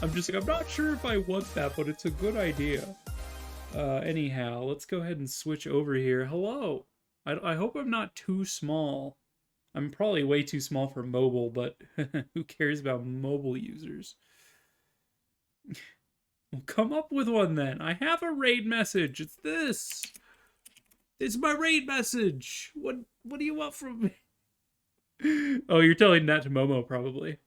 I'm just like, I'm not sure if I want that, but it's a good idea. Anyhow, let's go ahead and switch over here. Hello. I hope I'm not too small. I'm probably way too small for mobile, but who cares about mobile users? Well, come up with one then. I have a raid message. It's this. It's my raid message. What do you want from me? Oh, you're telling that to Momo probably.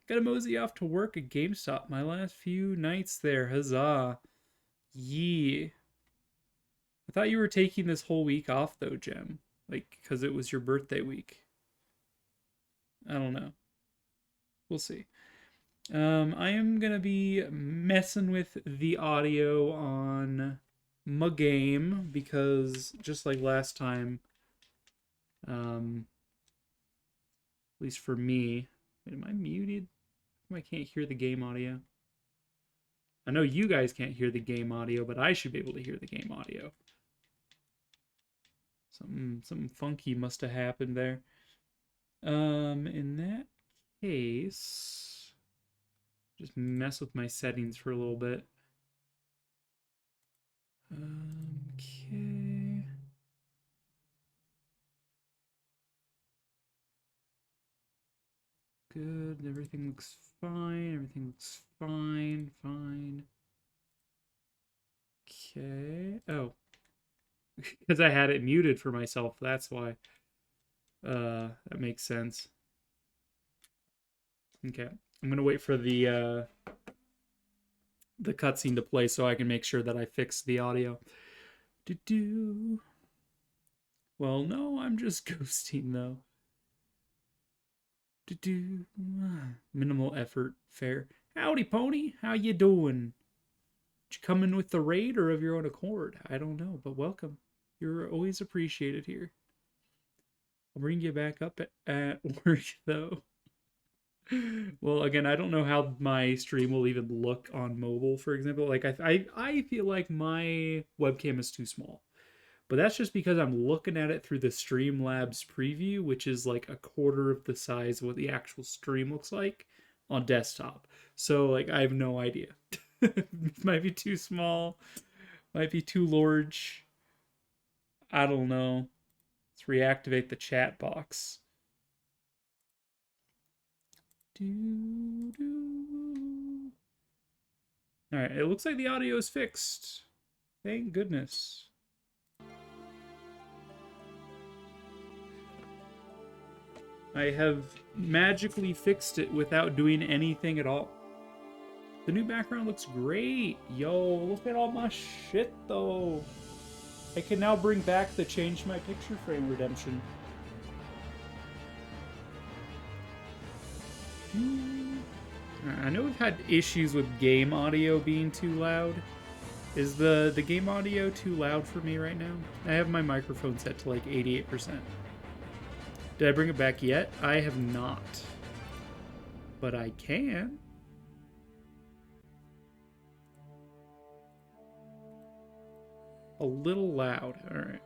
Gotta mosey off to work at GameStop. My last few nights there. Huzzah. Yee. I thought you were taking this whole week off though, Jem. Like, because it was your birthday week. I don't know. We'll see. I am gonna be messing with the audio on my game because just like last time, at least for me. Wait, am I muted? I can't hear the game audio. I know you guys can't hear the game audio, but I should be able to hear the game audio. Something funky must have happened there. In that case, just mess with my settings for a little bit. Okay. Good. Everything looks fine. Everything looks fine. Fine. Okay. Oh. Because I had it muted for myself. That's why. That makes sense. Okay. I'm gonna wait for the cutscene to play so I can make sure that I fix the audio. Do. Well, no, I'm just ghosting though. Do. Minimal effort, fair. Howdy, pony. How you doing? Did you come in with the raid or of your own accord? I don't know, but welcome. You're always appreciated here. I'll bring you back up at work though. Well, again, I don't know how my stream will even look on mobile, for example. Like I feel like my webcam is too small. But that's just because I'm looking at it through the Streamlabs preview, which is like a quarter of the size of what the actual stream looks like on desktop. So like I have no idea. It might be too small, might be too large. I don't know. Let's reactivate the chat box. Alright, it looks like the audio is fixed. Thank goodness. I have magically fixed it without doing anything at all. The new background looks great. Yo, look at all my shit though. I can now bring back the change my picture frame redemption. I know we've had issues with game audio being too loud. Is the game audio too loud for me right now? I have my microphone set to like 88%. Did I bring it back yet? I have not. But I can. A little loud. Alright.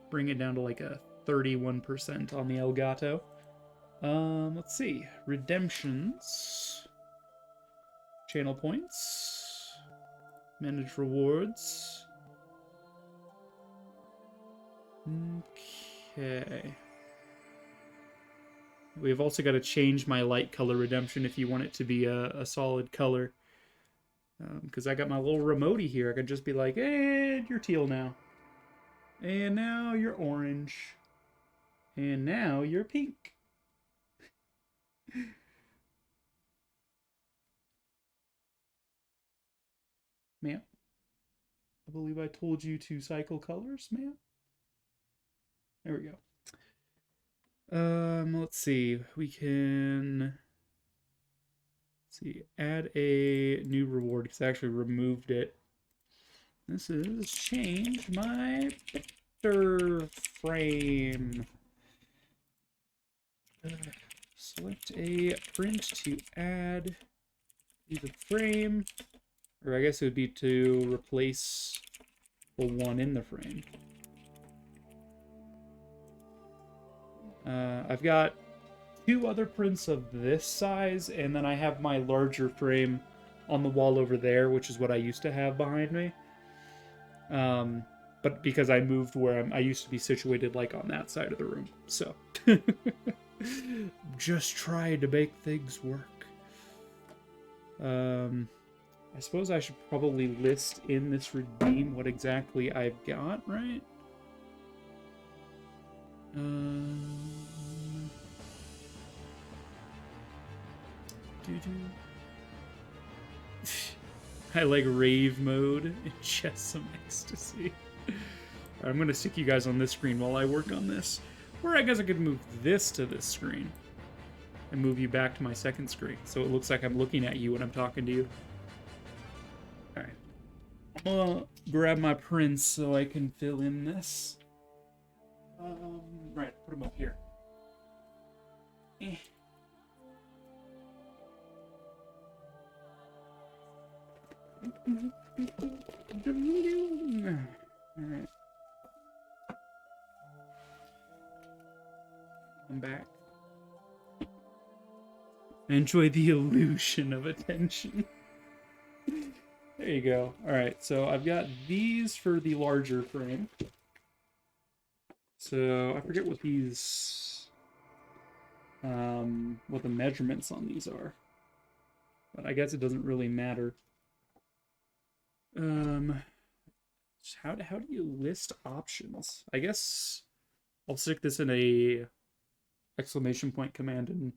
Bring it down to like a 31% on the Elgato. Let's see. Redemptions. Channel points. Manage rewards. Okay. We've also got to change my light color redemption if you want it to be a solid color. Because I got my little remote here. I can just be like, and you're teal now. And now you're orange. And now you're pink. Ma'am? I believe I told you to cycle colors, ma'am? There we go. Let's see. We can... add a new reward because I actually removed it. This is change my picture frame. Select a print to add to the frame, or I guess it would be to replace the one in the frame. I've got 2 other prints of this size, and then I have my larger frame on the wall over there, which is what I used to have behind me. But because I moved where I used to be situated, like on that side of the room, so just try to make things work. I suppose I should probably list in this redeem what exactly I've got, right? I like rave mode and just some ecstasy. I'm going to stick you guys on this screen while I work on this. Or I guess I could move this to this screen and move you back to my second screen, so it looks like I'm looking at you when I'm talking to you. Alright. I'm going to grab my prints so I can fill in this. Right, put them up here. Alright. I'm back. Enjoy the illusion of attention. There you go. Alright, so I've got these for the larger frame. So I forget what these... what the measurements on these are. But I guess it doesn't really matter. How do you list options? I guess I'll stick this in a exclamation point command in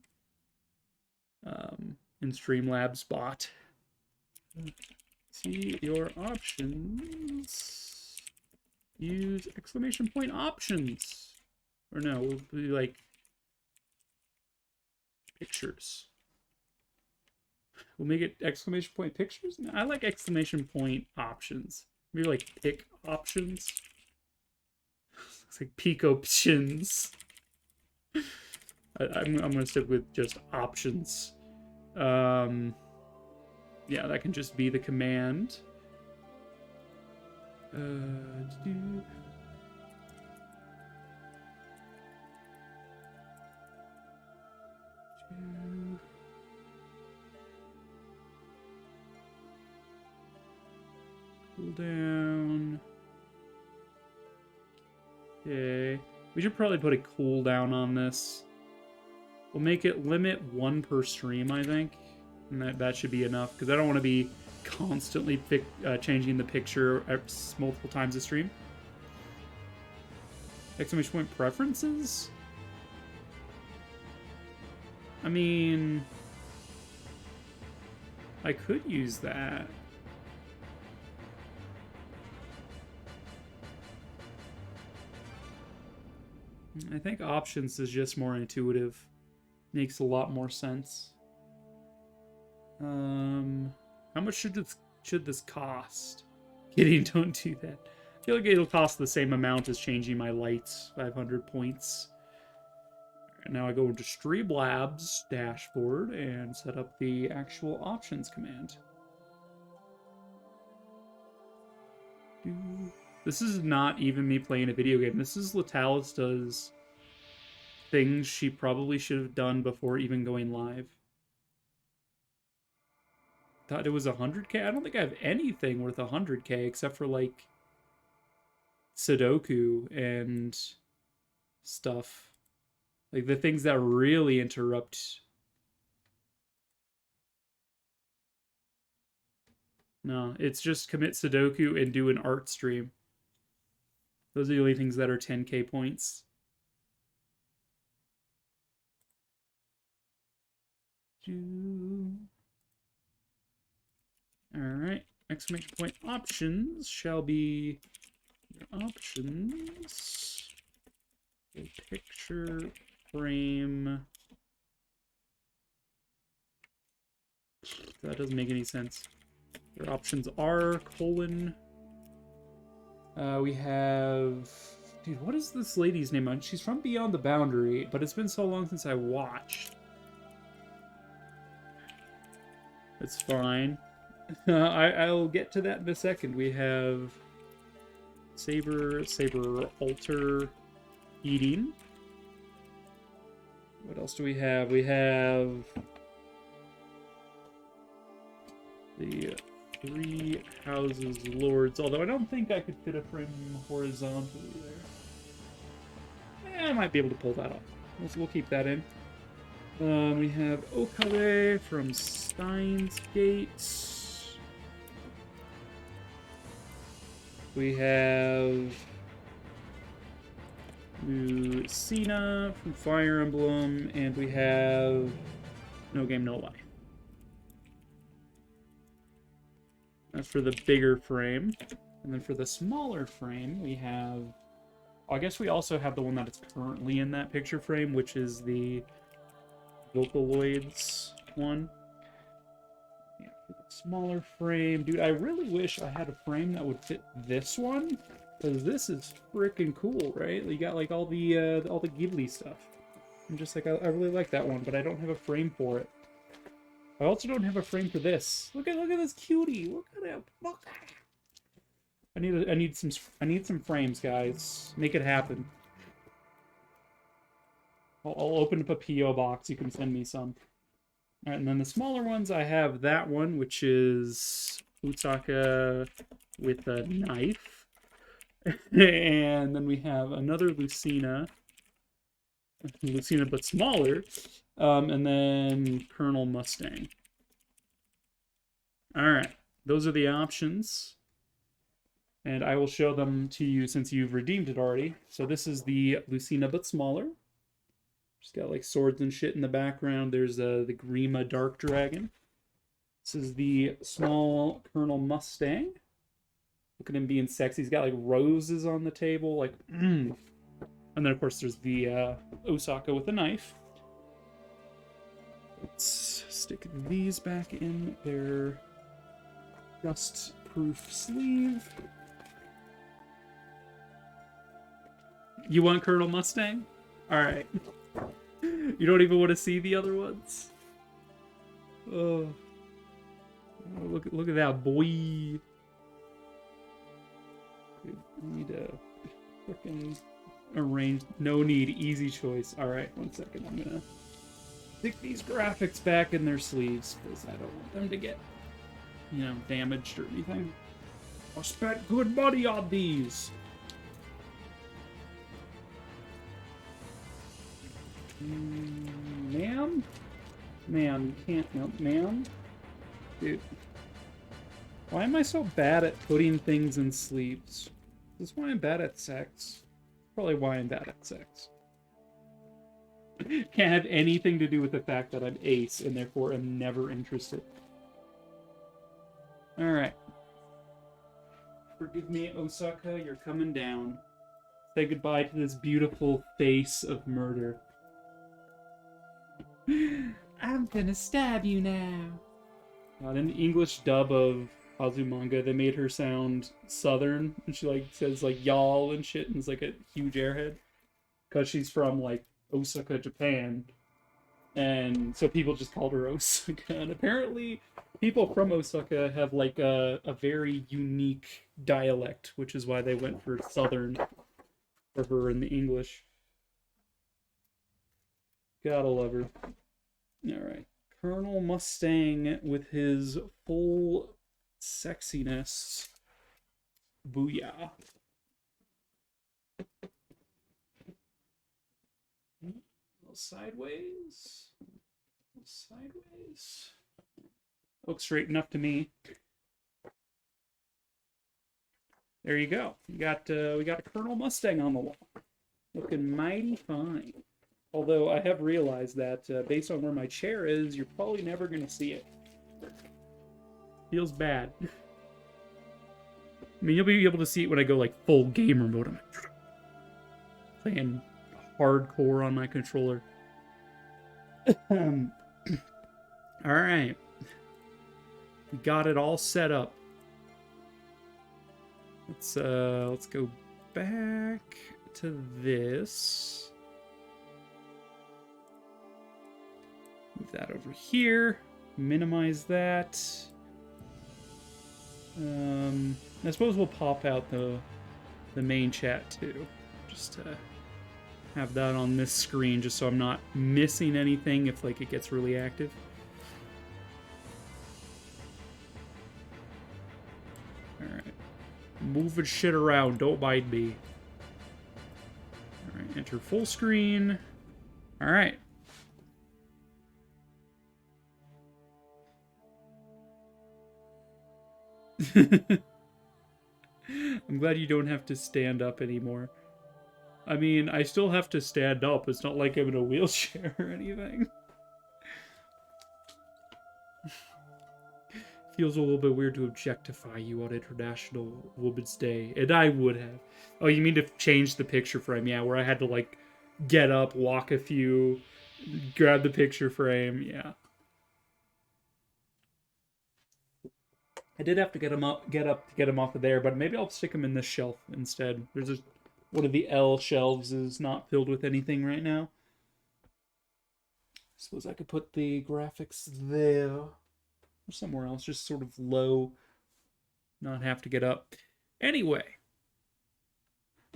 Streamlabs bot. See your options. Use exclamation point options. Or no, we'll be like pictures. We'll make it exclamation point pictures? No, I like exclamation point options. Maybe like pick options. It's like peak options. I'm gonna stick with just options. Yeah, that can just be the command. Cool down. Okay. We should probably put a cooldown on this. We'll make it limit 1 per stream, I think. And that should be enough, because I don't want to be constantly changing the picture multiple times a stream. Exclamation point preferences? I mean... I could use that. I think options is just more intuitive. Makes a lot more sense. How much should this cost? Kidding, don't do that. I feel like it'll cost the same amount as changing my lights. 500 points. And now I go into Streamlabs dashboard and set up the actual options command. This is not even me playing a video game. This is Latalista's things she probably should have done before even going live. Thought it was 100k? I don't think I have anything worth 100k except for, like, Sudoku and stuff. Like, the things that really interrupt. No, it's just commit Sudoku and do an art stream. Those are the only things that are 10k points. Alright, exclamation point options shall be options. A picture frame. That doesn't make any sense. Your options are colon. We have... Dude, what is this lady's name? She's from Beyond the Boundary, but it's been so long since I watched. It's fine. I'll get to that in a second. We have Saber, Alter, Eating. What else else do we have? We have the Three Houses Lords, although I don't think I could fit a frame horizontally there. I might be able to pull that off. We'll keep that in. We have Okabe from Steins Gate. We have Lucina from Fire Emblem, and we have No Game, No Life. That's for the bigger frame. And then for the smaller frame, we have... I guess we also have the one that is currently in that picture frame, which is the Vocaloids one. Yeah, for the smaller frame. Dude, I really wish I had a frame that would fit this one. Because this is freaking cool, right? You got like all the Ghibli stuff. I'm just like, I really like that one, but I don't have a frame for it. I also don't have a frame for this. Look at this cutie. Look at him. Look. I need some frames, guys. Make it happen. I'll open up a PO box. You can send me some. All right, and then the smaller ones, I have that one, which is Utsaka with a knife. And then we have another Lucina but smaller, and then Colonel Mustang. All right, those are the options, and I will show them to you since you've redeemed it already. So this is the Lucina but smaller. She's got like swords and shit in the background. There's the Grima Dark Dragon. This is the small Colonel Mustang. Look at him being sexy. He's got like roses on the table, like And then of course there's the Osaka with a knife. Let's stick these back in their rust-proof sleeve. You want Colonel Mustang? Alright. You don't even want to see the other ones? Oh, look at that boy. I need to freaking arrange. No need. Easy choice. Alright, 1 second. I'm gonna stick these graphics back in their sleeves because I don't want them to get, you know, damaged or anything. I spent good money on these. Ma'am? Ma'am, you can't help. Ma'am? Dude. Why am I so bad at putting things in sleeves? Is this why I'm bad at sex? Probably why I'm bad at sex. Can't have anything to do with the fact that I'm ace and therefore am never interested. Alright. Forgive me, Osaka, you're coming down. Say goodbye to this beautiful face of murder. I'm gonna stab you now. In the English dub of Azumanga, they made her sound southern, and she like says like y'all and shit, and is like a huge airhead, because she's from like Osaka, Japan, and so people just called her Osaka. And apparently, people from Osaka have like a very unique dialect, which is why they went for southern for her in the English. Gotta love her. All right, Colonel Mustang with his full sexiness. Booyah. A little sideways. A little sideways. Looks straight enough to me. There you go. We got a Colonel Mustang on the wall. Looking mighty fine. Although I have realized that based on where my chair is, you're probably never going to see it. Feels bad. I mean, you'll be able to see it when I go like full gamer mode. I'm playing hardcore on my controller. Alright. We got it all set up. Let's go back to this. Move that over here. Minimize that. I suppose we'll pop out the main chat too, just to have that on this screen just so I'm not missing anything if like it gets really active. Alright. Moving shit around, don't mind me. Alright, enter full screen. Alright. I'm glad you don't have to stand up anymore. I mean, I still have to stand up. It's not like I'm in a wheelchair or anything. Feels a little bit weird to objectify you on International Women's Day. And I would have. Oh, you mean to change the picture frame? Yeah, where I had to, like, get up, walk a few, grab the picture frame. Yeah. I did have to get up to get him off of there, but maybe I'll stick him in this shelf instead. There's just one of the L shelves is not filled with anything right now. Suppose I could put the graphics there or somewhere else, just sort of low, not have to get up. Anyway.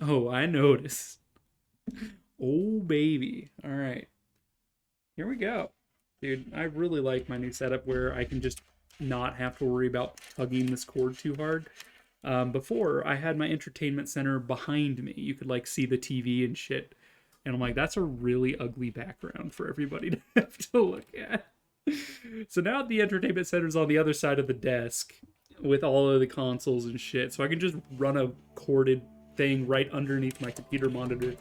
Oh, I noticed. Oh, baby. All right. Here we go. Dude, I really like my new setup where I can just not have to worry about tugging this cord too hard. Before, I had my entertainment center behind me. You could, like, see the TV and shit. And I'm like, that's a really ugly background for everybody to have to look at. So now the entertainment center's on the other side of the desk with all of the consoles and shit. So I can just run a corded thing right underneath my computer monitor.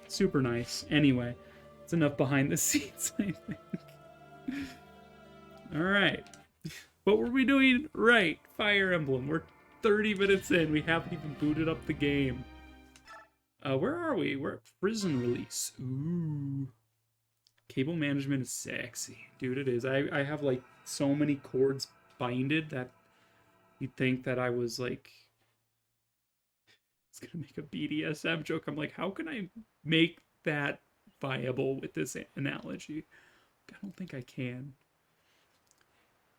Super nice. Anyway, it's enough behind the scenes, I think. Alright. What were we doing? Right. Fire Emblem. We're 30 minutes in. We haven't even booted up the game. Where are we? We're at prison release. Ooh. Cable management is sexy. Dude, it is. I have, like, so many cords binded that you'd think that I was, like... I was gonna make a BDSM joke. I'm like, how can I make that viable with this analogy? I don't think I can.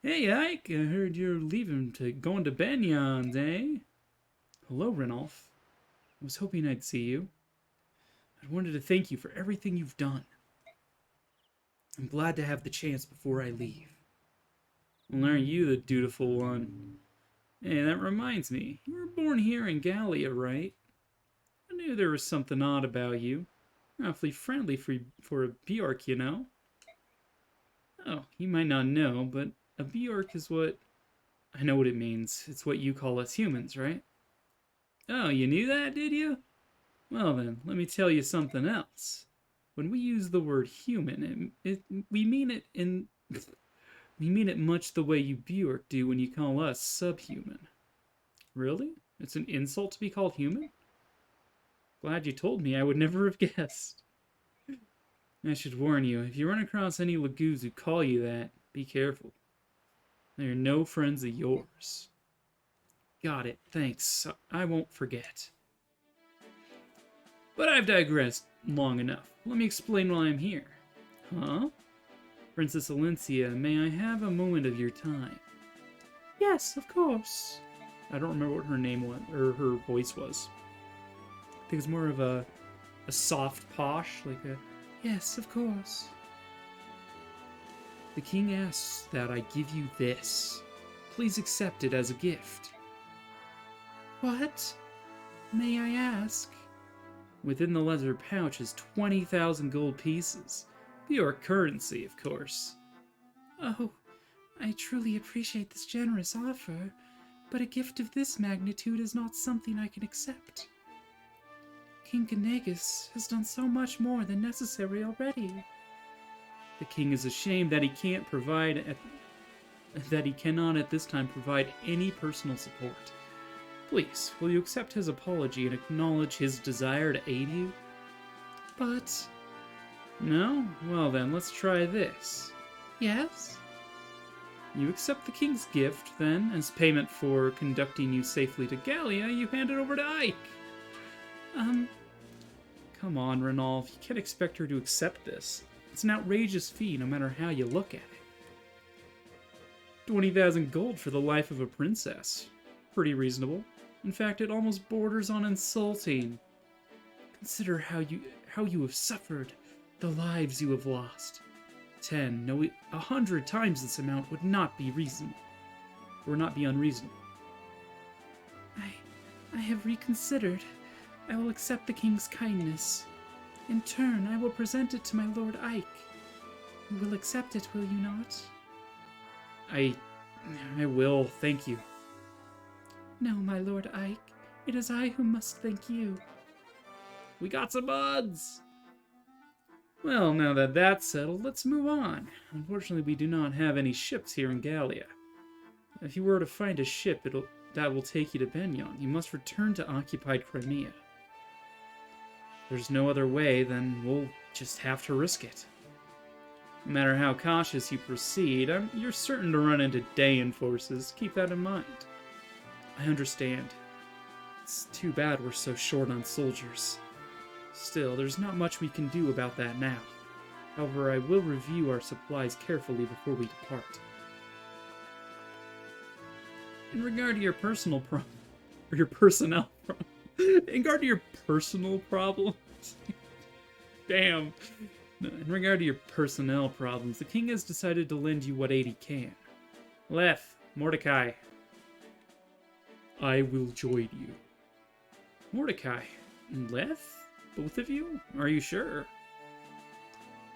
Hey, Ike, I heard you're leaving to going to Benyon's, eh? Hello, Renolf. I was hoping I'd see you. I wanted to thank you for everything you've done. I'm glad to have the chance before I leave. Well, aren't you the dutiful one? Hey, that reminds me. You were born here in Gallia, right? I knew there was something odd about you. Awfully friendly for a Bjork, you know? Oh, you might not know, but a Bjork is what... I know what it means. It's what you call us humans, right? Oh, you knew that, did you? Well then, let me tell you something else. When we use the word human, we mean it in... we mean it much the way you Bjork do when you call us subhuman. Really? It's an insult to be called human? Glad you told me. I would never have guessed. I should warn you, if you run across any Lagoos who call you that, be careful. They're no friends of yours. Got it, thanks. I won't forget. But I've digressed long enough. Let me explain why I'm here. Huh? Princess Alencia, may I have a moment of your time? Yes, of course. I don't remember what her name was, or her voice was. I think it's more of a soft posh, like a, yes, of course. The king asks that I give you this. Please accept it as a gift. What? May I ask? Within the leather pouch is 20,000 gold pieces. Your currency, of course. Oh, I truly appreciate this generous offer, but a gift of this magnitude is not something I can accept. King Kanagus has done so much more than necessary already. The king is ashamed that he cannot at this time provide any personal support. Please, will you accept his apology and acknowledge his desire to aid you? But... No? Well then, let's try this. Yes? You accept the king's gift, then, as payment for conducting you safely to Gallia, you hand it over to Ike. Come on, Renolf, you can't expect her to accept this. It's an outrageous fee, no matter how you look at it. 20,000 gold for the life of a princess. Pretty reasonable. In fact, it almost borders on insulting. Consider how you have suffered, the lives you have lost. 10, no, 100 times this amount would not be reasonable, or not be unreasonable. I have reconsidered. I will accept the king's kindness. In turn, I will present it to my Lord Ike. You will accept it, will you not? I will, thank you. No, my Lord Ike. It is I who must thank you. We got some buds! Well, now that that's settled, let's move on. Unfortunately, we do not have any ships here in Gallia. If you were to find a ship that will take you to Benyon, you must return to occupied Crimea. If there's no other way, then we'll just have to risk it. No matter how cautious you proceed, you're certain to run into Dayan forces. Keep that in mind. I understand. It's too bad we're so short on soldiers. Still, there's not much we can do about that now. However, I will review our supplies carefully before we depart. In regard to your personal in regard to your personal problems, damn. In regard to your personnel problems, the king has decided to lend you what aid he can. Leth, Mordecai, I will join you. Mordecai and Leth? Both of you? Are you sure?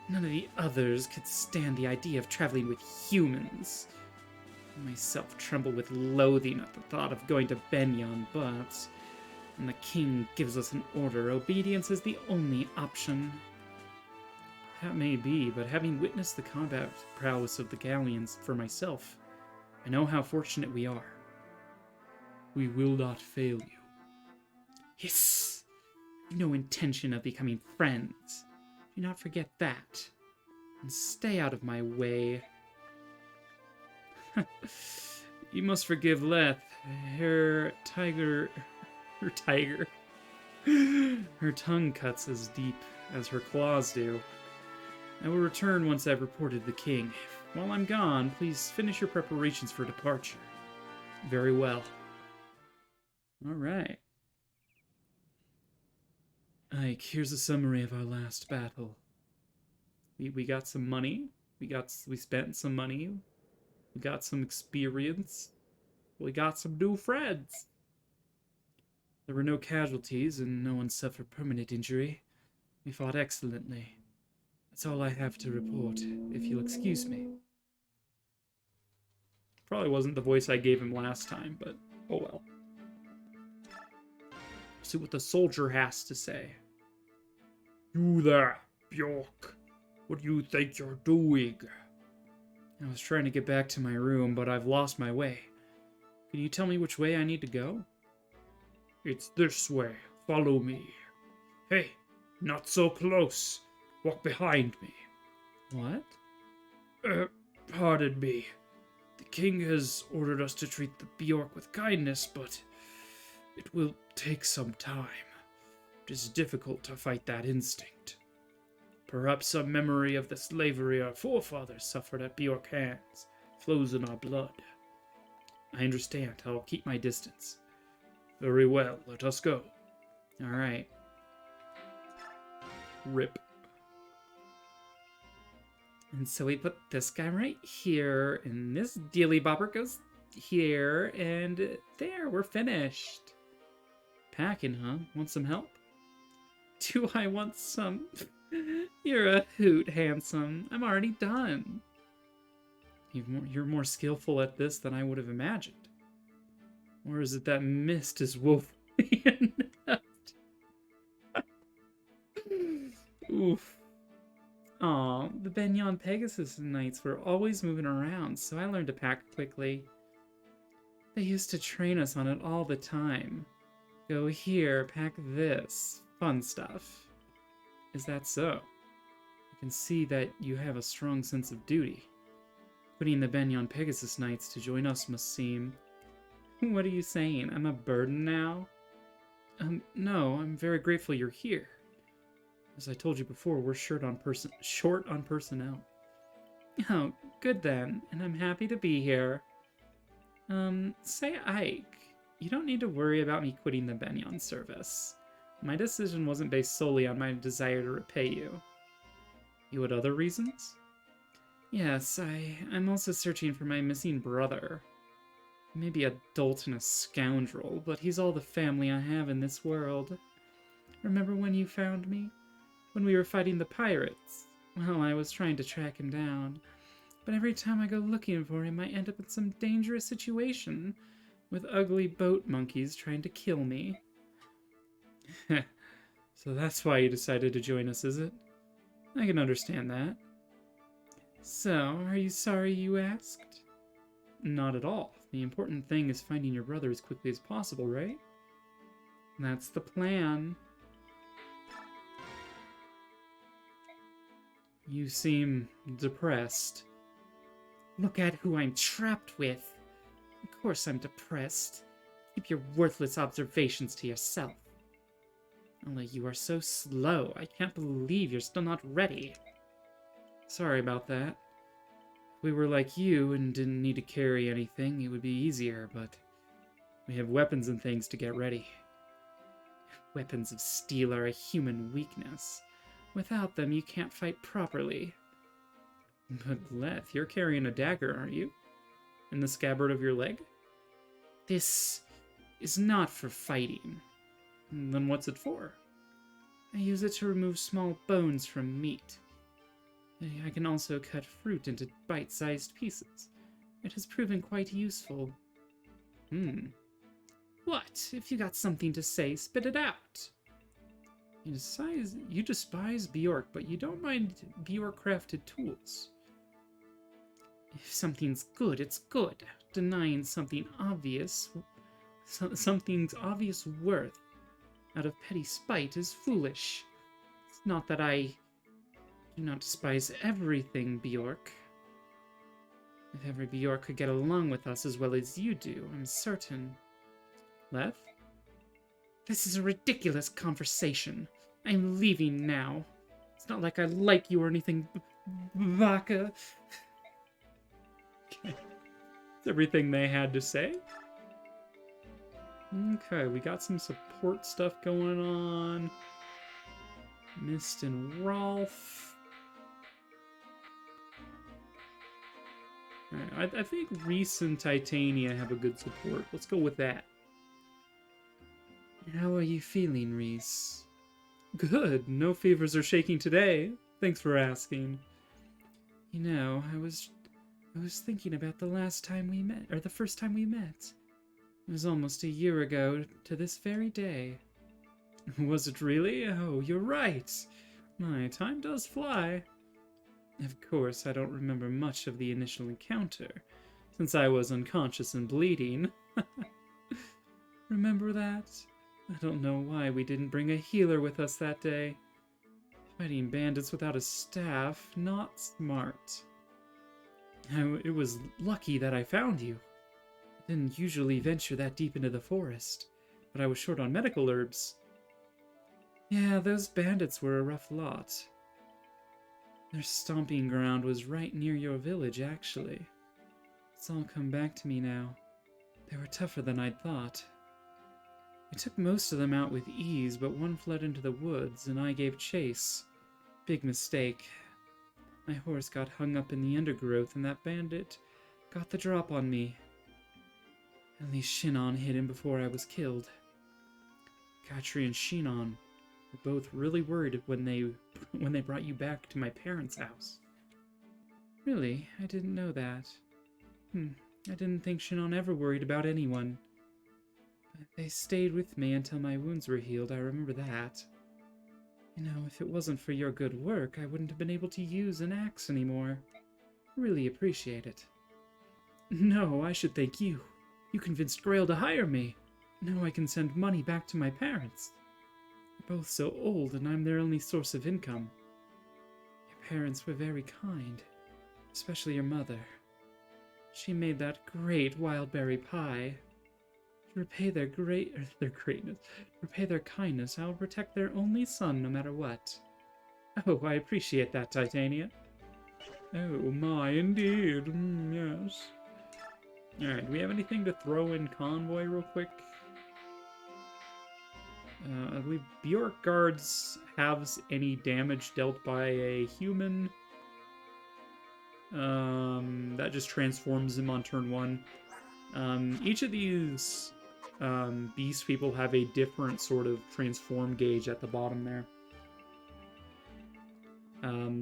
None of the others could stand the idea of traveling with humans. I myself tremble with loathing at the thought of going to Benyon, but when the king gives us an order, obedience is the only option. That may be, but having witnessed the combat prowess of the Gallians for myself, I know how fortunate we are. We will not fail you. Yes! No intention of becoming friends. Do not forget that. And stay out of my way. You must forgive Leth. Her tongue cuts as deep as her claws do. I will return once I've reported the king. While I'm gone, please finish your preparations for departure. Very well. Alright. Ike, here's a summary of our last battle. We got some money. We spent some money. We got some experience. We got some new friends. There were no casualties and no one suffered permanent injury. We fought excellently. That's all I have to report, if you'll excuse me. Probably wasn't the voice I gave him last time, but oh well. See what the soldier has to say. You there, Bjork. What do you think you're doing? I was trying to get back to my room, but I've lost my way. Can you tell me which way I need to go? It's this way. Follow me. Hey, not so close. Walk behind me. What? Pardon me. The king has ordered us to treat the Bjork with kindness, but it will take some time. It is difficult to fight that instinct. Perhaps some memory of the slavery our forefathers suffered at Bjork hands flows in our blood. I understand. I'll keep my distance. Very well, let us go. Alright. Rip. And so we put this guy right here, and this dealy bopper goes here, and there, we're finished. Packing, huh? Want some help? Do I want some? You're a hoot, handsome. I'm already done. You're more skillful at this than I would have imagined. Or is it that mist is woefully inept? Oof. Aw, the Benyon Pegasus Knights were always moving around, so I learned to pack quickly. They used to train us on it all the time. Go here, pack this. Fun stuff. Is that so? I can see that you have a strong sense of duty. Quitting the Benyon Pegasus Knights to join us must seem... What are you saying? I'm a burden now? No, I'm very grateful you're here. As I told you before, we're short on personnel. Oh, good then, and I'm happy to be here. Say Ike, you don't need to worry about me quitting the Benyon service. My decision wasn't based solely on my desire to repay you. You had other reasons? Yes, I'm also searching for my missing brother. Maybe a dolt and a scoundrel, but he's all the family I have in this world. Remember when you found me? When we were fighting the pirates? Well, I was trying to track him down, but every time I go looking for him, I end up in some dangerous situation, with ugly boat monkeys trying to kill me. So that's why you decided to join us, is it? I can understand that. So, are you sorry you asked? Not at all. The important thing is finding your brother as quickly as possible, right? That's the plan. You seem depressed. Look at who I'm trapped with. Of course I'm depressed. Keep your worthless observations to yourself. Only you are so slow. I can't believe you're still not ready. Sorry about that. If we were like you and didn't need to carry anything, it would be easier, but we have weapons and things to get ready. Weapons of steel are a human weakness. Without them, you can't fight properly. But Leth, you're carrying a dagger, aren't you? In the scabbard of your leg? This is not for fighting. Then what's it for? I use it to remove small bones from meat. I can also cut fruit into bite-sized pieces. It has proven quite useful. What? If you got something to say, spit it out. You despise Bjork, but you don't mind Bjork-crafted tools. If something's good, it's good. Denying something's obvious worth out of petty spite is foolish. It's not that I do not despise everything, Bjork. If every Bjork could get along with us as well as you do, I'm certain. Leth? This is a ridiculous conversation. I'm leaving now. It's not like I like you or anything, Baka. Okay. That's everything they had to say. Okay, we got some support stuff going on. Mist and Rolf. Alright, I think Reese and Titania have a good support. Let's go with that. How are you feeling, Reese? Good. No fevers or shaking today. Thanks for asking. You know, I was thinking about the last time we met, or the first time we met. It was almost a year ago to this very day. Was it really? Oh, you're right. My time does fly. Of course, I don't remember much of the initial encounter, since I was unconscious and bleeding. Remember that? I don't know why we didn't bring a healer with us that day. Fighting bandits without a staff, not smart. It was lucky that I found you. I didn't usually venture that deep into the forest, but I was short on medical herbs. Yeah, those bandits were a rough lot. Their stomping ground was right near your village, actually. It's all come back to me now. They were tougher than I'd thought. I took most of them out with ease, but one fled into the woods, and I gave chase. Big mistake. My horse got hung up in the undergrowth, and that bandit got the drop on me. At least Shinon hit him before I was killed. Katri and Shinon were both really worried when they brought you back to my parents' house. Really? I didn't know that. I didn't think Shinon ever worried about anyone. But they stayed with me until my wounds were healed, I remember that. You know, if it wasn't for your good work, I wouldn't have been able to use an axe anymore. Really appreciate it. No, I should thank you. You convinced Grail to hire me. Now I can send money back to my parents. They're both so old, and I'm their only source of income. Your parents were very kind, especially your mother. She made that great wildberry pie. To repay their repay their kindness, I will protect their only son no matter what. Oh, I appreciate that, Titania. Oh my, indeed. Yes. Alright, do we have anything to throw in Convoy real quick? I believe Bjork guards halves any damage dealt by a human. That just transforms him on turn 1. Each of these beast people have a different sort of transform gauge at the bottom there.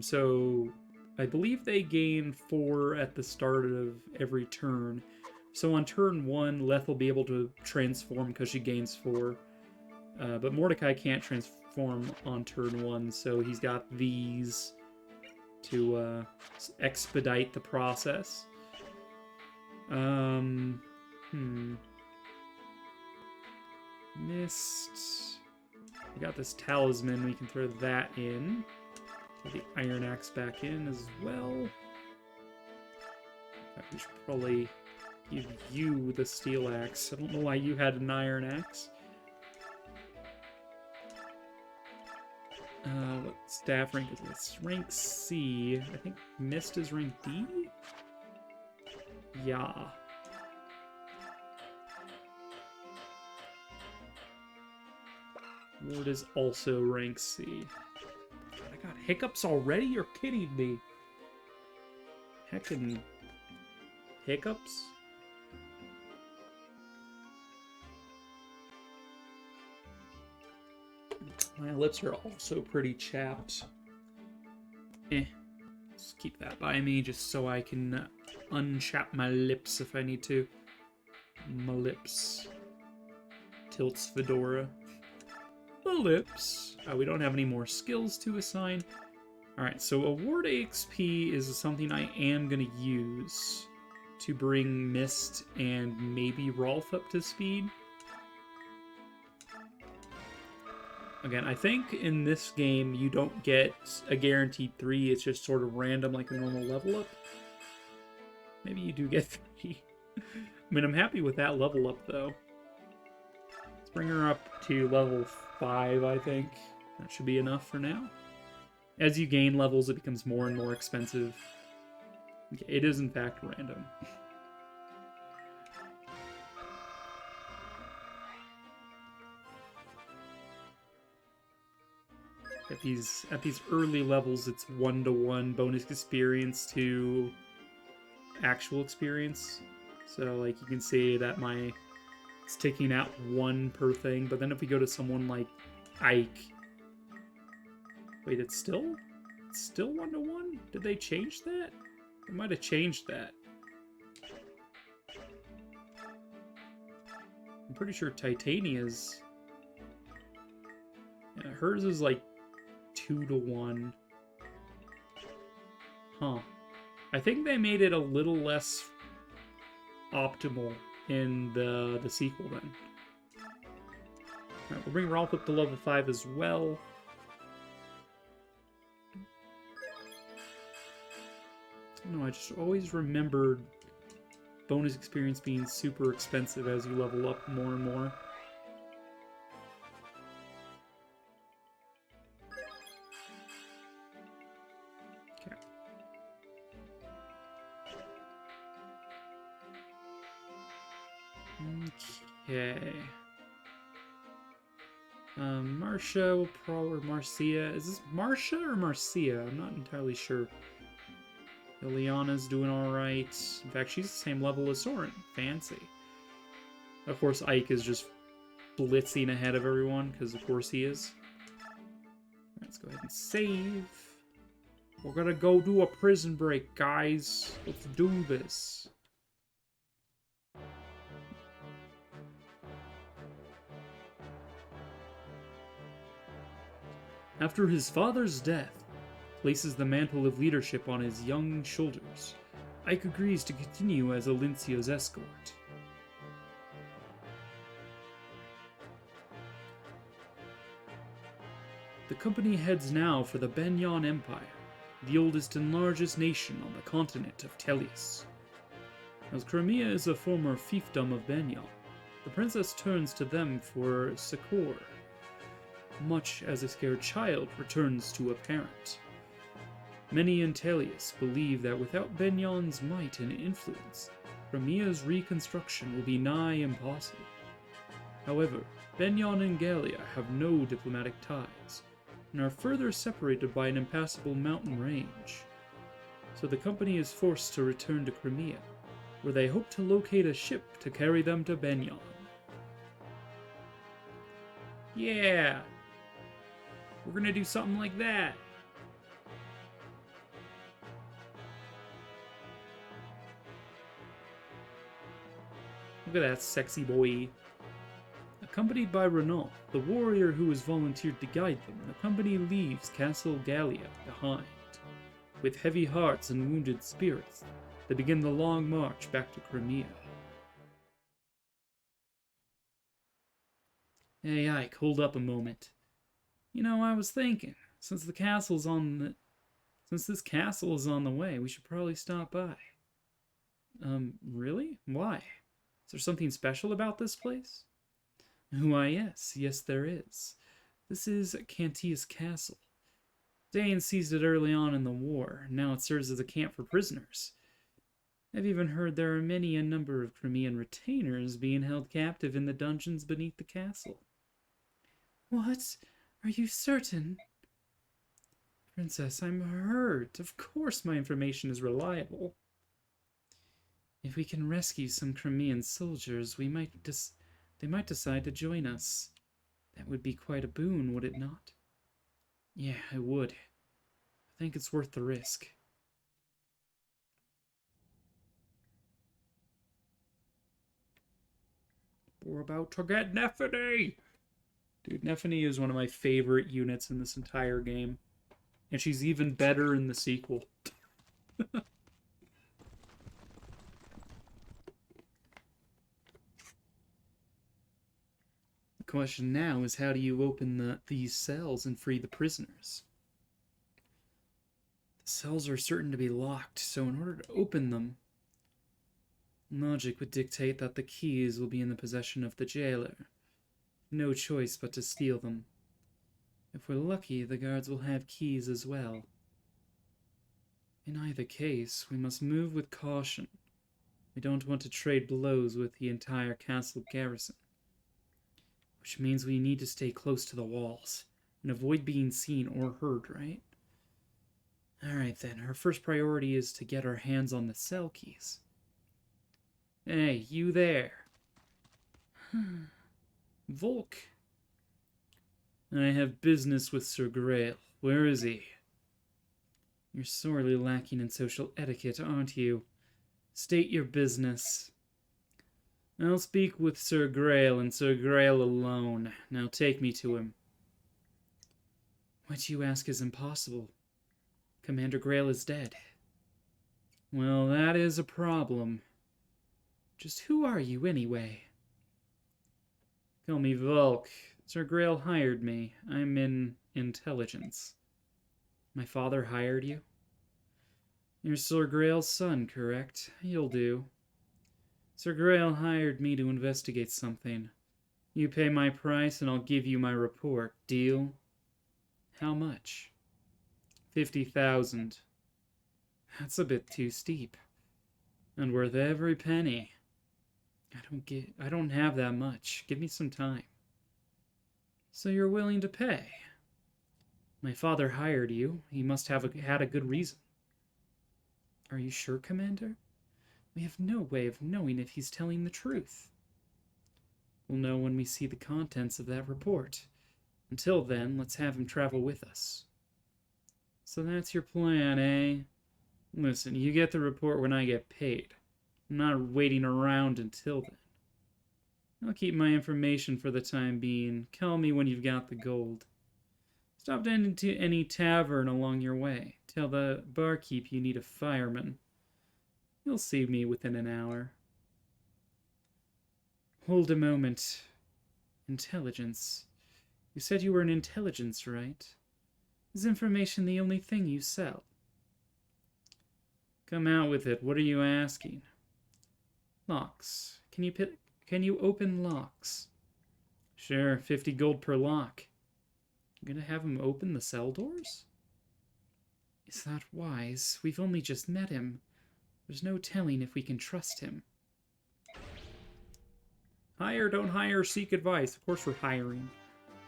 So I believe they gain 4 at the start of every turn. So on turn 1, Leth will be able to transform because she gains 4. But Mordecai can't transform on turn 1, so he's got these to expedite the process. Mist. We got this talisman, we can throw that in. Throw the Iron Axe back in as well. In fact, we should probably give you the Steel Axe. I don't know why you had an Iron Axe. What staff rank is this? Rank C. I think Mist is rank D? Yeah. Ward is also rank C. God, I got hiccups already? You're kidding me. Heckin' hiccups? My lips are also pretty chapped. Let's keep that by me just so I can unchap my lips if I need to. My lips. Tilts Fedora. My lips. We don't have any more skills to assign. Alright, so award XP is something I am going to use to bring Mist and maybe Rolf up to speed. Again, I think in this game you don't get a guaranteed 3, it's just sort of random like a normal level up. Maybe you do get 3. I mean, I'm happy with that level up though. Let's bring her up to level 5, I think. That should be enough for now. As you gain levels, it becomes more and more expensive. Okay, it is in fact random. At these early levels, it's 1-to-1 bonus experience to actual experience. So, like, you can see that it's taking out 1 per thing, but then if we go to someone like Ike... Wait, it's still 1-to-1? Did they change that? They might have changed that. I'm pretty sure Titania's... Yeah, hers is like 2-to-1. Huh. I think they made it a little less optimal in the sequel then. Alright, we'll bring Rolf up to level 5 as well. No, I just always remembered bonus experience being super expensive as you level up more and more. Okay. Marcia will probably, or Marcia. Is this Marcia or Marcia? I'm not entirely sure. Liliana's doing alright. In fact, she's the same level as Soren. Fancy. Of course, Ike is just blitzing ahead of everyone, because of course he is. Let's go ahead and save. We're gonna go do a prison break, guys. Let's do this. After his father's death, places the mantle of leadership on his young shoulders, Ike agrees to continue as Alincio's escort. The company heads now for the Benyon Empire, the oldest and largest nation on the continent of Tellius. As Crimea is a former fiefdom of Benyon, the princess turns to them for succor, much as a scared child returns to a parent. Many in Tellius believe that without Benyon's might and influence, Crimea's reconstruction will be nigh impossible. However, Benyon and Gallia have no diplomatic ties, and are further separated by an impassable mountain range. So the company is forced to return to Crimea, where they hope to locate a ship to carry them to Benyon. Yeah! We're gonna do something like that! Look at that sexy boy. Accompanied by Renault, the warrior who has volunteered to guide them, the company leaves Castle Gallia behind. With heavy hearts and wounded spirits, they begin the long march back to Crimea. Hey Ike, hold up a moment. You know, I was thinking, since this castle is on the way, we should probably stop by. Really? Why? Is there something special about this place? Why, yes, there is. This is Cantius Castle. Danes seized it early on in the war. Now it serves as a camp for prisoners. I've even heard there are many a number of Crimean retainers being held captive in the dungeons beneath the castle. What? Are you certain? Princess, I'm hurt. Of course my information is reliable. If we can rescue some Crimean soldiers, they might decide to join us. That would be quite a boon, would it not? Yeah, it would. I think it's worth the risk. We're about to get Nephany! Dude, Nephany is one of my favorite units in this entire game. And she's even better in the sequel. The question now is, how do you open these cells and free the prisoners? The cells are certain to be locked, so in order to open them, logic would dictate that the keys will be in the possession of the jailer. No choice but to steal them. If we're lucky, the guards will have keys as well. In either case, we must move with caution. We don't want to trade blows with the entire castle garrison. Which means we need to stay close to the walls and avoid being seen or heard, right? Alright then, our first priority is to get our hands on the cell keys. Hey, you there. Volk. I have business with Sir Grail. Where is he? You're sorely lacking in social etiquette, aren't you? State your business. I'll speak with Sir Grail and Sir Grail alone. Now take me to him. What you ask is impossible. Commander Grail is dead. Well, that is a problem. Just who are you, anyway? Call me Volk. Sir Grail hired me. I'm in intelligence. My father hired you? You're Sir Grail's son, correct? You'll do. Sir Grail hired me to investigate something. You pay my price and I'll give you my report. Deal? How much? 50,000. That's a bit too steep. And worth every penny. I don't have that much. Give me some time. So you're willing to pay? My father hired you. He must have had a good reason. Are you sure, Commander? We have no way of knowing if he's telling the truth. We'll know when we see the contents of that report. Until then, let's have him travel with us. So that's your plan, eh? Listen, you get the report when I get paid. I'm not waiting around until then. I'll keep my information for the time being. Call me when you've got the gold. Stop into any tavern along your way. Tell the barkeep you need a fireman. You'll see me within an hour. Hold a moment. Intelligence. You said you were in intelligence, right? Is information the only thing you sell? Come out with it. What are you asking? Locks. Can you open locks? Sure, 50 gold per lock. You gonna have him open the cell doors? Is that wise? We've only just met him. There's no telling if we can trust him. Hire, don't hire, seek advice. Of course we're hiring.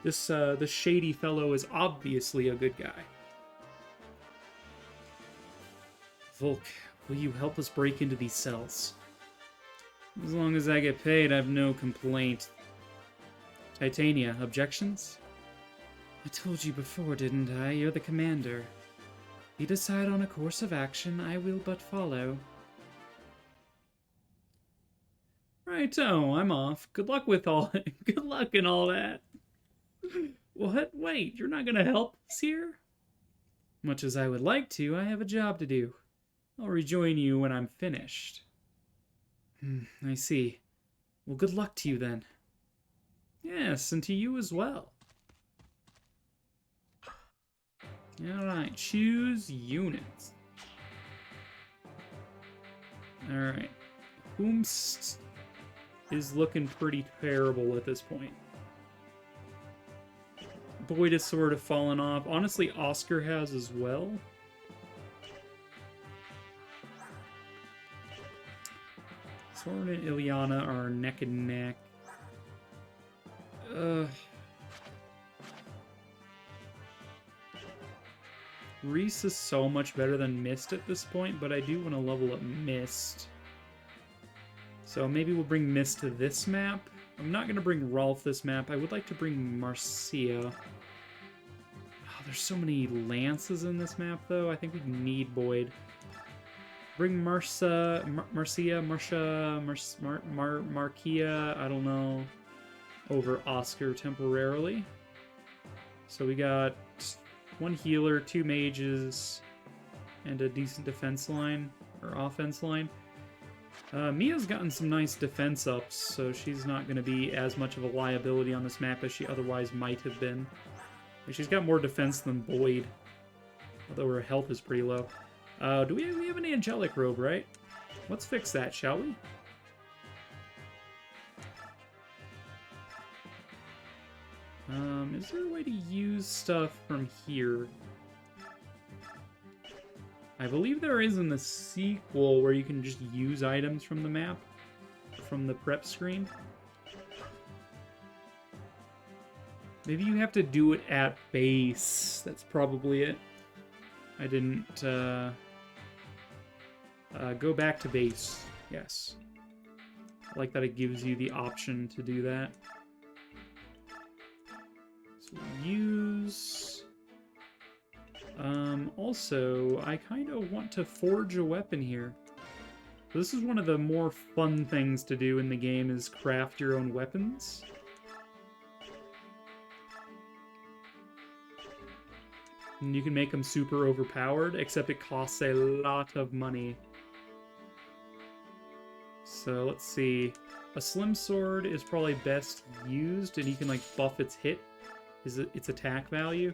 This shady fellow is obviously a good guy. Volk, will you help us break into these cells? As long as I get paid, I have no complaint. Titania, objections? I told you before, didn't I? You're the commander. If you decide on a course of action, I will but follow. Righto, I'm off. Good luck with all good luck and all that. What? Wait, you're not gonna help us here? Much as I would like to, I have a job to do. I'll rejoin you when I'm finished. I see. Well, good luck to you then. Yes, and to you as well. Alright, choose units. Alright. Whomst is looking pretty terrible at this point. Boyd has sort of fallen off. Honestly, Oscar has as well. Soren and Ileana are neck and neck. Reese is so much better than Mist at this point, but I do want to level up Mist. So maybe we'll bring Mist to this map. I'm not going to bring Rolf this map. I would like to bring Marcia. Oh, there's so many lances in this map, though. I think we need Boyd. Bring Marcia, Markia, I don't know, over Oscar temporarily. So we got one healer, 2 mages, and a decent defense line, or offense line. Mia's gotten some nice defense ups, so she's not going to be as much of a liability on this map as she otherwise might have been. She's got more defense than Boyd, although her health is pretty low. We have an angelic robe, right? Let's fix that, shall we? Is there a way to use stuff from here? I believe there is in the sequel where you can just use items from the map, from the prep screen. Maybe you have to do it at base. That's probably it. I didn't, go back to base. Yes. I like that it gives you the option to do that. So use... also, I kind of want to forge a weapon here. This is one of the more fun things to do in the game, is craft your own weapons. And you can make them super overpowered, except it costs a lot of money. So let's see. A slim sword is probably best used, and you can like buff its hit, its attack value.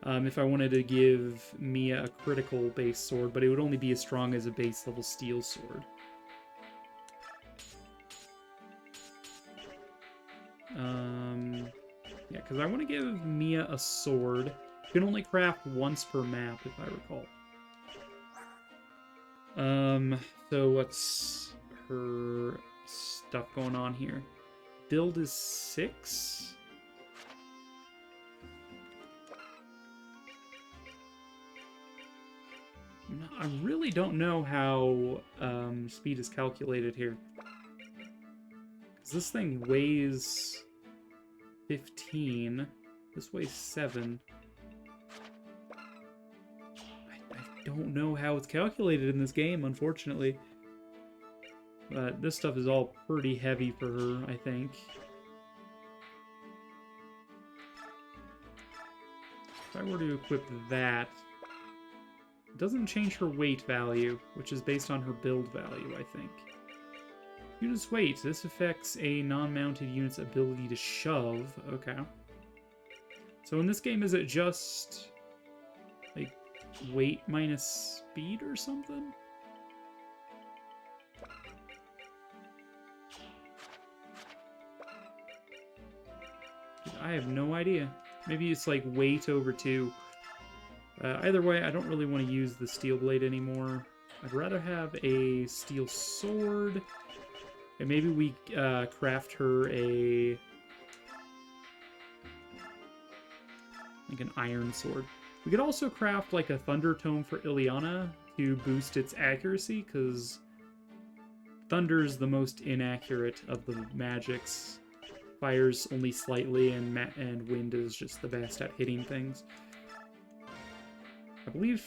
If I wanted to give Mia a critical base sword, but it would only be as strong as a base level steel sword. Yeah, because I want to give Mia a sword. You can only craft once per map, if I recall. So what's her stuff going on here? Build is 6. I really don't know how speed is calculated here. Because this thing weighs 15. This weighs 7. I don't know how it's calculated in this game, unfortunately. But this stuff is all pretty heavy for her, I think. If I were to equip that... It doesn't change her weight value, which is based on her build value, I think. Unit's weight. This affects a non-mounted unit's ability to shove. Okay. So in this game, is it just... like, weight minus speed or something? I have no idea. Maybe it's like weight over 2. Either way, I don't really want to use the steel blade anymore. I'd rather have a steel sword. And maybe we craft her a... like an iron sword. We could also craft like a thunder tome for Ileana to boost its accuracy, because thunder is the most inaccurate of the magics. Fire's only slightly, and wind is just the best at hitting things. I believe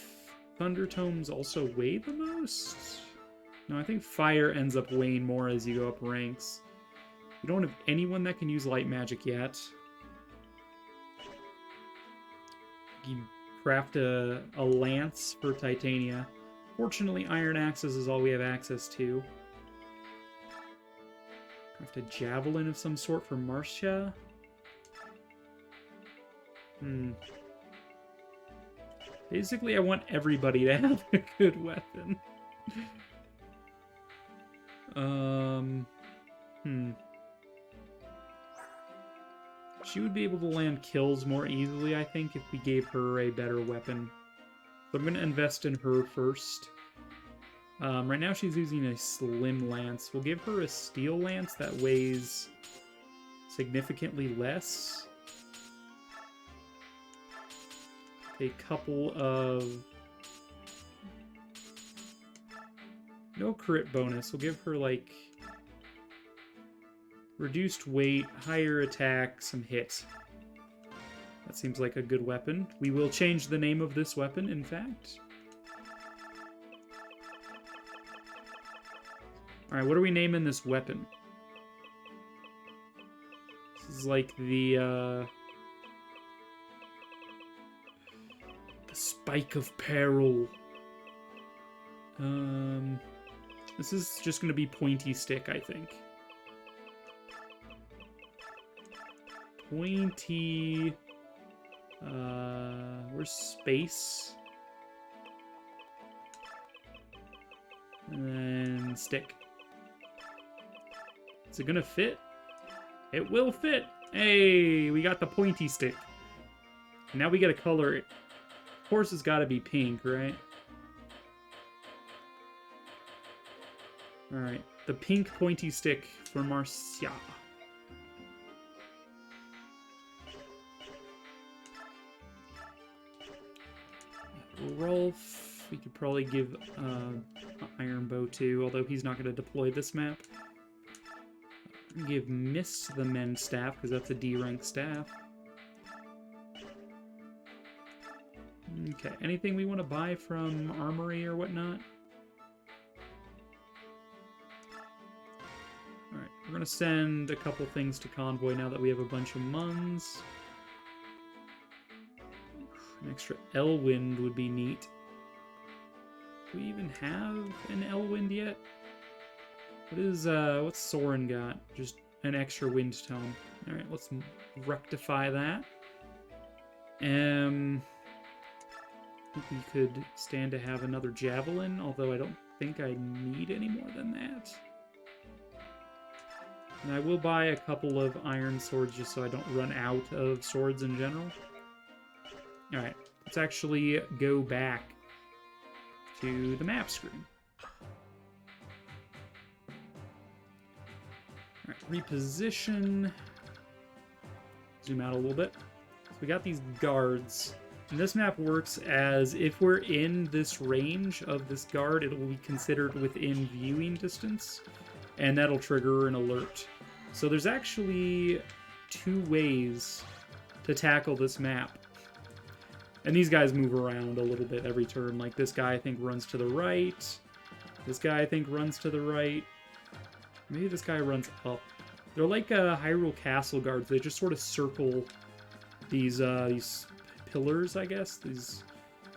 thunder tomes also weigh the most? No, I think fire ends up weighing more as you go up ranks. We don't have anyone that can use light magic yet. You craft a lance for Titania. Fortunately, iron axes is all we have access to. Craft a javelin of some sort for Marcia. Basically, I want everybody to have a good weapon. She would be able to land kills more easily, I think, if we gave her a better weapon. So I'm going to invest in her first. Right now she's using a slim lance. We'll give her a steel lance that weighs significantly less. A couple of... no crit bonus. We'll give her, like, reduced weight, higher attack, some hit. That seems like a good weapon. We will change the name of this weapon, in fact. Alright, what are we naming this weapon? This is like the Spike of Peril. This is just going to be Pointy Stick, I think. Pointy... where's space? And then stick. Is it gonna fit? It will fit! Hey, we got the pointy stick. Now we gotta color it. Of course it's gotta be pink, right? Alright, the pink pointy stick for Marcia. Rolf, we could probably give an iron bow to, although he's not going to deploy this map. Give Miss the Mend Staff, because that's a D rank staff. Okay, anything we want to buy from Armory or whatnot? Alright, we're going to send a couple things to Convoy now that we have a bunch of Muns. An extra Elwind would be neat. Do we even have an Elwind yet? What's Soren got? Just an extra wind tome. Alright, let's rectify that. I think we could stand to have another Javelin, although I don't think I need any more than that. And I will buy a couple of iron swords just so I don't run out of swords in general. Alright, let's actually go back to the map screen. Alright, reposition. Zoom out a little bit. So we got these guards. And this map works as if we're in this range of this guard, it will be considered within viewing distance, and that'll trigger an alert. So there's actually two ways to tackle this map. And these guys move around a little bit every turn. Like this guy, I think, runs to the right. This guy, I think, runs to the right. Maybe this guy runs up. They're like Hyrule Castle guards. They just sort of circle these pillars, I guess. These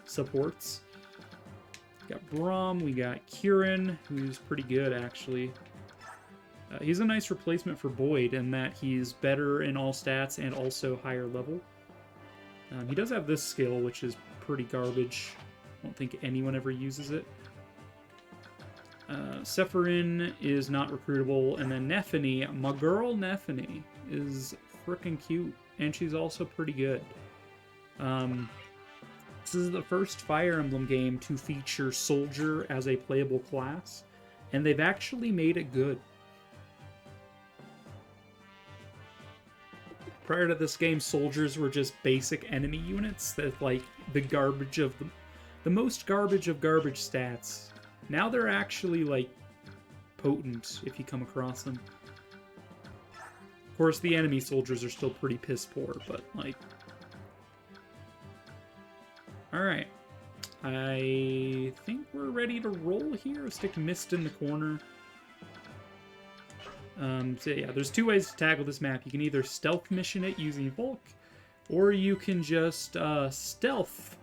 supports. We got Braum. We got Kieran, who's pretty good, actually. He's a nice replacement for Boyd in that he's better in all stats and also higher level. He does have this skill, which is pretty garbage. I don't think anyone ever uses it. Sephirin is not recruitable, and then Nephany, my girl Nephany, is freaking cute, and she's also pretty good. This is the first Fire Emblem game to feature Soldier as a playable class, and they've actually made it good. prior to this game, soldiers were just basic enemy units that, like, the garbage of the most garbage of garbage stats. Now they're actually, like, potent if you come across them. Of course, the enemy soldiers are still pretty piss poor, but, like... Alright. I think we're ready to roll here. Stick Mist in the corner. So yeah, there's two ways to tackle this map. You can either stealth mission it using Volk, or you can just stealth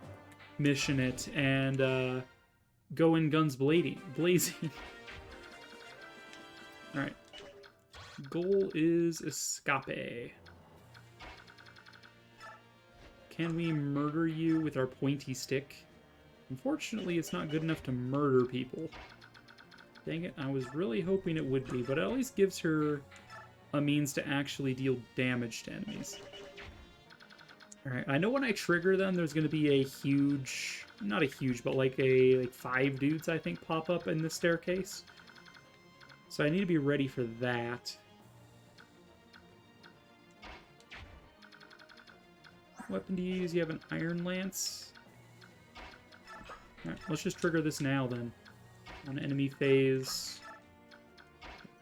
mission it and go in guns blazing. Alright. Goal is escape. Can we murder you with our pointy stick? Unfortunately, it's not good enough to murder people. Dang it, I was really hoping it would be, but it at least gives her a means to actually deal damage to enemies. Alright, I know when I trigger them, there's going to be a huge... Not a huge, but like 5 dudes, I think, pop up in the staircase. So I need to be ready for that. What weapon do you use? You have an Iron Lance? Alright, let's just trigger this now, then. On enemy phase,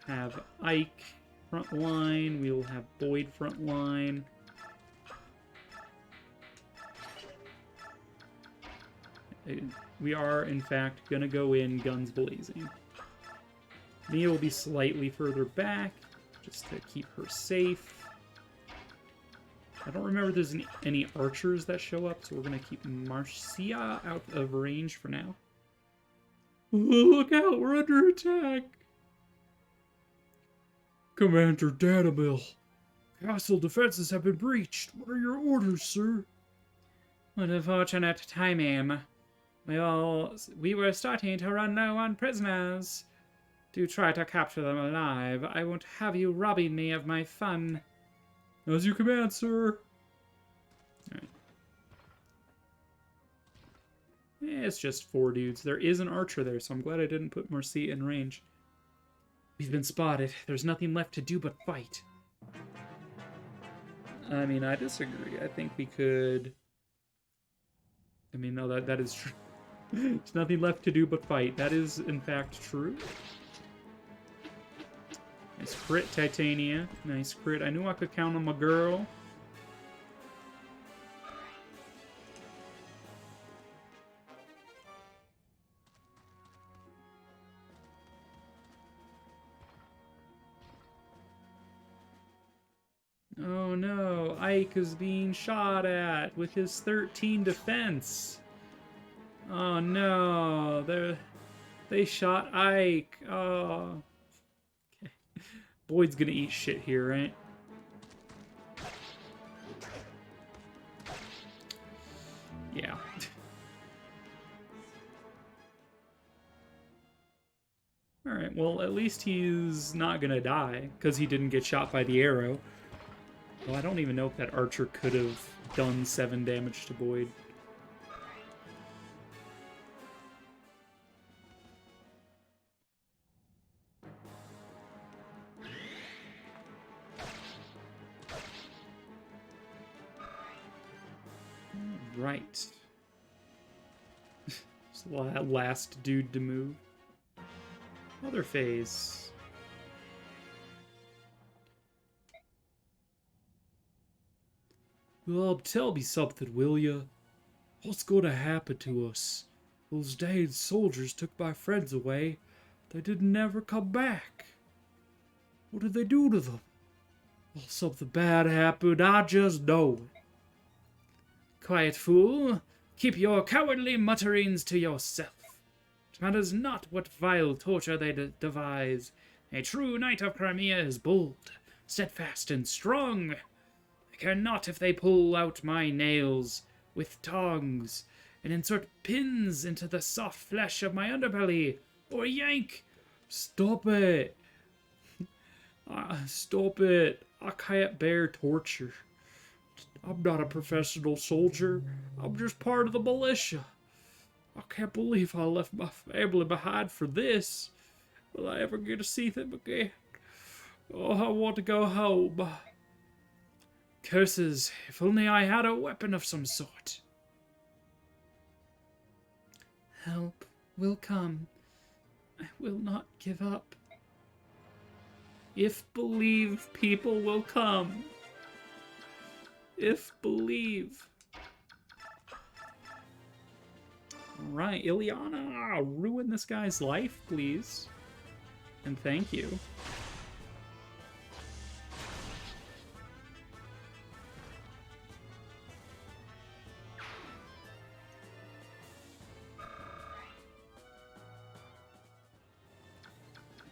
have Ike front line, we will have Boyd front line. We are, in fact, gonna go in guns blazing. Mia will be slightly further back, just to keep her safe. I don't remember if there's any archers that show up, so we're gonna keep Marcia out of range for now. Look out, we're under attack! Commander Danimil, castle defenses have been breached. What are your orders, sir? What a fortunate timing. We were starting to run low on prisoners. Do try to capture them alive. I won't have you robbing me of my fun. As you command, sir. Alright. It's just 4 dudes. There is an archer there, so I'm glad I didn't put Marcia in range. We've been spotted. There's nothing left to do but fight. I mean, I disagree. I think we could... I mean, no, that is true. There's nothing left to do but fight. That is, in fact, true. Nice crit, Titania. Nice crit. I knew I could count on my girl. Oh no, Ike is being shot at with his 13 defense. Oh no, they shot Ike. Oh. Okay. Boyd's gonna eat shit here, right? Yeah. Alright, well, at least he's not gonna die, because he didn't get shot by the arrow. Well, I don't even know if that archer could have done 7 damage to Boyd. Right. Just that last dude to move. Other phase. Well, tell me something, will ya? What's gonna happen to us? Those dang soldiers took my friends away. They didn't never come back. What did they do to them? Well, something bad happened, I just know it. Quiet, fool. Keep your cowardly mutterings to yourself. It matters not what vile torture they devise. A true knight of Crimea is bold, steadfast, and strong. I care not if they pull out my nails with tongs and insert pins into the soft flesh of my underbelly, or yank. Stop it. Stop it. I can't bear torture. I'm not a professional soldier. I'm just part of the militia. I can't believe I left my family behind for this. Will I ever get to see them again? Oh, I want to go home. Curses, if only I had a weapon of some sort. Help will come. I will not give up. If believe, people will come. If believe. Alright, Ileana, ruin this guy's life, please. And thank you.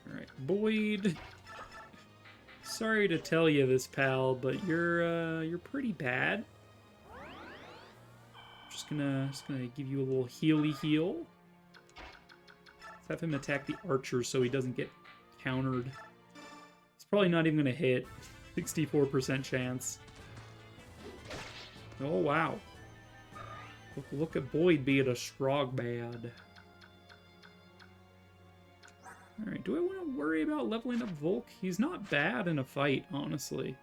Alright, Boyd. Sorry to tell you this, pal, but you're pretty bad. Just gonna give you a little healy heal. Let's have him attack the archer so he doesn't get countered. It's probably not even gonna hit. 64% chance. Oh wow. Look at Boyd being a strong man. Alright, do I want to worry about leveling up Volk? He's not bad in a fight, honestly.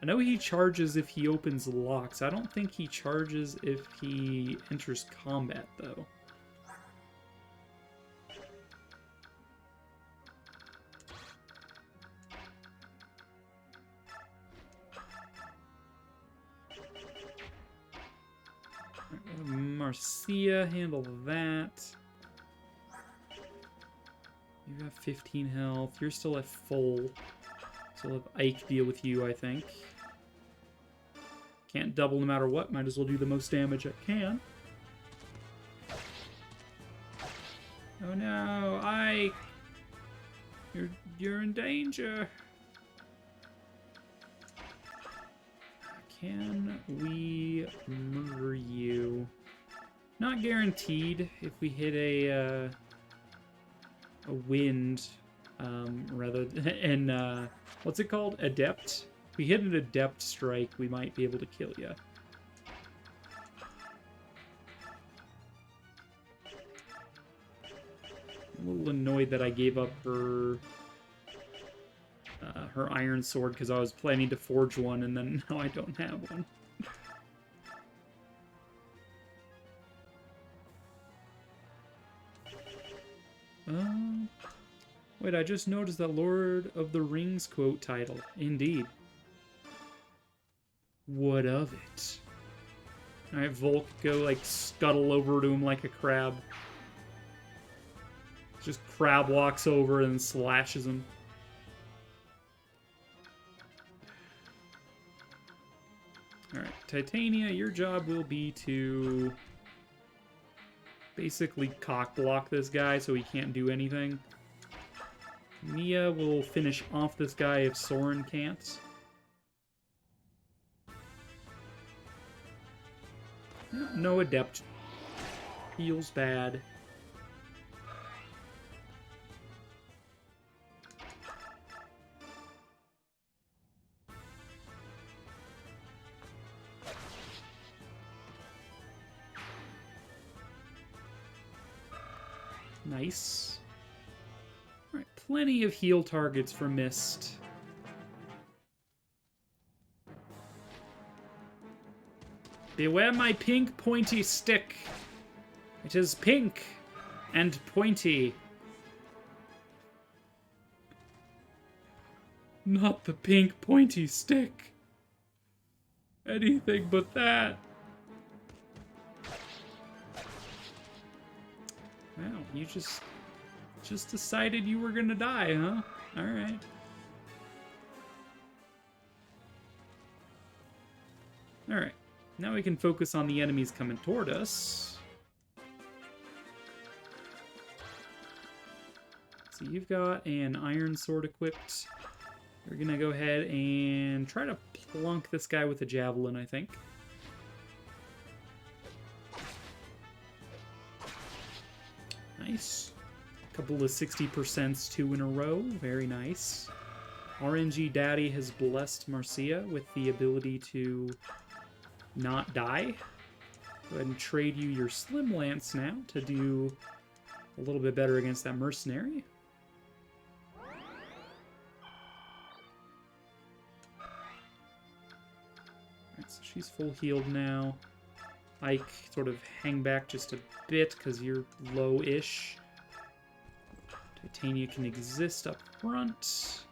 I know he charges if he opens locks. I don't think he charges if he enters combat, though. Marcia, handle that. You have 15 health. You're still at full. So I'll have Ike deal with you, I think. Can't double no matter what. Might as well do the most damage I can. Oh no, Ike! You're in danger. Can we murder you? Not guaranteed. If we hit a wind, rather than, what's it called? Adept? If we hit an adept strike, we might be able to kill you. I'm a little annoyed that I gave up her iron sword because I was planning to forge one and then now I don't have one. Wait, I just noticed that Lord of the Rings quote title. Indeed. What of it? Alright, Volk, go, like, scuttle over to him like a crab. Just crab walks over and slashes him. Alright, Titania, your job will be to basically cock-block this guy so he can't do anything. Mia will finish off this guy if Soren can't. No adept. Feels bad. Nice. Alright, plenty of heal targets for Mist. Beware my pink pointy stick. It is pink and pointy. Not the pink pointy stick. Anything but that. Wow, you just decided you were gonna die, huh? Alright. Alright. Now we can focus on the enemies coming toward us. So you've got an iron sword equipped. We're gonna go ahead and try to plunk this guy with a javelin, I think. Nice. A couple of 60%s, 2 in a row. Very nice. RNG Daddy has blessed Marcia with the ability to not die. Go ahead and trade you your Slim Lance now to do a little bit better against that mercenary. Alright, so she's full healed now. Ike, sort of hang back just a bit because you're low-ish. Titania can exist up front.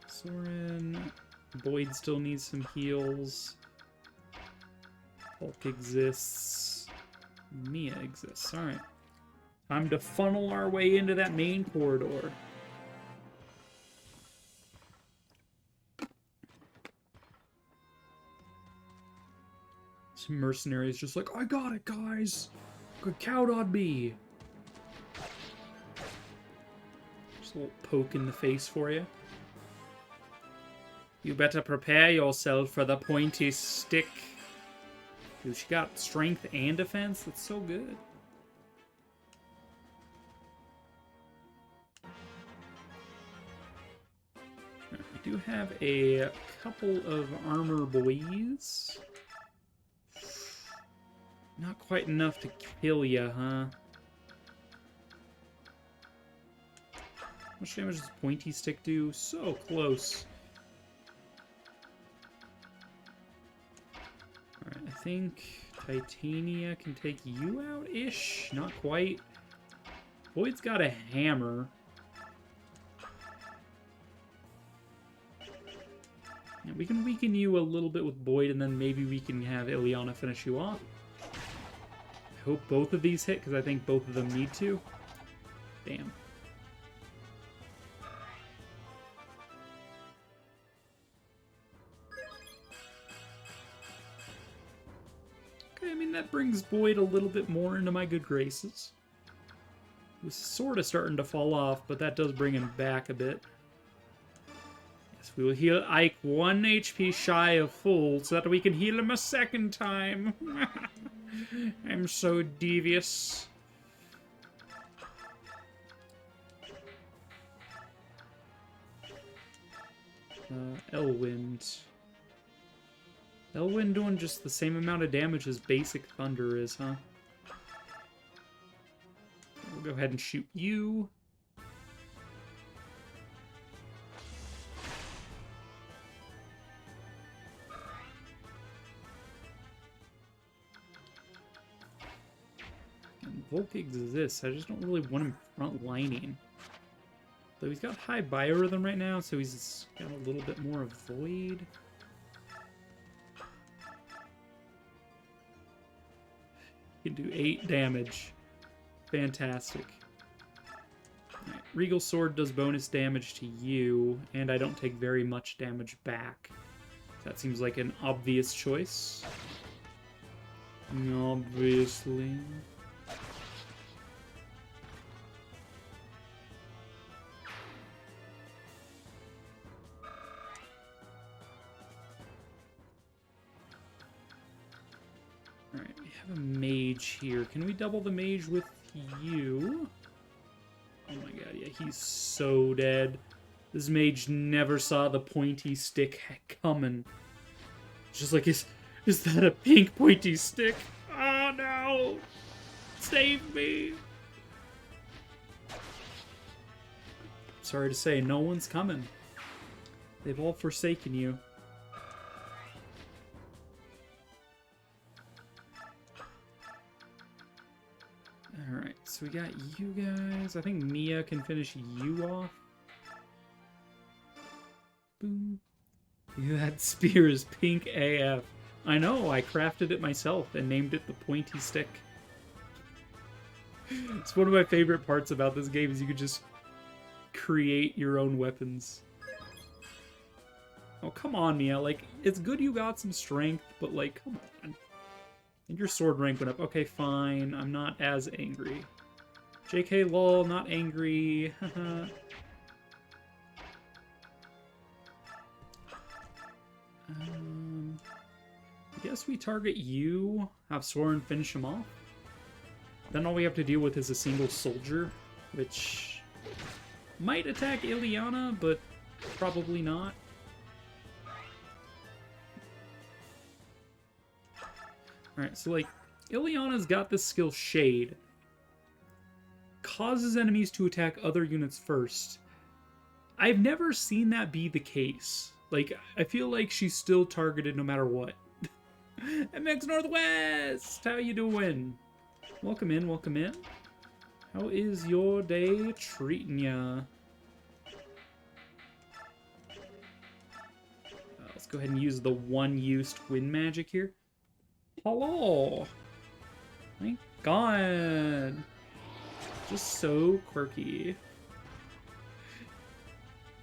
Soren. Boyd still needs some heals. Hulk exists. Mia exists. Alright. Time to funnel our way into that main corridor. Some mercenaries just like, I got it, guys! Good count on me! Just a little poke in the face for you. You better prepare yourself for the pointy stick. Dude, she got strength and defense? That's so good. We do have a couple of armor boys. Not quite enough to kill ya, huh? How much damage does pointy stick do? So close. Alright, I think Titania can take you out-ish? Not quite. Boyd's got a hammer. Yeah, we can weaken you a little bit with Boyd, and then maybe we can have Ileana finish you off. I hope both of these hit, because I think both of them need to. Damn. Okay, I mean, that brings Boyd a little bit more into my good graces. He was sort of starting to fall off, but that does bring him back a bit. Yes, we will heal Ike 1 HP shy of full, so that we can heal him a second time. I'm so devious. Elwind. Elwind doing just the same amount of damage as basic Thunder is, huh? We'll go ahead and shoot you. And Volk exists. I just don't really want him front lining. Though he's got high biorhythm right now, so he's got a little bit more of Void. He can do 8 damage. Fantastic. Right. Regal Sword does bonus damage to you, and I don't take very much damage back. That seems like an obvious choice. Obviously. Alright, we have a mage here. Can we double the mage with you? Oh my god, yeah, he's so dead. This mage never saw the pointy stick coming. It's just like, is that a pink pointy stick? Oh no! Save me! Sorry to say, no one's coming. They've all forsaken you. Alright, so we got you guys. I think Mia can finish you off. Boom. Yeah, that spear is pink AF. I know, I crafted it myself and named it the Pointy Stick. It's one of my favorite parts about this game is you could just create your own weapons. Oh, come on, Mia. Like, it's good you got some strength, but, like, come on. And your sword rank went up. Okay, fine. I'm not as angry. JK, lol, not angry. Haha. I guess we target you, have Soren finish him off. Then all we have to deal with is a single soldier, which might attack Ileana, but probably not. Alright, so like, Ileana's got this skill Shade. Causes enemies to attack other units first. I've never seen that be the case. Like, I feel like she's still targeted no matter what. MX Northwest! How you doing? Welcome in, welcome in. How is your day treating ya? Let's go ahead and use the one-use twin magic here. Hello! My god! Just so quirky.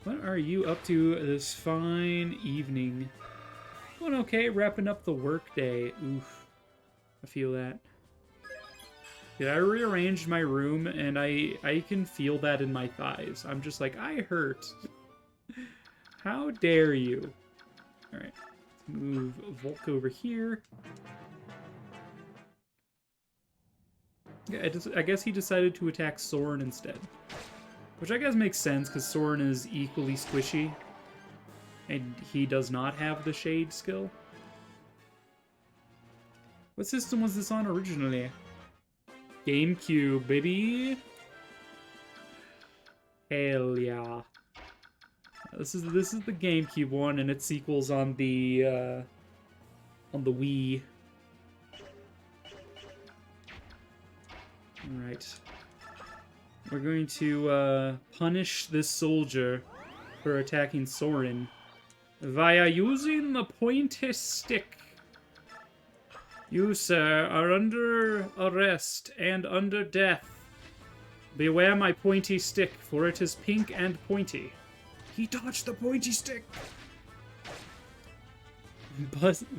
What are you up to this fine evening? Going okay, wrapping up the workday. Oof. I feel that. Dude, I rearranged my room, and I can feel that in my thighs. I'm just like, I hurt. How dare you? Alright. Move Volk over here. Yeah, I guess he decided to attack Soren instead. Which I guess makes sense, because Soren is equally squishy. And he does not have the Shade skill. What system was this on originally? GameCube, baby! Hell yeah. This is the GameCube one, and its sequel's on the Wii. Alright. We're going to punish this soldier for attacking Soren via using the pointy stick. You, sir, are under arrest and under death. Beware my pointy stick, for it is pink and pointy. He dodged the pointy stick!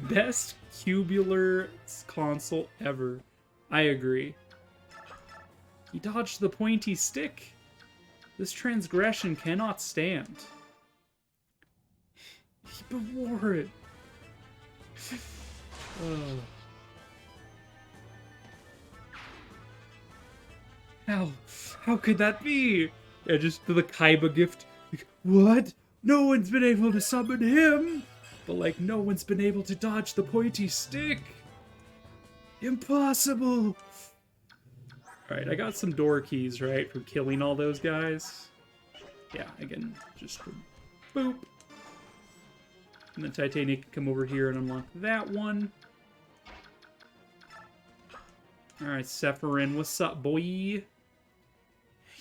Best cubular console ever. I agree. He dodged the pointy stick. This transgression cannot stand. He bore it. Oh. How could that be? Yeah, just the Kaiba gift. Like, what? No one's been able to summon him! But, like, no one's been able to dodge the pointy stick! Impossible! Alright, I got some door keys, right, from killing all those guys. Yeah, again, just boop. And then Titania can come over here and unlock that one. Alright, Sephirin, what's up, boy?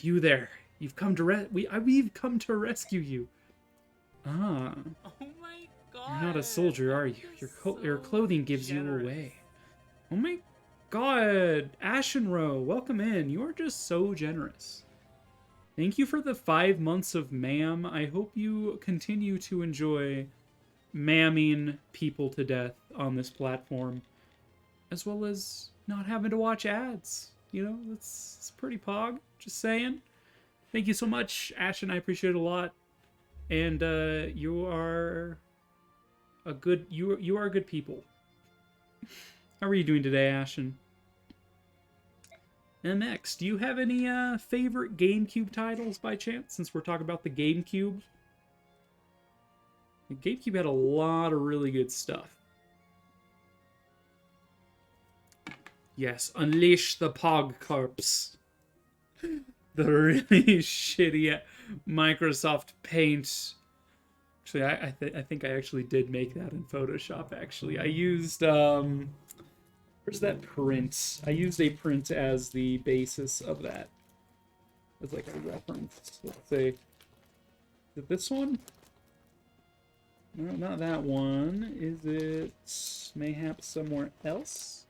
You there. You've come to we've come to rescue you. Ah. Oh my god. You're not a soldier, are you? Your clothing gives you away. Oh my god. Ashenroe, welcome in. You are just so generous. Thank you for the 5 months of ma'am. I hope you continue to enjoy mamming people to death on this platform, as well as not having to watch ads. You know, it's pretty pog. Just saying. Thank you so much, Ashen. I appreciate it a lot. And you are a good you are good people. How are you doing today, Ashen? And next, do you have any favorite GameCube titles by chance? Since we're talking about the GameCube, the GameCube had a lot of really good stuff. Yes, unleash the Pog Corps. The really shitty Microsoft Paint. Actually, I think I actually did make that in Photoshop, actually. I used, where's that print? I used a print as the basis of that. As like a reference. Let's say, is it this one? No, not that one. Is it mayhap somewhere else?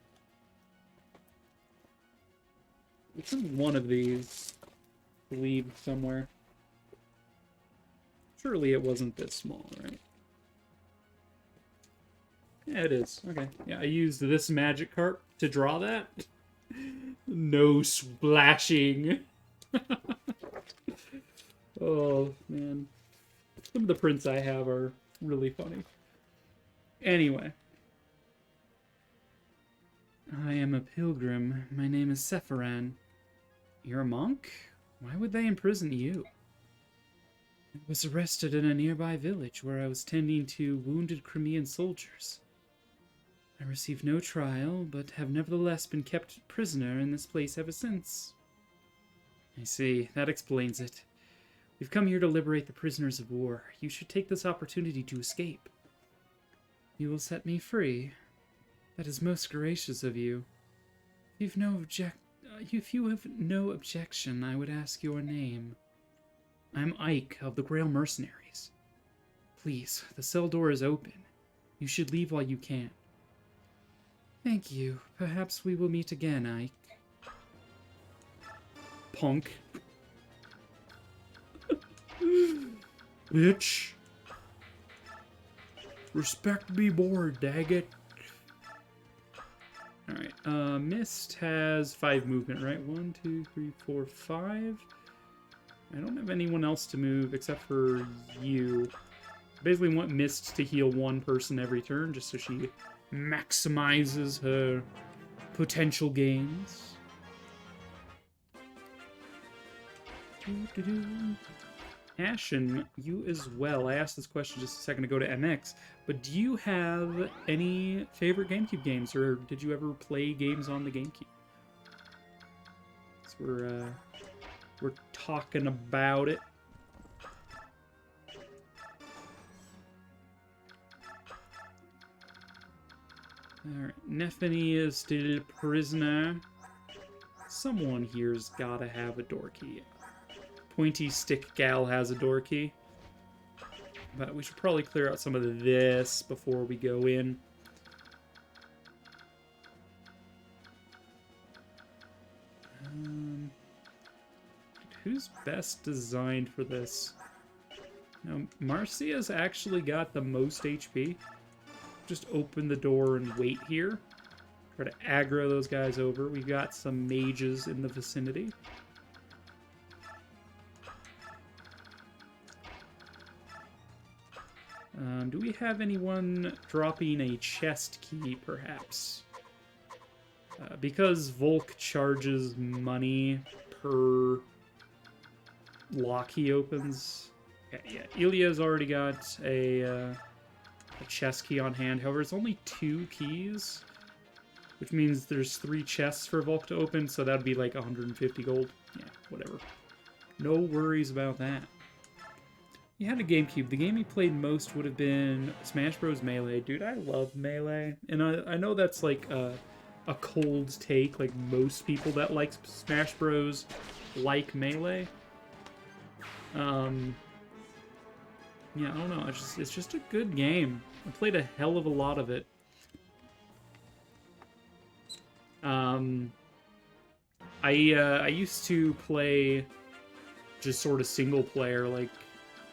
It's in one of these. I believe somewhere. Surely it wasn't this small, right? Yeah, it is. Okay. Yeah, I used this magic carp to draw that. No splashing. Oh, man. Some of the prints I have are really funny. Anyway. I am a pilgrim. My name is Sephiran. You're a monk? Why would they imprison you? I was arrested in a nearby village where I was tending to wounded Crimean soldiers. I received no trial, but have nevertheless been kept prisoner in this place ever since. I see, that explains it. You've come here to liberate the prisoners of war. You should take this opportunity to escape. You will set me free. That is most gracious of you. If you have no objection, I would ask your name. I'm Ike of the Grail Mercenaries. Please, the cell door is open. You should leave while you can. Thank you. Perhaps we will meet again, Ike. Punk. Bitch. Respect me more, daggit. Alright, Mist has 5 movement, right? 1, 2, 3, 4, 5. I don't have anyone else to move except for you. Basically want Mist to heal 1 person every turn, just so she maximizes her potential gains. Ashen, you as well. I asked this question just a second ago to MX, but do you have any favorite GameCube games, or did you ever play games on the GameCube? So we're talking about it. Alright, Nephany is still prisoner. Someone here's gotta have a door key. Pointy Stick Gal has a door key. But we should probably clear out some of this before we go in. Who's best designed for this? Now, Marcia's actually got the most HP. Just open the door and wait here. Try to aggro those guys over. We've got some mages in the vicinity. Do we have anyone dropping a chest key, perhaps? Because Volk charges money per lock he opens. Yeah, Ilya's already got a chest key on hand. However, it's only 2 keys, which means there's 3 chests for Volk to open, so that'd be like 150 gold. Yeah, whatever. No worries about that. You had a GameCube. The game you played most would have been Smash Bros. Melee. Dude, I love Melee. And I know that's like a cold take. Like, most people that like Smash Bros. Like Melee. Yeah, I don't know. It's just a good game. I played a hell of a lot of it. I used to play just sort of single player, like,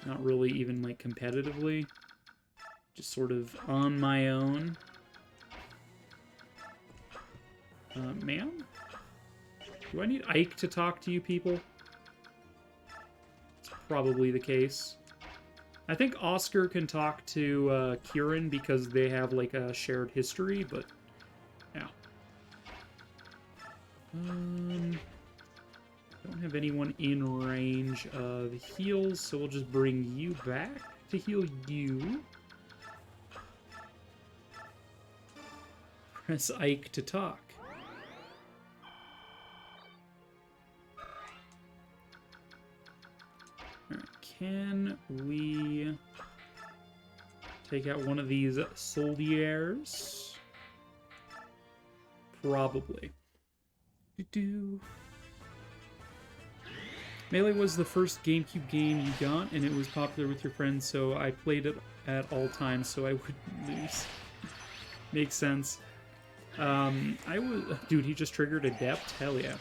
not really even, like, competitively. Just sort of on my own. Ma'am? Do I need Ike to talk to you people? It's probably the case. I think Oscar can talk to Kieran because they have, like, a shared history, but yeah. Don't have anyone in range of heals, so we'll just bring you back to heal you. Press Ike to talk. Alright, can we take out one of these soldiers? Probably. Melee was the first GameCube game you got, and it was popular with your friends, so I played it at all times, so I wouldn't lose. Makes sense. Dude, he just triggered Adept? Hell yeah.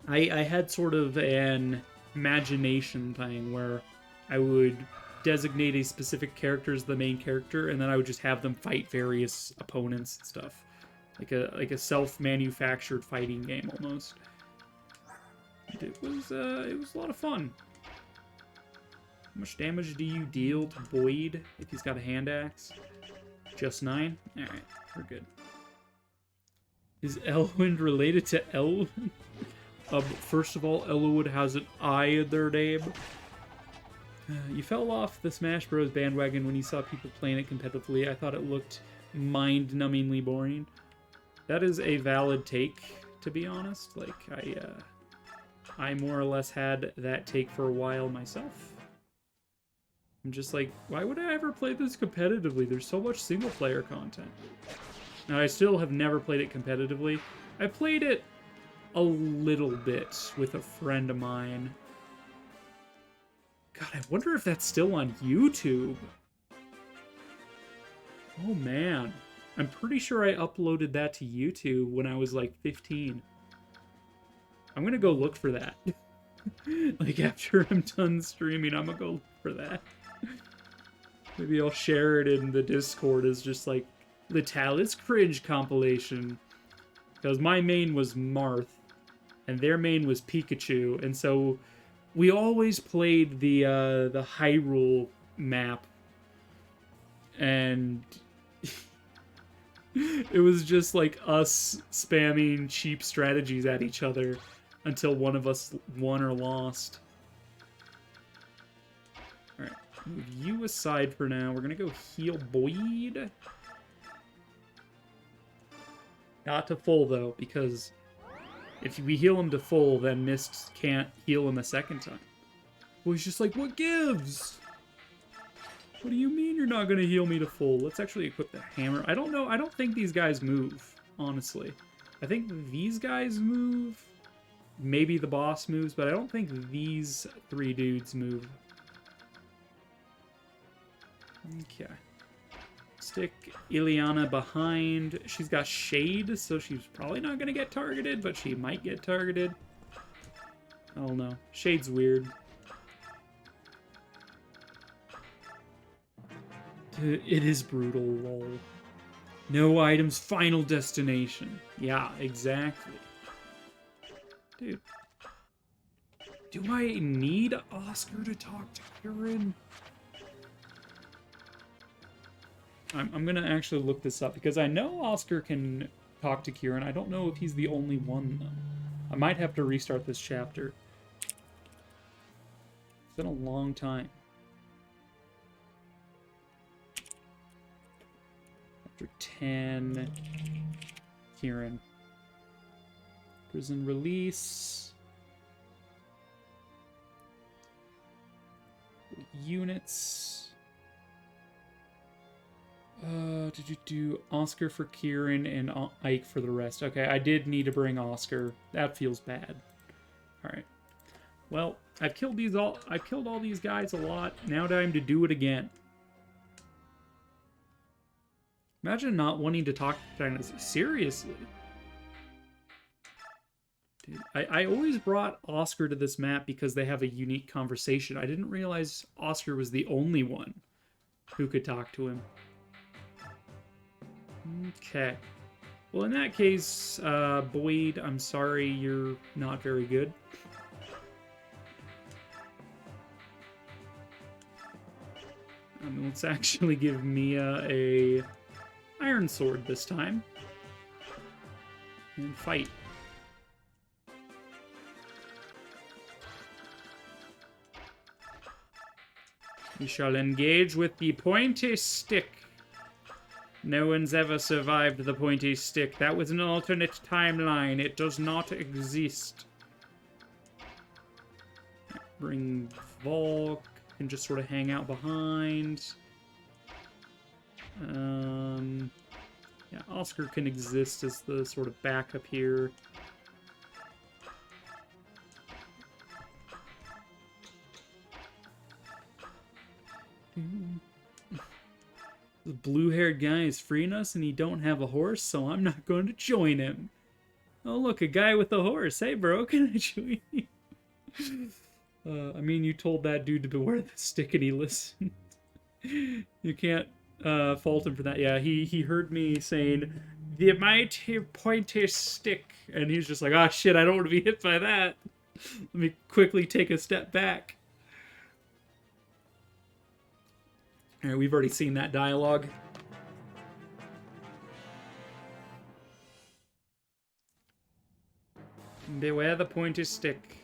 I had sort of an imagination thing where I would designate a specific character as the main character, and then I would just have them fight various opponents and stuff. Like a self-manufactured fighting game, almost. It was a lot of fun. How much damage do you deal to Boyd if he's got a hand axe? Just 9? Alright, we're good. Is Elwind related to Elwyn? First of all, Elwood has an I in their name. You fell off the Smash Bros. Bandwagon when you saw people playing it competitively. I thought it looked mind-numbingly boring. That is a valid take, to be honest. Like, I more or less had that take for a while myself. I'm just like, why would I ever play this competitively? There's so much single-player content. Now, I still have never played it competitively. I played it a little bit with a friend of mine. God, I wonder if that's still on YouTube. Oh, man. I'm pretty sure I uploaded that to YouTube when I was, like, 15. I'm gonna go look for that. Like, after I'm done streaming, I'm gonna go look for that. Maybe I'll share it in the Discord as just, like, the Talus Cringe compilation. Because my main was Marth, and their main was Pikachu, and so we always played the Hyrule map, and it was just like us spamming cheap strategies at each other until one of us won or lost. Alright, move you aside for now. We're gonna go heal Boyd. Not to full, though, because if we heal him to full, then Mist can't heal him a second time. Well, he's just like, what gives? What do you mean you're not going to heal me to full? Let's actually equip the hammer. I don't know. I don't think these guys move, honestly. I think these guys move. Maybe the boss moves, but I don't think these three dudes move. Okay. Stick Ileana behind. She's got Shade, so she's probably not going to get targeted, but she might get targeted. I don't know. Shade's weird. It is brutal, lol. No items, final destination. Yeah, exactly. Dude. Do I need Oscar to talk to Kieran? I'm gonna actually look this up, because I know Oscar can talk to Kieran. I don't know if he's the only one, though. I might have to restart this chapter. It's been a long time. Chapter 10. Kieran. Prison release. Units. Oscar for Kieran and Ike for the rest. Okay, I did need to bring Oscar. That feels bad. Alright. Well, I've killed all these guys a lot. Now time to do it again. Imagine not wanting to talk to China. Seriously. Dude, I always brought Oscar to this map because they have a unique conversation. I didn't realize Oscar was the only one who could talk to him. Okay. Well, in that case, Boyd, I'm sorry, you're not very good. Let's actually give Mia a Iron Sword this time. And fight. We shall engage with the pointy stick. No one's ever survived the pointy stick. That was an alternate timeline. It does not exist. Bring Volk and just sort of hang out behind. Yeah, Oscar can exist as the sort of backup here. The blue-haired guy is freeing us, and he don't have a horse, so I'm not going to join him. Oh, look, a guy with a horse. Hey, bro, can I join you? I mean, you told that dude to beware the stick, and he listened. You can't fault him for that. Yeah, he heard me saying, the mighty pointy stick, and he's just like, ah, shit, I don't want to be hit by that. Let me quickly take a step back. Alright, we've already seen that dialogue. Beware the pointy stick.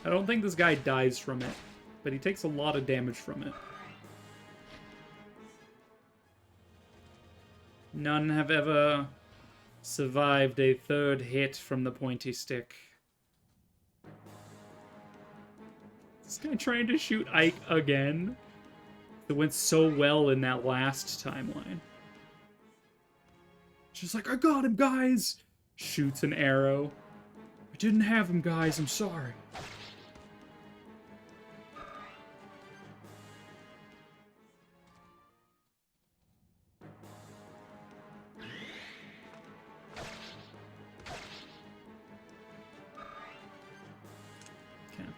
I don't think this guy dies from it, but he takes a lot of damage from it. None have ever survived a third hit from the pointy stick. This guy trying to shoot Ike again. It went so well in that last timeline. She's like, I got him, guys! Shoots an arrow. I didn't have him, guys. I'm sorry. Okay.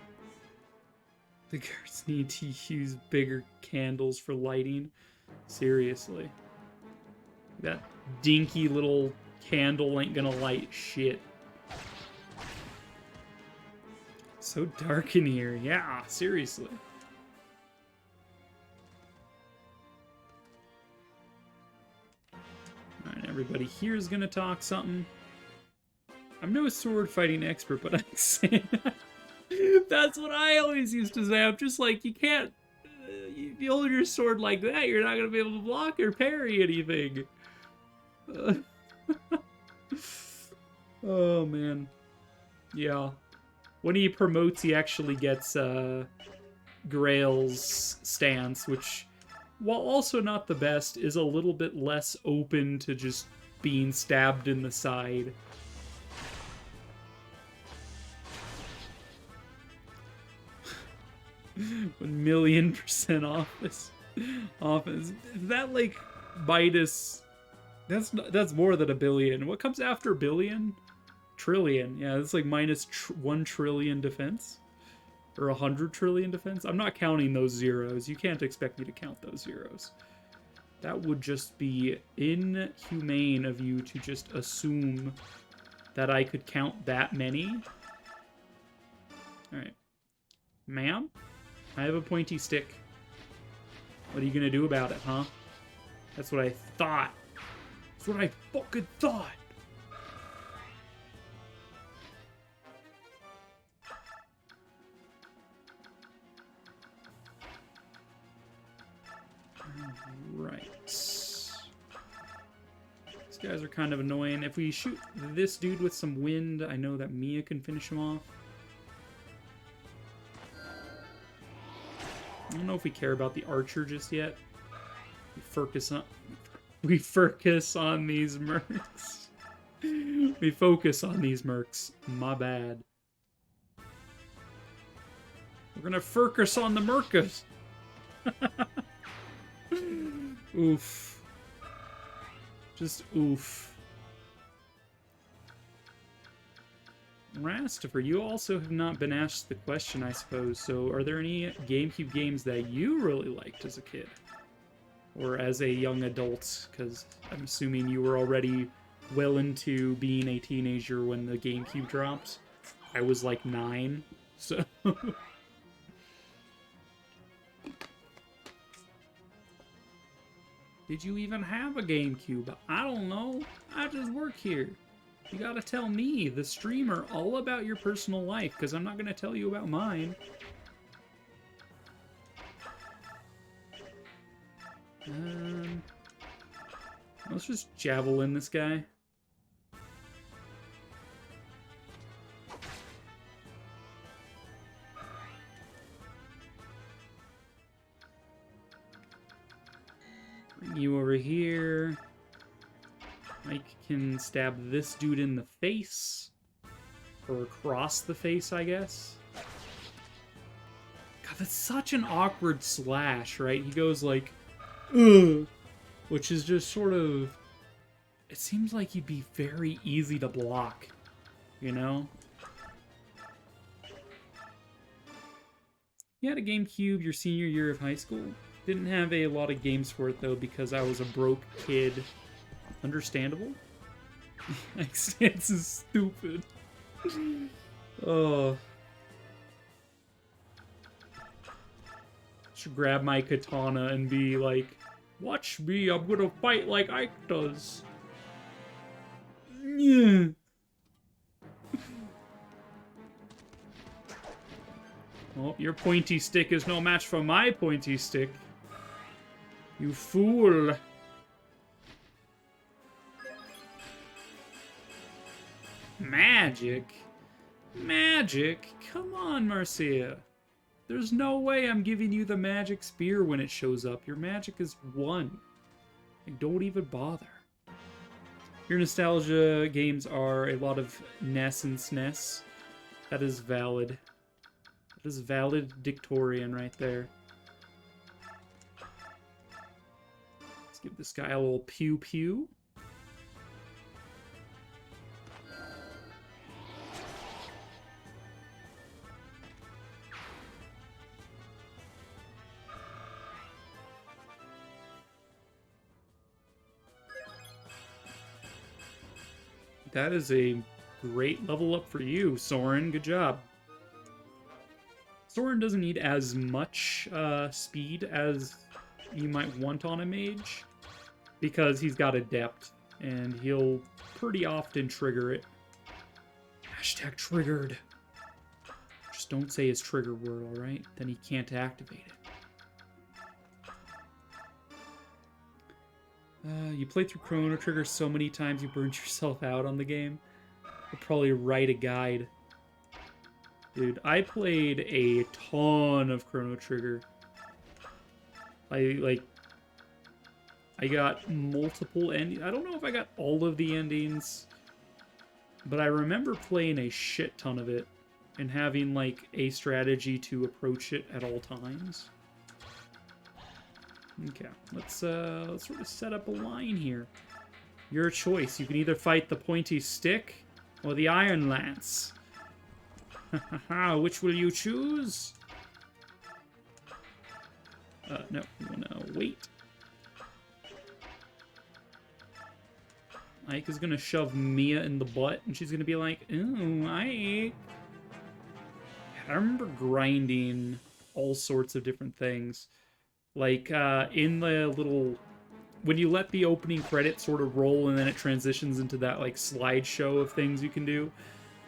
The guards need to use bigger candles for lighting. Seriously. That dinky little candle ain't gonna light shit. So dark in here. Yeah, seriously. Alright, everybody here is gonna talk something. I'm no sword fighting expert, but I'm saying that's what I always used to say. I'm just like, you can't. If you hold your sword like that, you're not gonna be able to block or parry anything. Oh man. Yeah. When he promotes, he actually gets Grail's stance, which, while also not the best, is a little bit less open to just being stabbed in the side. 1,000,000% off this. Is that like minus? That's more than a billion. What comes after billion? Trillion. Yeah, it's like minus 1 trillion defense, or 100 trillion defense. I'm not counting those zeros. You can't expect me to count those zeros. That would just be inhumane of you to just assume that I could count that many. All right, ma'am. I have a pointy stick. What are you gonna do about it, huh? That's what I thought. That's what I fucking thought. Right. These guys are kind of annoying. If we shoot this dude with some wind, I know that Mia can finish him off. I don't know if we care about the archer just yet. We focus on these mercs. We focus on these mercs. My bad. We're gonna focus on the mercas. Oof. Just oof. Rastifer, you also have not been asked the question, I suppose. So, are there any GameCube games that you really liked as a kid? Or as a young adult? Because I'm assuming you were already well into being a teenager when the GameCube dropped. I was like 9, so... Did you even have a GameCube? I don't know. I just work here. You gotta tell me, the streamer, all about your personal life, because I'm not gonna tell you about mine. Let's just javelin this guy. Bring you over here. Mike can stab this dude in the face. Or across the face, I guess. God, that's such an awkward slash, right? He goes like, ugh, which is just sort of... It seems like he'd be very easy to block, you know? You had a GameCube your senior year of high school. Didn't have a lot of games for it, though, because I was a broke kid. Understandable? X-Stance is stupid. Oh. Should grab my katana and be like, watch me, I'm gonna fight like Ike does. Yeah. Well, your pointy stick is no match for my pointy stick. You fool. Magic? Magic? Come on, Marcia. There's no way I'm giving you the magic spear when it shows up. Your magic is 1. Like, don't even bother. Your nostalgia games are a lot of NES and SNES. That is valid. That is valid dictorian right there. Let's give this guy a little pew-pew. That is a great level up for you, Soren. Good job. Soren doesn't need as much speed as you might want on a mage, because he's got Adept, and he'll pretty often trigger it. Hashtag triggered. Just don't say his trigger word, alright? Then he can't activate it. You played through Chrono Trigger so many times you burned yourself out on the game. I'll probably write a guide. Dude, I played a ton of Chrono Trigger. I got multiple endings. I don't know if I got all of the endings, but I remember playing a shit ton of it and having, like, a strategy to approach it at all times. Okay, let's sort of set up a line here. Your choice. You can either fight the pointy stick or the iron lance. Which will you choose? No, we wanna wait. Ike is gonna shove Mia in the butt, and she's gonna be like, "Ooh, Ike." I remember grinding all sorts of different things. Like, in the little... When you let the opening credits sort of roll and then it transitions into that, like, slideshow of things you can do,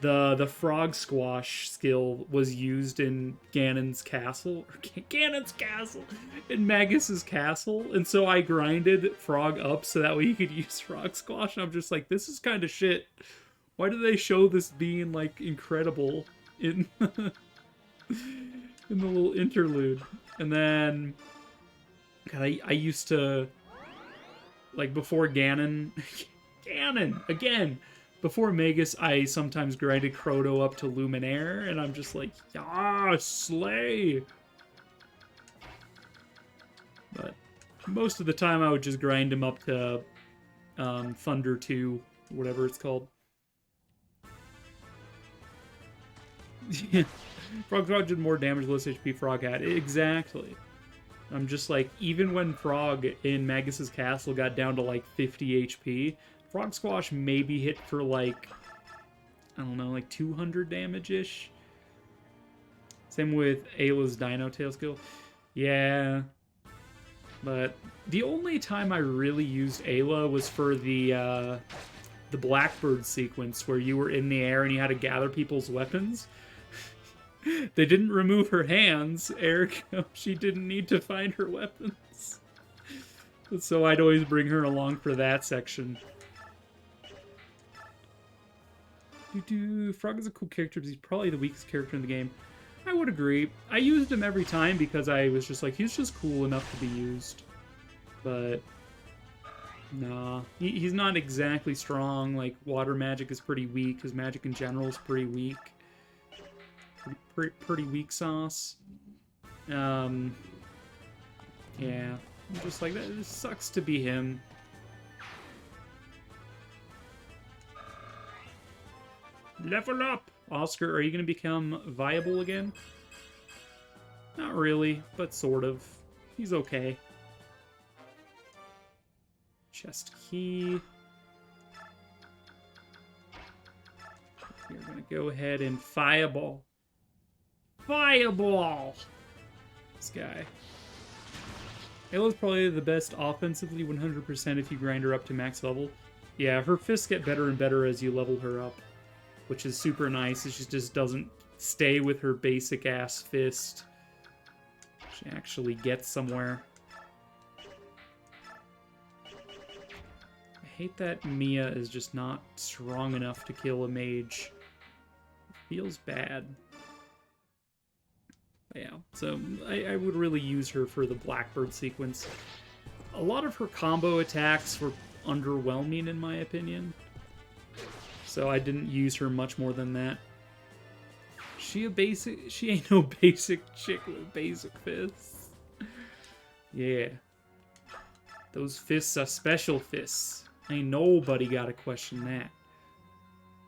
the frog squash skill was used in Ganon's castle. Or Ganon's castle! In Magus's castle. And so I grinded frog up so that way you could use frog squash. And I'm just like, this is kind of shit. Why do they show this being, like, incredible in... in the little interlude? And then... God, I used to, like, before Ganon, Ganon, again, before Magus, I sometimes grinded Croto up to Luminaire, and I'm just like, yeah, slay! But most of the time I would just grind him up to Thunder 2, whatever it's called. Frog did more damage, less HP Frog had. Exactly. I'm just like, even when Frog in Magus's castle got down to like 50 HP, Frog Squash maybe hit for like, I don't know, like 200 damage-ish. Same with Ayla's Dino Tail skill. Yeah. But the only time I really used Ayla was for the Blackbird sequence where you were in the air and you had to gather people's weapons. They didn't remove her hands, ergo she didn't need to find her weapons. So I'd always bring her along for that section. Frog is a cool character, but he's probably the weakest character in the game. I would agree. I used him every time because I was just like, he's just cool enough to be used. But, nah. He's not exactly strong. Like, water magic is pretty weak. His magic in general is pretty weak. Pretty weak sauce. Yeah. I'm just like, that just sucks to be him. Level up! Oscar, are you going to become viable again? Not really, but sort of. He's okay. Chest key. We're going to go ahead and fireball. Fireball! This guy. Ayla's probably the best offensively 100% if you grind her up to max level. Yeah, her fists get better and better as you level her up, which is super nice. She just doesn't stay with her basic ass fist. She actually gets somewhere. I hate that Mia is just not strong enough to kill a mage. It feels bad. Yeah, so I would really use her for the Blackbird sequence. A lot of her combo attacks were underwhelming in my opinion, so I didn't use her much more than that. She ain't no basic chick with basic fists. Yeah. Those fists are special fists. Ain't nobody gotta question that.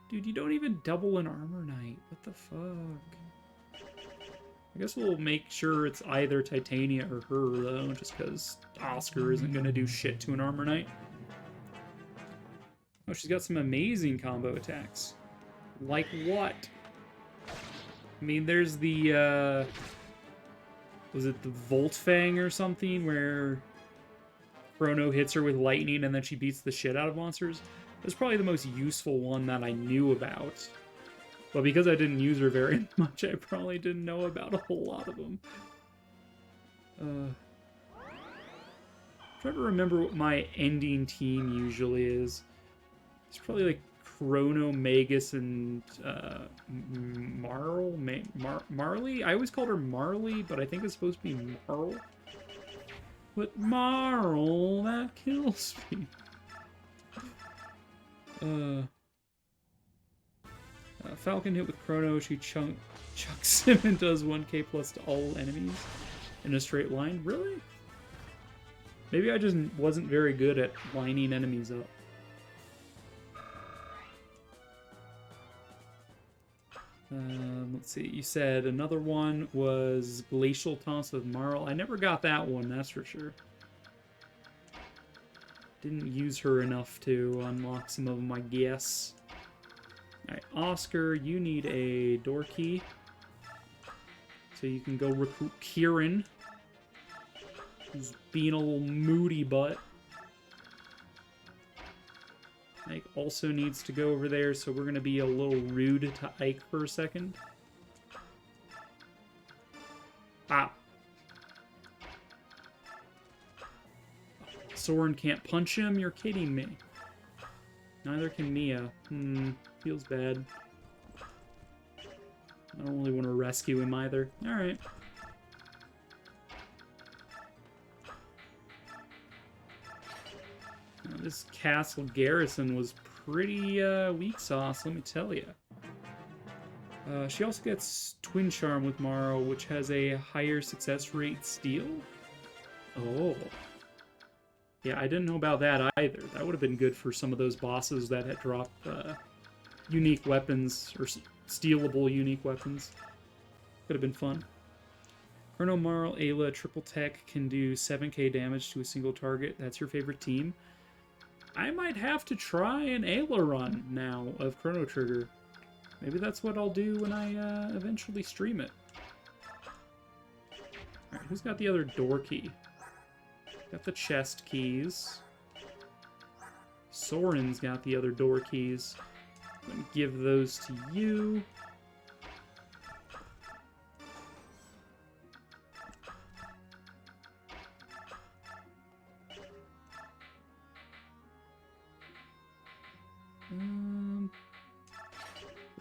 Dude, you don't even double an armor knight. What the fuck? I guess we'll make sure it's either Titania or her, though, just because Oscar isn't gonna do shit to an armor knight. Oh, she's got some amazing combo attacks. Like what? I mean, there's the, was it the Voltfang or something, where Chrono hits her with lightning and then she beats the shit out of monsters? That's probably the most useful one that I knew about. But because I didn't use her very much, I probably didn't know about a whole lot of them. Try to remember what my ending team usually is. It's probably like Chrono, Magus, and Marley? I always called her Marley, but I think it's supposed to be Marl. But Marl, that kills me. Falcon hit with Chrono, she chucks him and does 1k plus to all enemies in a straight line. Really? Maybe I just wasn't very good at lining enemies up. Let's see, you said another one was Glacial Toss with Marl. I never got that one, that's for sure. Didn't use her enough to unlock some of them, I guess. Alright, Oscar, you need a door key. So you can go recruit Kieran, who's being a little moody butt. Ike also needs to go over there, so we're going to be a little rude to Ike for a second. Ah. Soren can't punch him? You're kidding me. Neither can Mia. Feels bad. I don't really want to rescue him either. Alright. This castle garrison was pretty weak sauce, let me tell you. She also gets Twin Charm with Morrow, which has a higher success rate steal. Oh. Yeah, I didn't know about that either. That would have been good for some of those bosses that had dropped unique weapons, or stealable unique weapons. Could have been fun. Chrono, Marl, Ayla, Triple Tech can do 7k damage to a single target. That's your favorite team? I might have to try an Ayla run now of Chrono Trigger. Maybe that's what I'll do when I eventually stream it. Alright, who's got the other door key? Got the chest keys. Soren's got the other door keys. I'm gonna give those to you.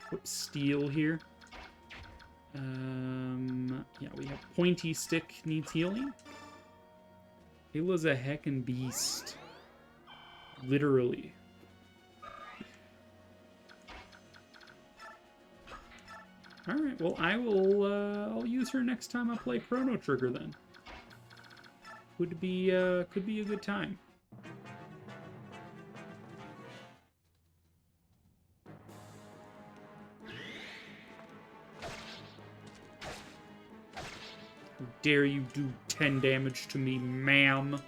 Put steel here. Yeah, we have pointy stick needs healing. Ayla's a heckin' beast. Literally. Alright, well, I'll use her next time I play Chrono Trigger then. Could be a good time. How dare you do 10 damage to me, ma'am?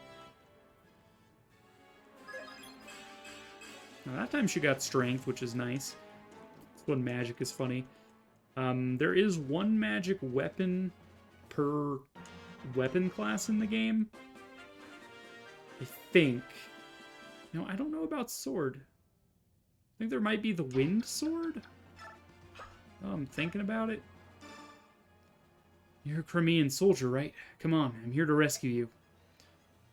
Now, that time she got strength, which is nice. That's when magic is funny. There is one magic weapon per weapon class in the game. I think. No, I don't know about sword. I think there might be the wind sword? Oh, I'm thinking about it. You're a Crimean soldier, right? Come on, I'm here to rescue you.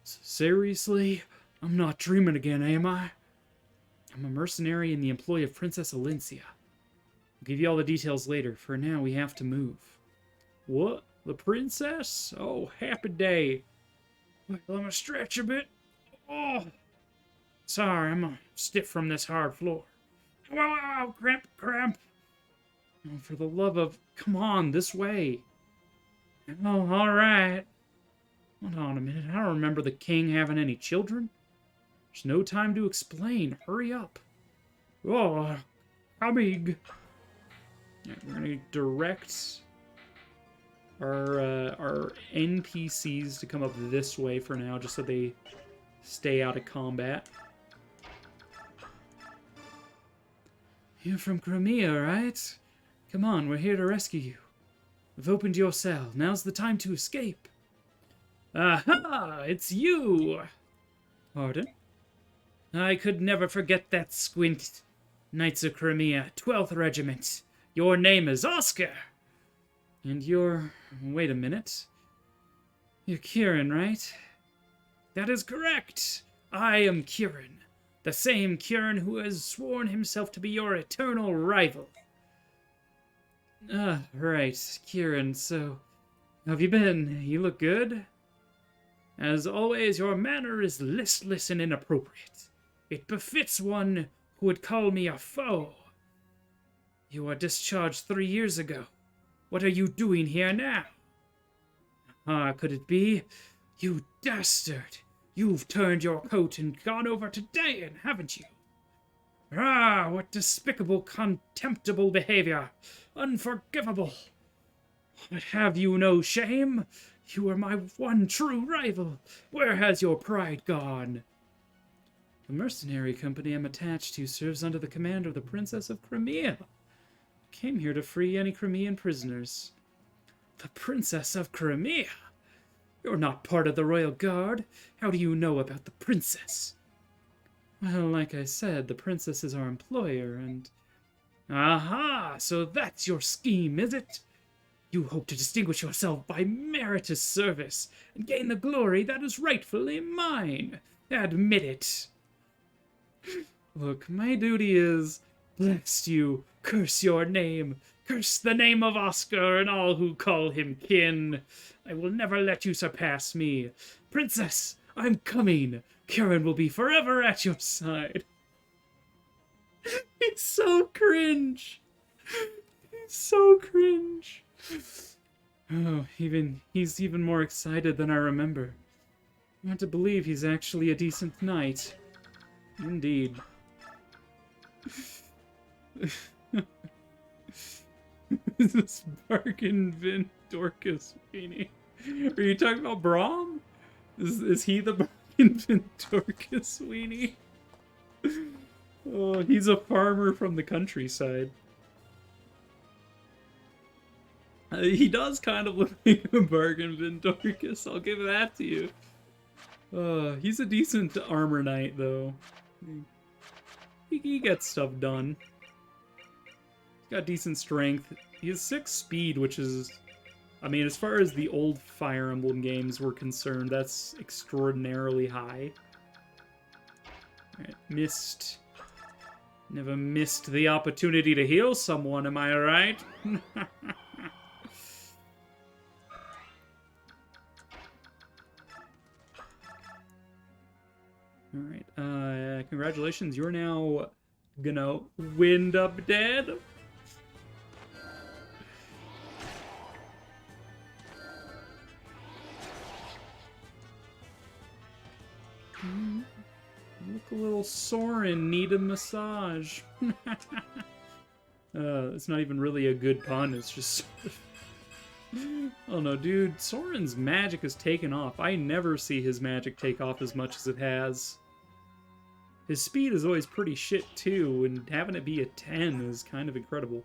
Seriously? I'm not dreaming again, am I? I'm a mercenary in the employ of Princess Alencia. I'll give you all the details later. For now, we have to move. What? The princess? Oh, happy day. Wait, let me stretch a bit. Oh, sorry, I'm stiff from this hard floor. Ow, cramp, cramp. Oh, for the love of... Come on, this way. Oh, all right. Hold on a minute. I don't remember the king having any children. There's no time to explain. Hurry up. Oh, coming. Right, we're going to direct our NPCs to come up this way for now, just so they stay out of combat. You're from Crimea, right? Come on, we're here to rescue you. I've opened your cell. Now's the time to escape. Aha! It's you! Pardon? I could never forget that squint. Knights of Crimea, 12th Regiment. Your name is Oscar! And you're... wait a minute. You're Kieran, right? That is correct! I am Kieran. The same Kieran who has sworn himself to be your eternal rival. Ah, right. Kieran, so... how have you been? You look good? As always, your manner is listless and inappropriate. It befits one who would call me a foe. You were discharged 3 years ago. What are you doing here now? Ah, could it be? You dastard! You've turned your coat and gone over to Dayan, haven't you? Ah, what despicable, contemptible behavior! Unforgivable! But have you no shame? You were my one true rival. Where has your pride gone? The mercenary company I'm attached to serves under the command of the Princess of Crimea. I came here to free any Crimean prisoners. The Princess of Crimea? You're not part of the Royal Guard. How do you know about the Princess? Well, like I said, the Princess is our employer, and... Aha! So that's your scheme, is it? You hope to distinguish yourself by meritorious service and gain the glory that is rightfully mine. Admit it. Look, my duty is, bless you, curse your name, curse the name of Oscar and all who call him kin. I will never let you surpass me. Princess, I'm coming. Kieran will be forever at your side. It's so cringe. It's so cringe. Oh, he's even more excited than I remember. I want to believe he's actually a decent knight. Indeed. Is this Bargain Vin Dorcas weenie? Are you talking about Braum? Is he the Bargain Vin Dorcas weenie? Oh, he's a farmer from the countryside. He does kind of look like a Bargain Bin Dorcas, I'll give that to you. He's a decent armor knight, though. He gets stuff done. He's got decent strength. He has 6 speed, which is... I mean, as far as the old Fire Emblem games were concerned, that's extraordinarily high. Alright, missed. Never missed the opportunity to heal someone, am I right? Alright, congratulations, you're now gonna wind up dead. Look, a little Soren need a massage. It's not even really a good pun, it's just... Oh no, dude, Soren's magic has taken off. I never see his magic take off as much as it has. His speed is always pretty shit too, and having it be a 10 is kind of incredible.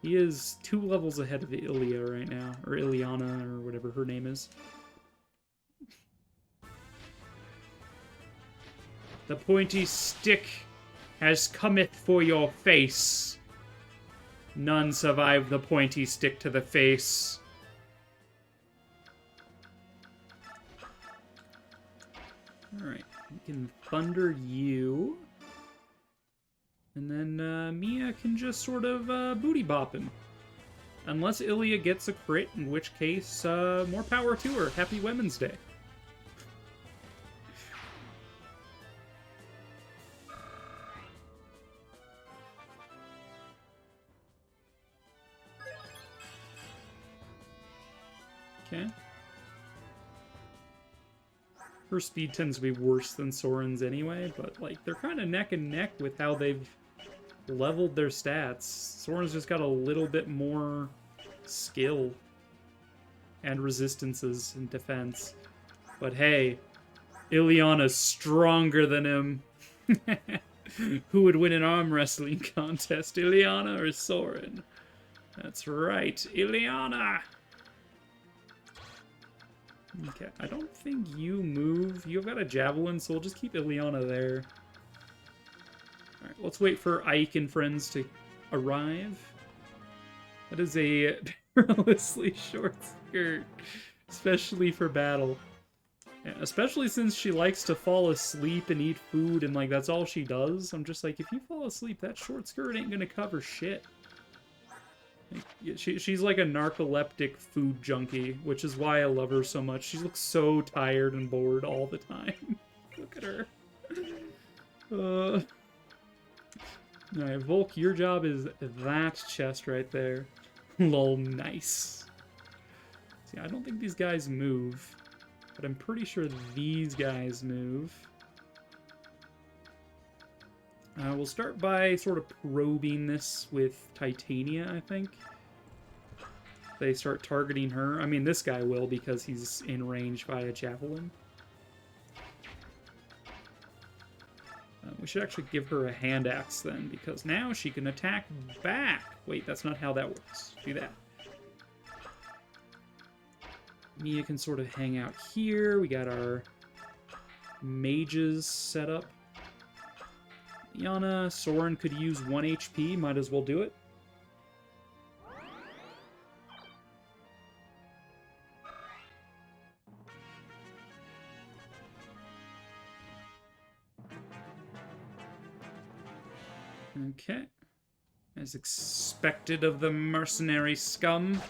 He is 2 levels ahead of Ilia right now, or Iliana, or whatever her name is. The pointy stick has cometh for your face. None survive the pointy stick to the face. Alright, we can thunder you. And then Mia can just sort of booty bop him. Unless Ilya gets a crit, in which case, more power to her. Happy Women's Day. Okay. Her speed tends to be worse than Soren's anyway, but, like, they're kind of neck and neck with how they've leveled their stats. Soren's just got a little bit more skill and resistances in defense. But hey, Ilyana's stronger than him. Who would win an arm wrestling contest, Ilyana or Soren? That's right, Ilyana! Okay, I don't think you move. You've got a javelin, so we'll just keep Ilyana there. Alright, let's wait for Ike and friends to arrive. That is a perilously short skirt, especially for battle. Yeah, especially since she likes to fall asleep and eat food, and like that's all she does. I'm just like, if you fall asleep, that short skirt ain't gonna cover shit. Like, she's like a narcoleptic food junkie, which is why I love her so much. She looks so tired and bored all the time. Look at her. Alright, Volk, your job is that chest right there. Lol, nice. See, I don't think these guys move, but I'm pretty sure these guys move. We'll start by sort of probing this with Titania, I think. They start targeting her. I mean, this guy will because he's in range via javelin. We should actually give her a hand axe then, because now she can attack back. Wait, that's not how that works. Do that. Mia can sort of hang out here. We got our mages set up. Yana, Soren could use 1 HP. Might as well do it. Okay. As expected of the mercenary scum.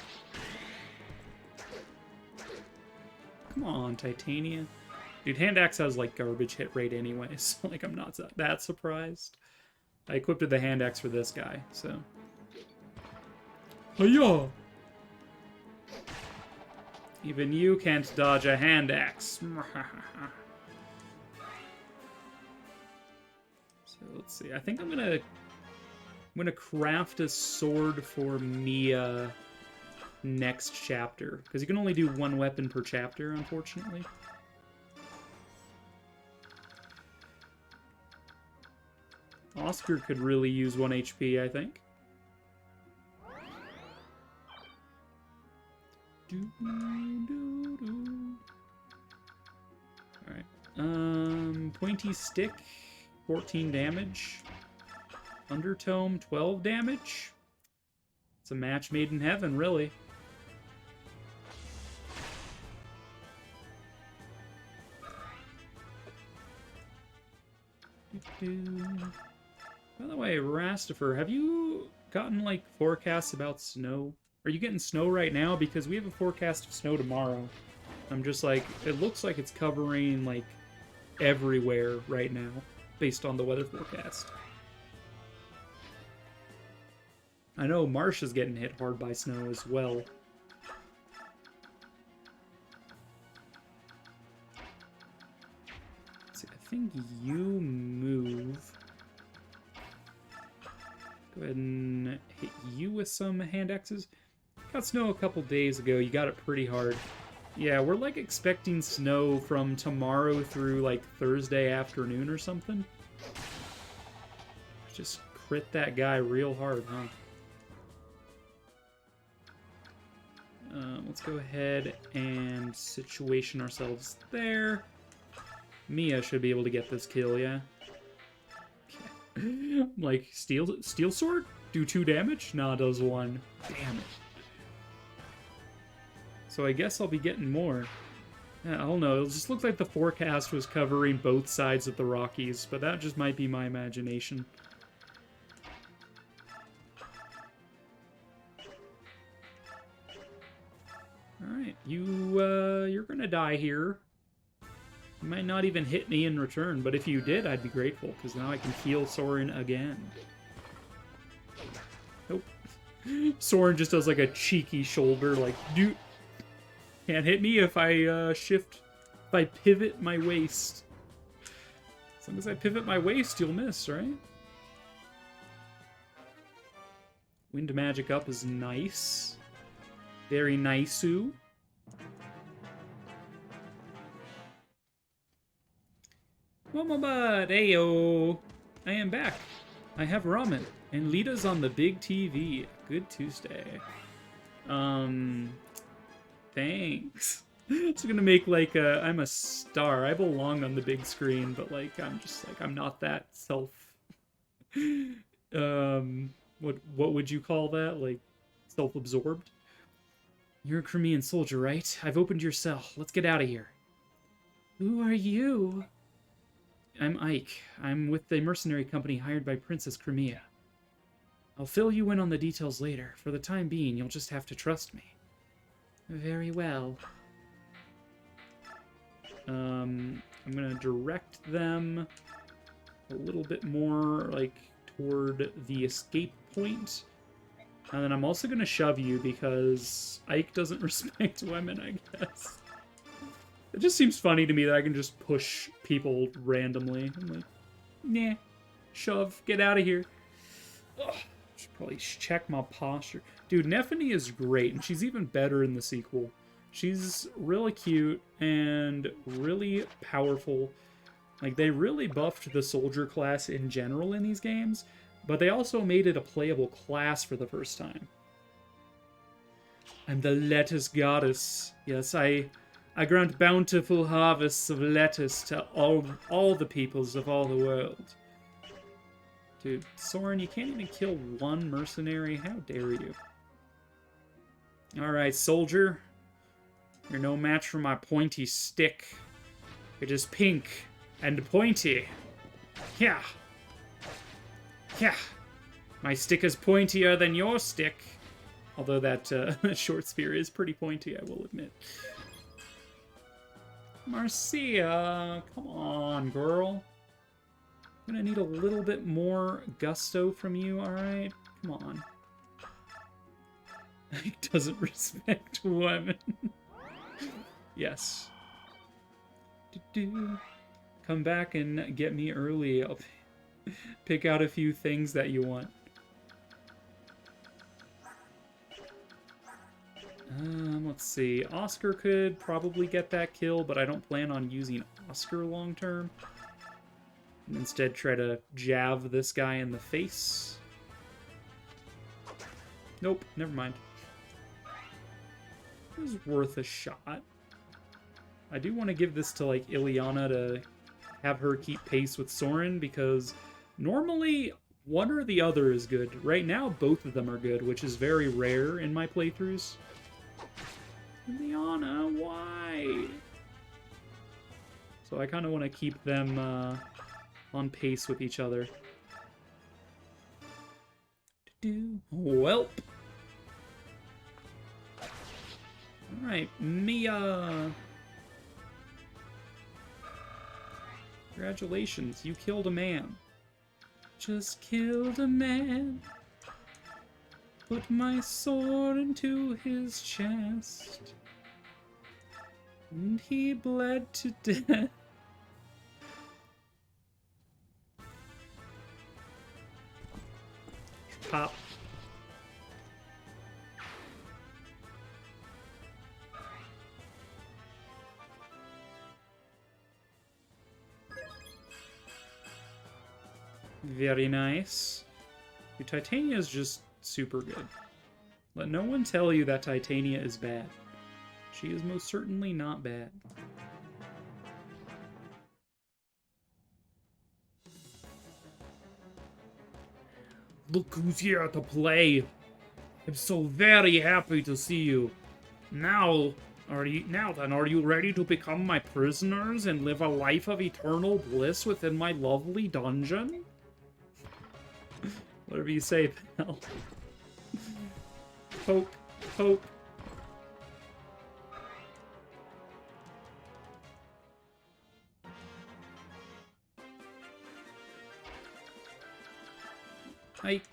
Come on, Titania. Dude, hand axe has, like, garbage hit rate anyway, so, like, I'm not that surprised. I equipped the hand axe for this guy, so. Hiya! Even you can't dodge a hand axe. So, let's see. I think I'm gonna craft a sword for Mia next chapter, because you can only do 1 weapon per chapter, unfortunately. Oscar could really use 1 HP, I think. Alright. Pointy stick, 14 damage. Undertome, 12 damage. It's a match made in heaven, really. By the way, Rastifer, have you gotten, like, forecasts about snow? Are you getting snow right now? Because we have a forecast of snow tomorrow. I'm just like, it looks like it's covering, like, everywhere right now, based on the weather forecast. I know Marsh is getting hit hard by snow as well. Let's see, I think you move. Go ahead and hit you with some hand axes. Got snow a couple days ago. You got it pretty hard. Yeah, we're like expecting snow from tomorrow through like Thursday afternoon or something. Just crit that guy real hard, huh? Let's go ahead and situation ourselves there. Mia should be able to get this kill, yeah? Okay. Like, steel sword? Do 2 damage? Nah, it does 1. Damn it. So I guess I'll be getting more. I don't know, it just looks like the forecast was covering both sides of the Rockies, but that just might be my imagination. Alright, you're gonna die here. You might not even hit me in return, but if you did, I'd be grateful, because now I can heal Soren again. Nope. Soren just does like a cheeky shoulder, like, dude, can't hit me if I if I pivot my waist. As long as I pivot my waist, you'll miss, right? Wind magic up is nice. Very nice-oo. Momobud, ayo! I am back. I have ramen, and Lita's on the big TV. Good Tuesday. Thanks. It's gonna make like I'm a star. I belong on the big screen, but like I'm just like I'm not that self. What would you call that? Like self-absorbed? You're a Crimean soldier, right? I've opened your cell. Let's get out of here. Who are you? I'm Ike. I'm with the mercenary company hired by Princess Crimea. I'll fill you in on the details later. For the time being, you'll just have to trust me. Very well. I'm gonna direct them a little bit more, like, toward the escape point. And then I'm also gonna shove you because Ike doesn't respect women, I guess. It just seems funny to me that I can just push people randomly. I'm like, nah, shove, get out of here. Ugh, should probably check my posture. Dude, Nephany is great, and she's even better in the sequel. She's really cute and really powerful. Like, they really buffed the soldier class in general in these games, but they also made it a playable class for the first time. I'm the lettuce goddess. Yes, I grant bountiful harvests of lettuce to all the peoples of all the world. Dude, Soren, you can't even kill one mercenary? How dare you? Alright, soldier. You're no match for my pointy stick. It is pink and pointy. Yeah. Yeah. My stick is pointier than your stick. Although that short spear is pretty pointy, I will admit. Marcia, come on, girl. I'm gonna need a little bit more gusto from you, alright? Come on. He doesn't respect women. Yes. Come back and get me early. I'll pick out a few things that you want. Let's see. Oscar could probably get that kill, but I don't plan on using Oscar long term. Instead, try to jab this guy in the face. Nope, never mind. It was worth a shot. I do want to give this to, like, Ileana to have her keep pace with Soren, because normally one or the other is good. Right now, both of them are good, which is very rare in my playthroughs. Ileana, why? So I kind of want to keep them on pace with each other. Welp. Alright, Mia. Congratulations, you killed a man. Just killed a man. Put my sword into his chest. And he bled to death. Pop. Very nice. Dude, Titania is just super good. Let no one tell you that Titania is bad. She is most certainly not bad. Look who's here to play. I'm so very happy to see you. Now are you ready to become my prisoners and live a life of eternal bliss within my lovely dungeon? Whatever you say, pal. Poke, poke. Ike,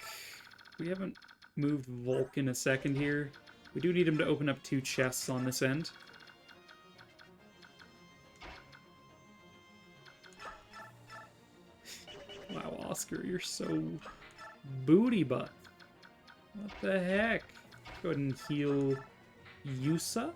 we haven't moved Vulcan a second here. We do need him to open up 2 chests on this end. Wow, Oscar, you're so booty butt. What the heck? Go ahead and heal Yusa.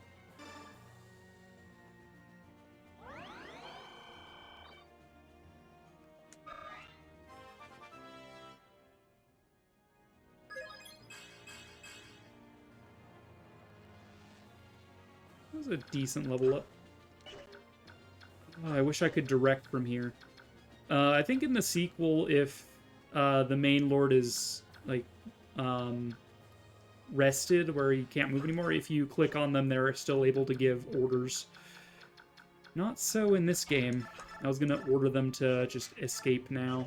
That was a decent level up. Oh, I wish I could direct from here. I think in the sequel, if the main lord is like rested where he can't move anymore, if you click on them, they're still able to give orders. Not so in this game. I was gonna order them to just escape now.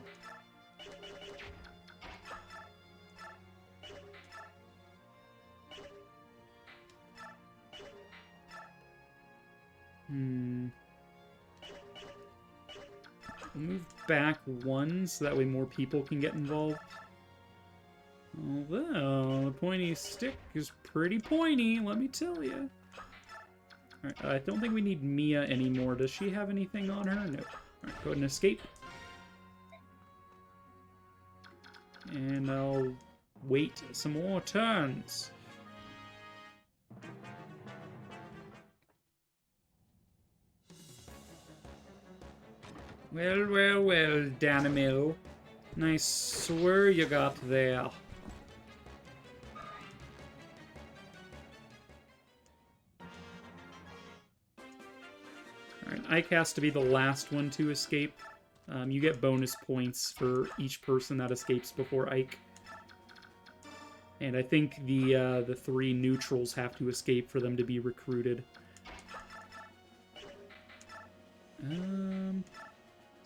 We'll move back 1 so that way more people can get involved. Although, the pointy stick is pretty pointy, let me tell you. Alright, I don't think we need Mia anymore. Does she have anything on her? No. Alright, go ahead and escape. And I'll wait some more turns. Well, well, well, Danimil. Nice swear you got there. Alright, Ike has to be the last one to escape. You get bonus points for each person that escapes before Ike. And I think the 3 neutrals have to escape for them to be recruited.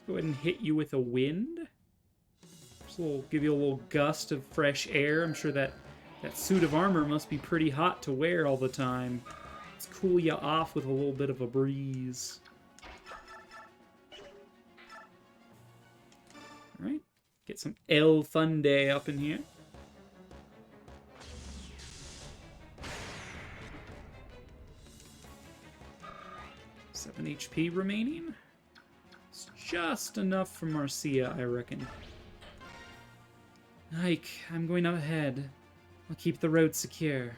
Let's go ahead and hit you with a wind. Just give you a little gust of fresh air. I'm sure that suit of armor must be pretty hot to wear all the time. Let's cool you off with a little bit of a breeze. Alright, get some El Funde up in here. Seven HP remaining. It's just enough for Marcia, I reckon. Ike, I'm going up ahead. I'll keep the road secure.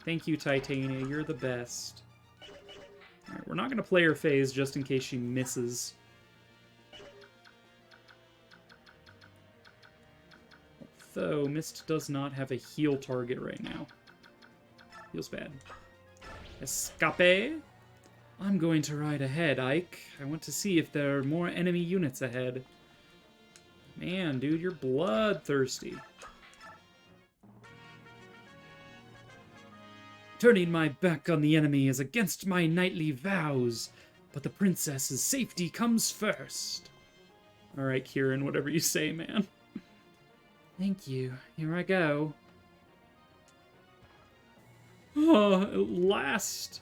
Thank you, Titania. You're the best. Alright, we're not going to play her phase just in case she misses. Although, Mist does not have a heal target right now. Feels bad. Escape? I'm going to ride ahead, Ike. I want to see if there are more enemy units ahead. Man, dude, you're bloodthirsty. Turning my back on the enemy is against my knightly vows, but the princess's safety comes first. Alright, Kieran, whatever you say, man. Thank you. Here I go. Oh, at last!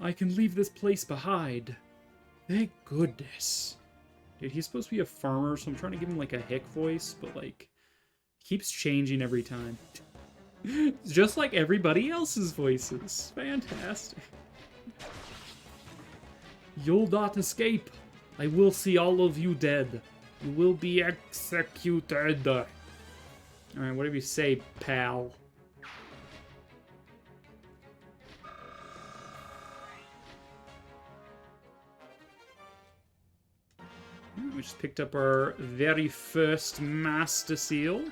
I can leave this place behind. Thank goodness. Dude, he's supposed to be a farmer, so I'm trying to give him, like, a hick voice, but, like, keeps changing every time. Just like everybody else's voices. Fantastic. You'll not escape. I will see all of you dead. You will be executed. Alright, whatever you say, pal. We just picked up our very first Master Seal.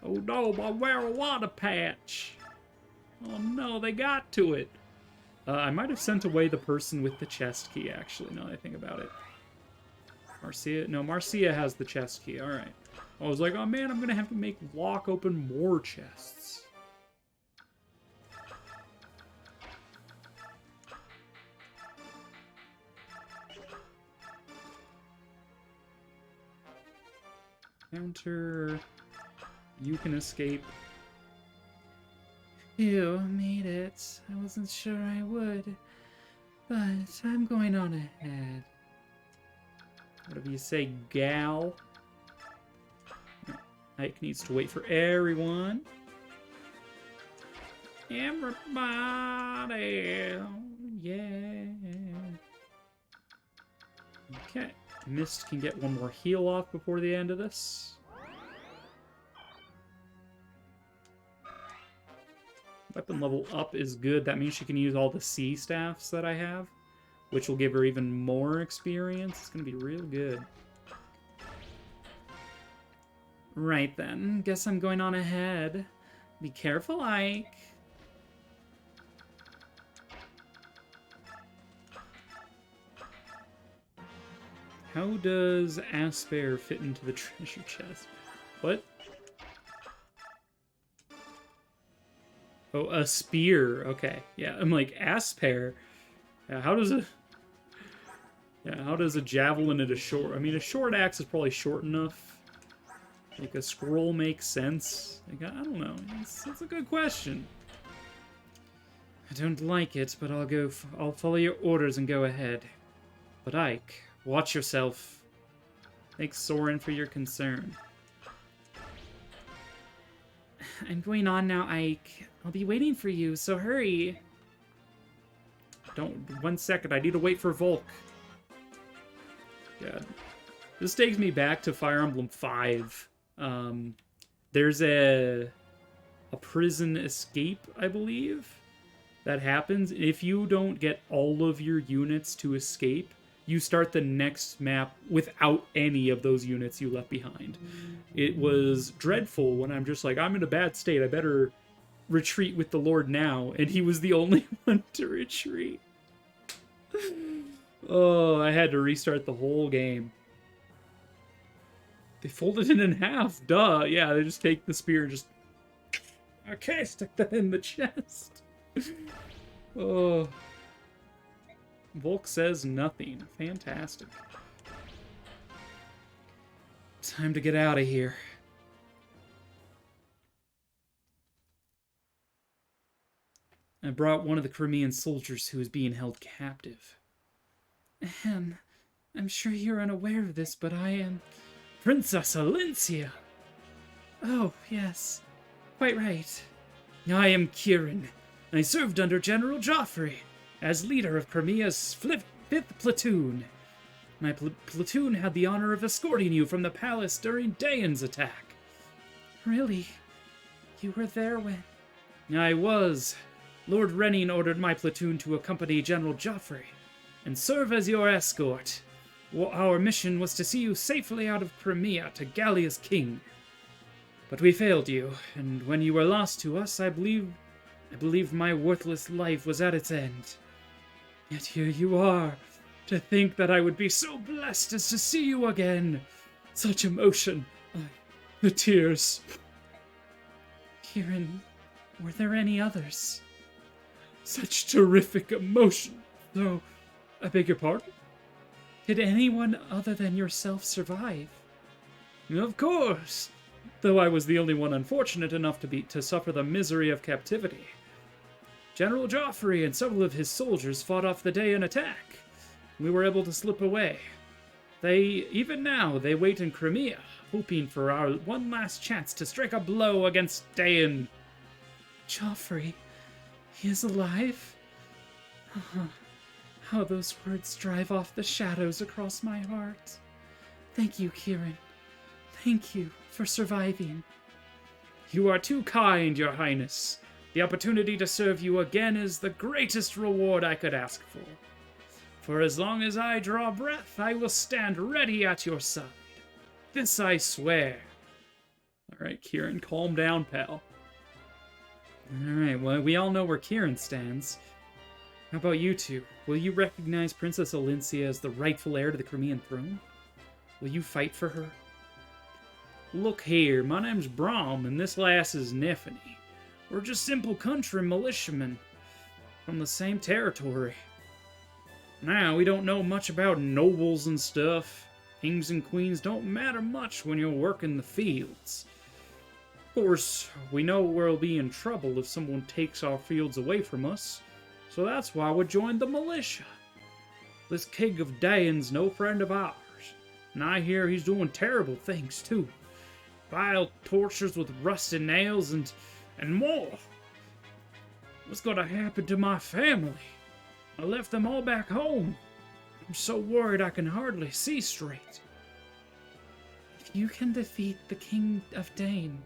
Oh no, my marijuana patch! Oh no, they got to it! I might have sent away the person with the chest key, actually, now that I think about it. Marcia? No, Marcia has the chest key, alright. I was like, oh man, I'm gonna have to lock open more chests. Counter. You can escape. You made it. I wasn't sure I would, but I'm going on ahead. Whatever you say, gal. No, Ike needs to wait for everyone. Everybody! Yeah! Okay. Mist can get one more heal off before the end of this. Weapon level up is good. That means she can use all the sea staffs that I have, which will give her even more experience. It's going to be real good. Right then. Guess I'm going on ahead. Be careful, Ike. How does Asper fit into the treasure chest? What? Oh, a spear. Okay. Yeah, I'm like, Asper? Yeah, how does a... Yeah, how does a javelin and a short... I mean, a short axe is probably short enough. Like, a scroll makes sense. Like, I don't know. It's a good question. I don't like it, but I'll follow your orders and go ahead. But Ike, watch yourself. Thanks, Soren, for your concern. I'm going on now, Ike. I'll be waiting for you, so hurry. Don't... 1 second, I need to wait for Volk. God. This takes me back to Fire Emblem 5. There's a prison escape, I believe, that happens. If you don't get all of your units to escape, you start the next map without any of those units you left behind. It was dreadful when I'm just like, I'm in a bad state, I better retreat with the Lord now, and he was the only one to retreat. Oh, I had to restart the whole game. They folded it in half, duh. Yeah, they just take the spear and just... Okay, stick that in the chest. Oh... Volk says nothing. Fantastic. Time to get out of here. I brought one of the Crimean soldiers who is being held captive. Ahem. I'm sure you're unaware of this, but I am... Princess Alencia! Oh, yes. Quite right. I am Kieran. I served under General Joffrey as leader of Crimea's 5th platoon. My platoon had the honor of escorting you from the palace during Dayan's attack. Really? You were there when... I was. Lord Renning ordered my platoon to accompany General Joffrey and serve as your escort. Our mission was to see you safely out of Crimea to Gallia's king. But we failed you, and when you were lost to us, I believed my worthless life was at its end. Yet here you are. To think that I would be so blessed as to see you again. Such emotion. The tears. Kieran, were there any others? Such terrific emotion. Though, I beg your pardon? Did anyone other than yourself survive? Of course. Though I was the only one unfortunate enough to suffer the misery of captivity. General Joffrey and several of his soldiers fought off the Dayan attack. We were able to slip away. Even now, they wait in Crimea, hoping for our one last chance to strike a blow against Dayan. Joffrey, he is alive? How those words drive off the shadows across my heart. Thank you, Kieran. Thank you for surviving. You are too kind, Your Highness. The opportunity to serve you again is the greatest reward I could ask for. For as long as I draw breath, I will stand ready at your side. This I swear. Alright, Kieran, calm down, pal. Alright, well, we all know where Kieran stands. How about you two? Will you recognize Princess Alencia as the rightful heir to the Crimean throne? Will you fight for her? Look here, my name's Braum, and this lass is Neffany. We're just simple country militiamen from the same territory. Now, we don't know much about nobles and stuff. Kings and queens don't matter much when you're working the fields. Of course, we know we'll be in trouble if someone takes our fields away from us, so that's why we joined the militia. This King of Dayan's no friend of ours. And I hear he's doing terrible things, too. Vile tortures with rusted nails and more. What's gonna happen to my family? I left them all back home. I'm so worried I can hardly see straight. If you can defeat the King of Dane,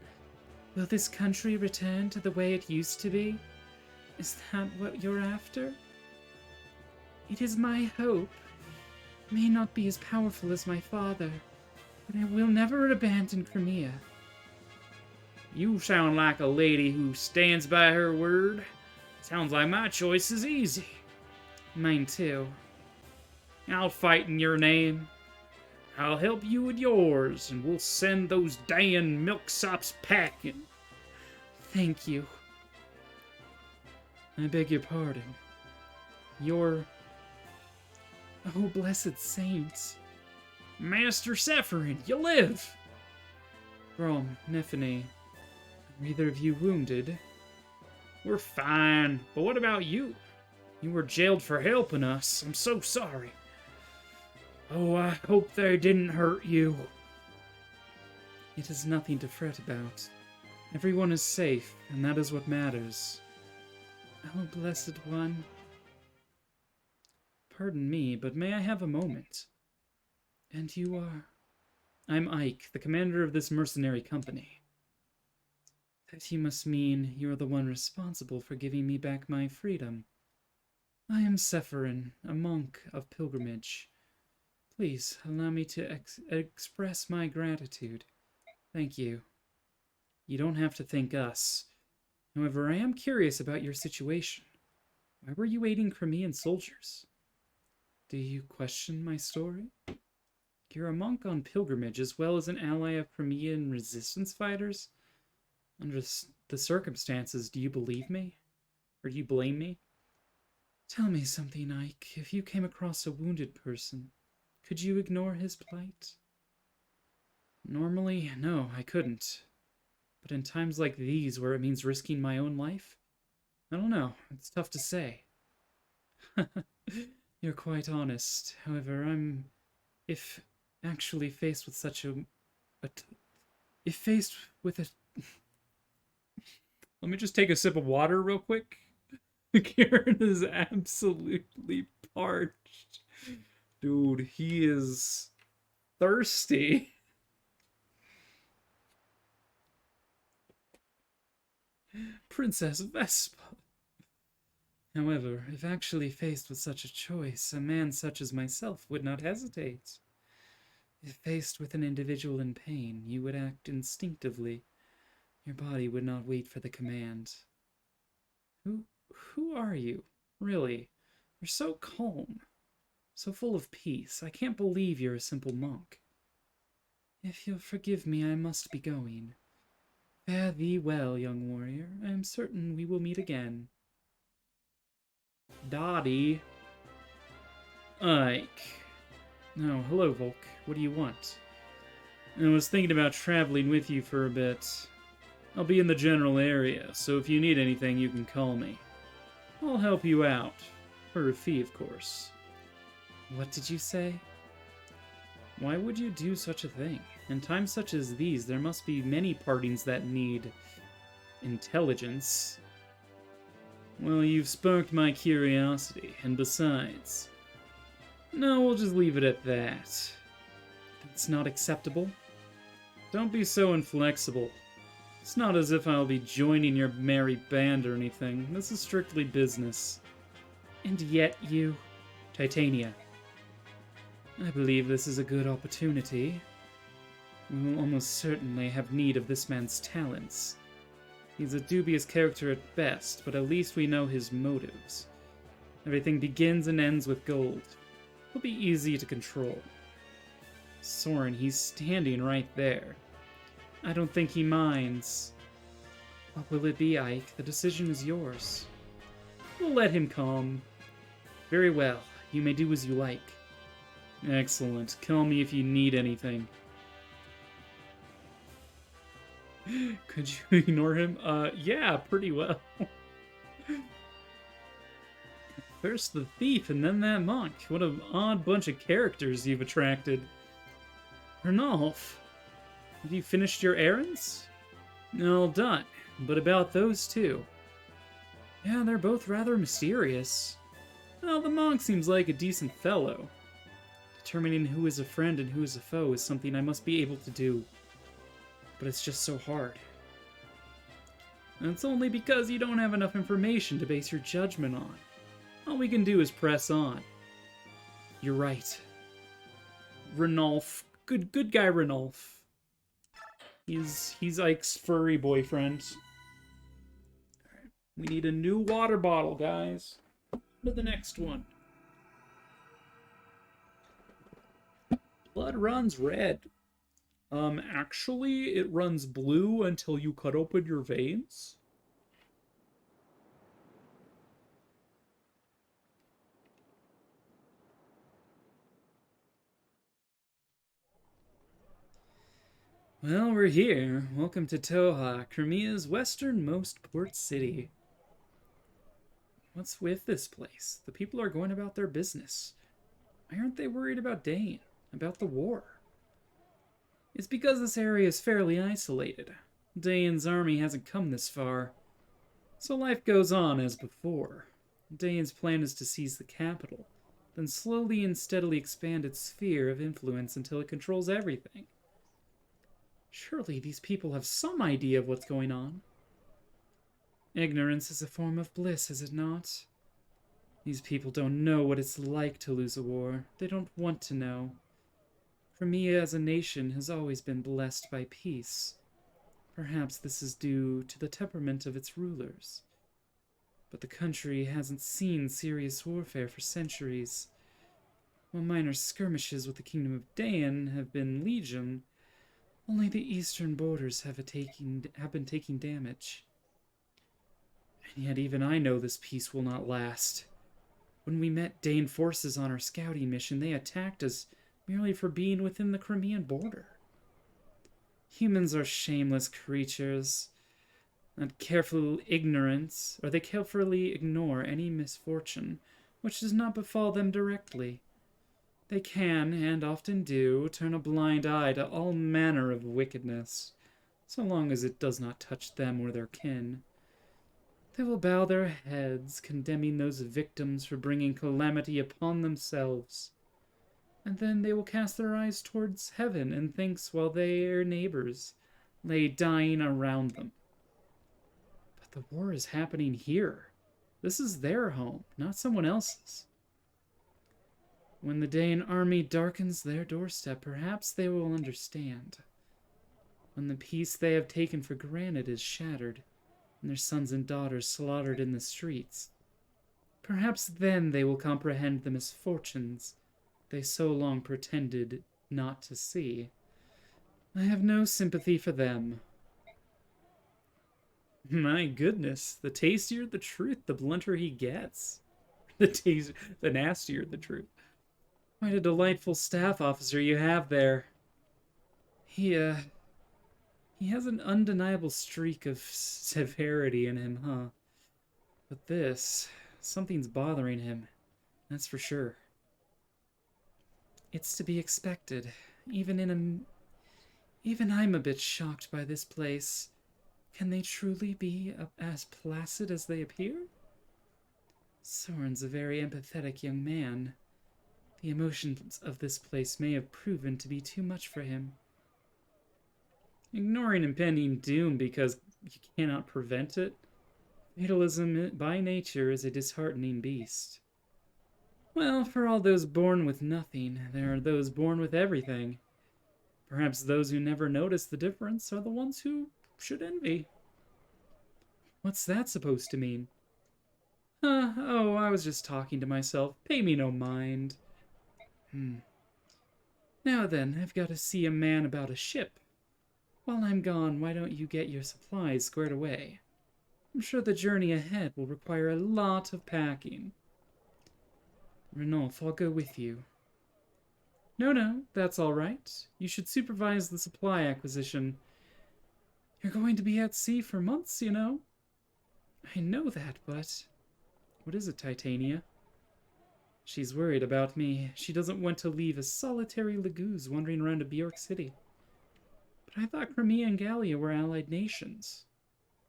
will this country return to the way it used to be? Is that what you're after? It is my hope. I may not be as powerful as my father, but I will never abandon Crimea. You sound like a lady who stands by her word. Sounds like my choice is easy. Mine too. I'll fight in your name. I'll help you with yours, and we'll send those damn milksops packing. Thank you. I beg your pardon. You're... Oh, blessed saints. Master Sephirin, you live! Grom, Nephine, are either of you wounded? We're fine, but what about you? You were jailed for helping us. I'm so sorry. Oh, I hope they didn't hurt you. It is nothing to fret about. Everyone is safe, and that is what matters. Oh, blessed one. Pardon me, but may I have a moment? And you are? I'm Ike, the commander of this mercenary company. That you must mean you're the one responsible for giving me back my freedom. I am Sephirin, a monk of pilgrimage. Please, allow me to express my gratitude. Thank you. You don't have to thank us. However, I am curious about your situation. Why were you aiding Crimean soldiers? Do you question my story? You're a monk on pilgrimage as well as an ally of Crimean resistance fighters? Under the circumstances, do you believe me? Or do you blame me? Tell me something, Ike. If you came across a wounded person, could you ignore his plight? Normally, no, I couldn't. But in times like these, where it means risking my own life, I don't know. It's tough to say. You're quite honest. However, if actually faced with such if faced with a... Let me just take a sip of water real quick. Kieran is absolutely parched. Dude, he is thirsty. Princess Vespa. However, if actually faced with such a choice, a man such as myself would not hesitate. If faced with an individual in pain, you would act instinctively. Your body would not wait for the command. Who are you? Really? You're so calm. So full of peace. I can't believe you're a simple monk. If you'll forgive me, I must be going. Fare thee well, young warrior. I am certain we will meet again. Dottie. Ike. Oh, hello, Volk. What do you want? I was thinking about traveling with you for a bit. I'll be in the general area, so if you need anything, you can call me. I'll help you out. For a fee, of course. What did you say? Why would you do such a thing? In times such as these, there must be many partings that need intelligence. Well, you've sparked my curiosity, and besides... No, we'll just leave it at that. It's not acceptable? Don't be so inflexible. It's not as if I'll be joining your merry band or anything. This is strictly business. And yet you... Titania. I believe this is a good opportunity. We will almost certainly have need of this man's talents. He's a dubious character at best, but at least we know his motives. Everything begins and ends with gold. He'll be easy to control. Soren, he's standing right there. I don't think he minds. What will it be, Ike? The decision is yours. We'll let him come. Very well. You may do as you like. Excellent. Call me if you need anything. Could you ignore him? Yeah, pretty well. First the thief, and then that monk. What an odd bunch of characters you've attracted. Ranulf, have you finished your errands? All done, but about those two. Yeah, they're both rather mysterious. Well, the monk seems like a decent fellow. Determining who is a friend and who is a foe is something I must be able to do. But it's just so hard. And it's only because you don't have enough information to base your judgment on. All we can do is press on. You're right. Ranulf. Good guy Ranulf. He's Ike's furry boyfriend. Alright. We need a new water bottle, guys. To the next one. Blood runs red. Actually, it runs blue until you cut open your veins. Well, we're here. Welcome to Toha, Crimea's westernmost port city. What's with this place? The people are going about their business. Why aren't they worried about Dane? About the war? It's because this area is fairly isolated. Dane's army hasn't come this far. So life goes on as before. Dane's plan is to seize the capital, then slowly and steadily expand its sphere of influence until it controls everything. Surely these people have some idea of what's going on. Ignorance is a form of bliss, is it not? These people don't know what it's like to lose a war. They don't want to know. Crimea as a nation has always been blessed by peace. Perhaps this is due to the temperament of its rulers. But the country hasn't seen serious warfare for centuries. While minor skirmishes with the Kingdom of Dain have been legion, only the eastern borders have been taking damage. And yet even I know this peace will not last. When we met Dain forces on our scouting mission, they attacked us merely for being within the Crimean border. Humans are shameless creatures, and carefully ignore any misfortune which does not befall them directly. They can, and often do, turn a blind eye to all manner of wickedness, so long as it does not touch them or their kin. They will bow their heads, condemning those victims for bringing calamity upon themselves. And then they will cast their eyes towards heaven in thanks while their neighbors lay dying around them. But the war is happening here. This is their home, not someone else's. When the Dain army darkens their doorstep, perhaps they will understand. When the peace they have taken for granted is shattered, and their sons and daughters slaughtered in the streets, perhaps then they will comprehend the misfortunes they so long pretended not to see. I have no sympathy for them. My goodness, the tastier the truth, the blunter he gets. The nastier the truth. Quite a delightful staff officer you have there. He has an undeniable streak of severity in him, huh? But something's bothering him, that's for sure. It's to be expected. Even I'm a bit shocked by this place. Can they truly be as placid as they appear? Soren's a very empathetic young man. The emotions of this place may have proven to be too much for him. Ignoring impending doom because you cannot prevent it, fatalism by nature is a disheartening beast. Well, for all those born with nothing, there are those born with everything. Perhaps those who never notice the difference are the ones who should envy. What's that supposed to mean? Oh, I was just talking to myself. Pay me no mind. Now then, I've got to see a man about a ship. While I'm gone, why don't you get your supplies squared away? I'm sure the journey ahead will require a lot of packing. Ranulf, I'll go with you. No, that's all right. You should supervise the supply acquisition. You're going to be at sea for months, you know. I know that, but... What is it, Titania? She's worried about me. She doesn't want to leave a solitary Laguz wandering around a Bjork city. But I thought Crimea and Gallia were allied nations.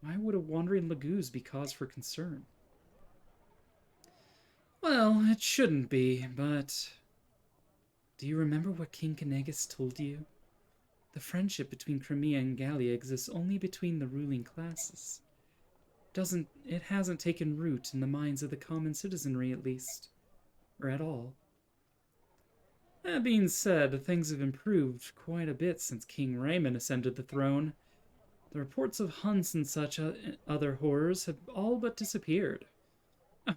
Why would a wandering Laguz be cause for concern? Well, it shouldn't be, but... Do you remember what King Canegus told you? The friendship between Crimea and Gallia exists only between the ruling classes. It hasn't taken root in the minds of the common citizenry, at least. Or at all. That being said, things have improved quite a bit since King Raymond ascended the throne. The reports of hunts and such other horrors have all but disappeared.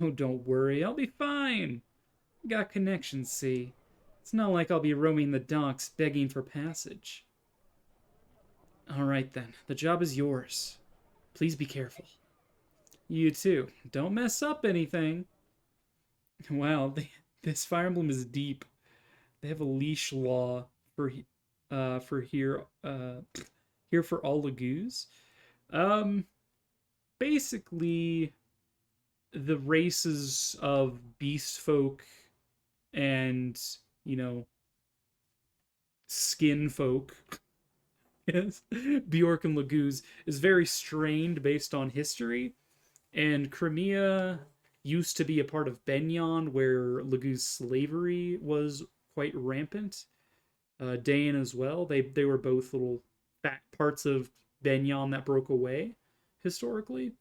Oh, don't worry, I'll be fine. Got connections, see. It's not like I'll be roaming the docks begging for passage. Alright then, the job is yours. Please be careful. You too. Don't mess up anything. Wow, this Fire Emblem is deep. They have a leash law for here for all Laguz. Basically, the races of beast folk and, you know, skin folk, yes, Bjork and Laguz, is very strained based on history. And Crimea used to be a part of Benyon, where Laguz slavery was quite rampant. Dain as well. They were both little fat parts of Benyon that broke away historically.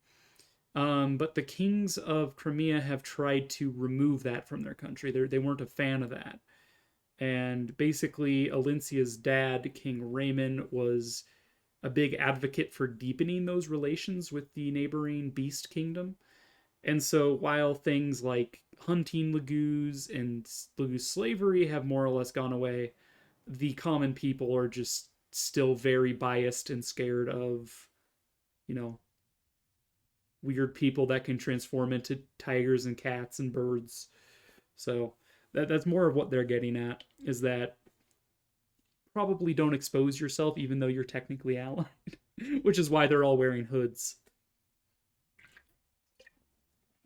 But the kings of Crimea have tried to remove that from their country. They weren't a fan of that. And basically, Alincia's dad, King Raymond, was a big advocate for deepening those relations with the neighboring Beast Kingdom. And so while things like hunting Laguz and Laguz slavery have more or less gone away, the common people are just still very biased and scared of, you know, weird people that can transform into tigers and cats and birds. So that's more of what they're getting at, is that probably don't expose yourself even though you're technically allied, which is why they're all wearing hoods.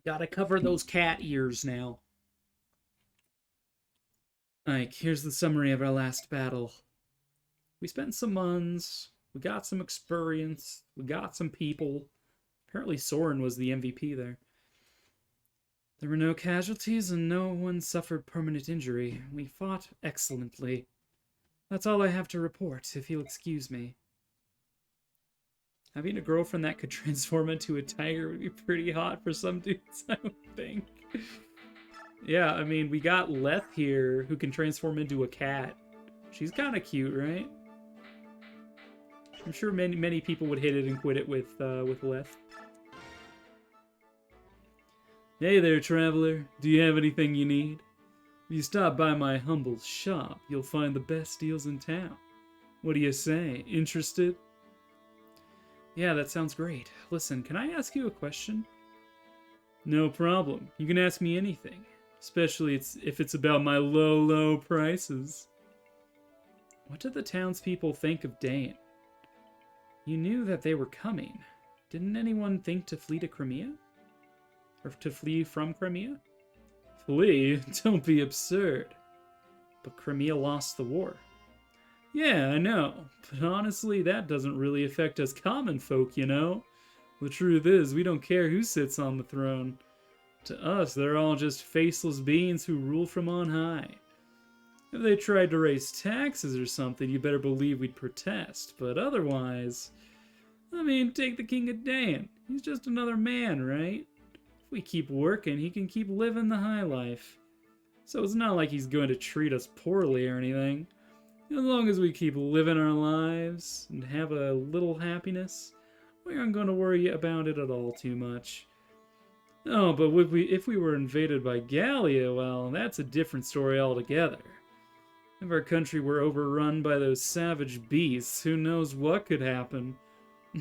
Gotta cover those cat ears now. Like, here's the summary of our last battle. We spent some months, we got some experience, we got some people. Apparently Soren was the MVP there. There were no casualties and no one suffered permanent injury. We fought excellently. That's all I have to report, if you'll excuse me. Having a girlfriend that could transform into a tiger would be pretty hot for some dudes, I would think. Yeah, I mean, we got Leth here, who can transform into a cat. She's kind of cute, right? I'm sure many people would hit it and quit it with Leth. Hey there, traveler. Do you have anything you need? If you stop by my humble shop, you'll find the best deals in town. What do you say? Interested? Yeah, that sounds great. Listen, can I ask you a question? No problem. You can ask me anything. Especially if it's about my low prices. What did the townspeople think of Dain? You knew that they were coming. Didn't anyone think to flee to Crimea? Or to flee from Crimea? Flee? Don't be absurd. But Crimea lost the war. Yeah, I know. But honestly, that doesn't really affect us common folk, you know? The truth is, we don't care who sits on the throne. To us, they're all just faceless beings who rule from on high. If they tried to raise taxes or something, you better believe we'd protest. But otherwise, I mean, take the King of Dain. He's just another man, right? If we keep working, he can keep living the high life. So it's not like he's going to treat us poorly or anything. As long as we keep living our lives and have a little happiness, we aren't going to worry about it at all too much. Oh, but if we were invaded by Gallia, well, that's a different story altogether. If our country were overrun by those savage beasts, who knows what could happen?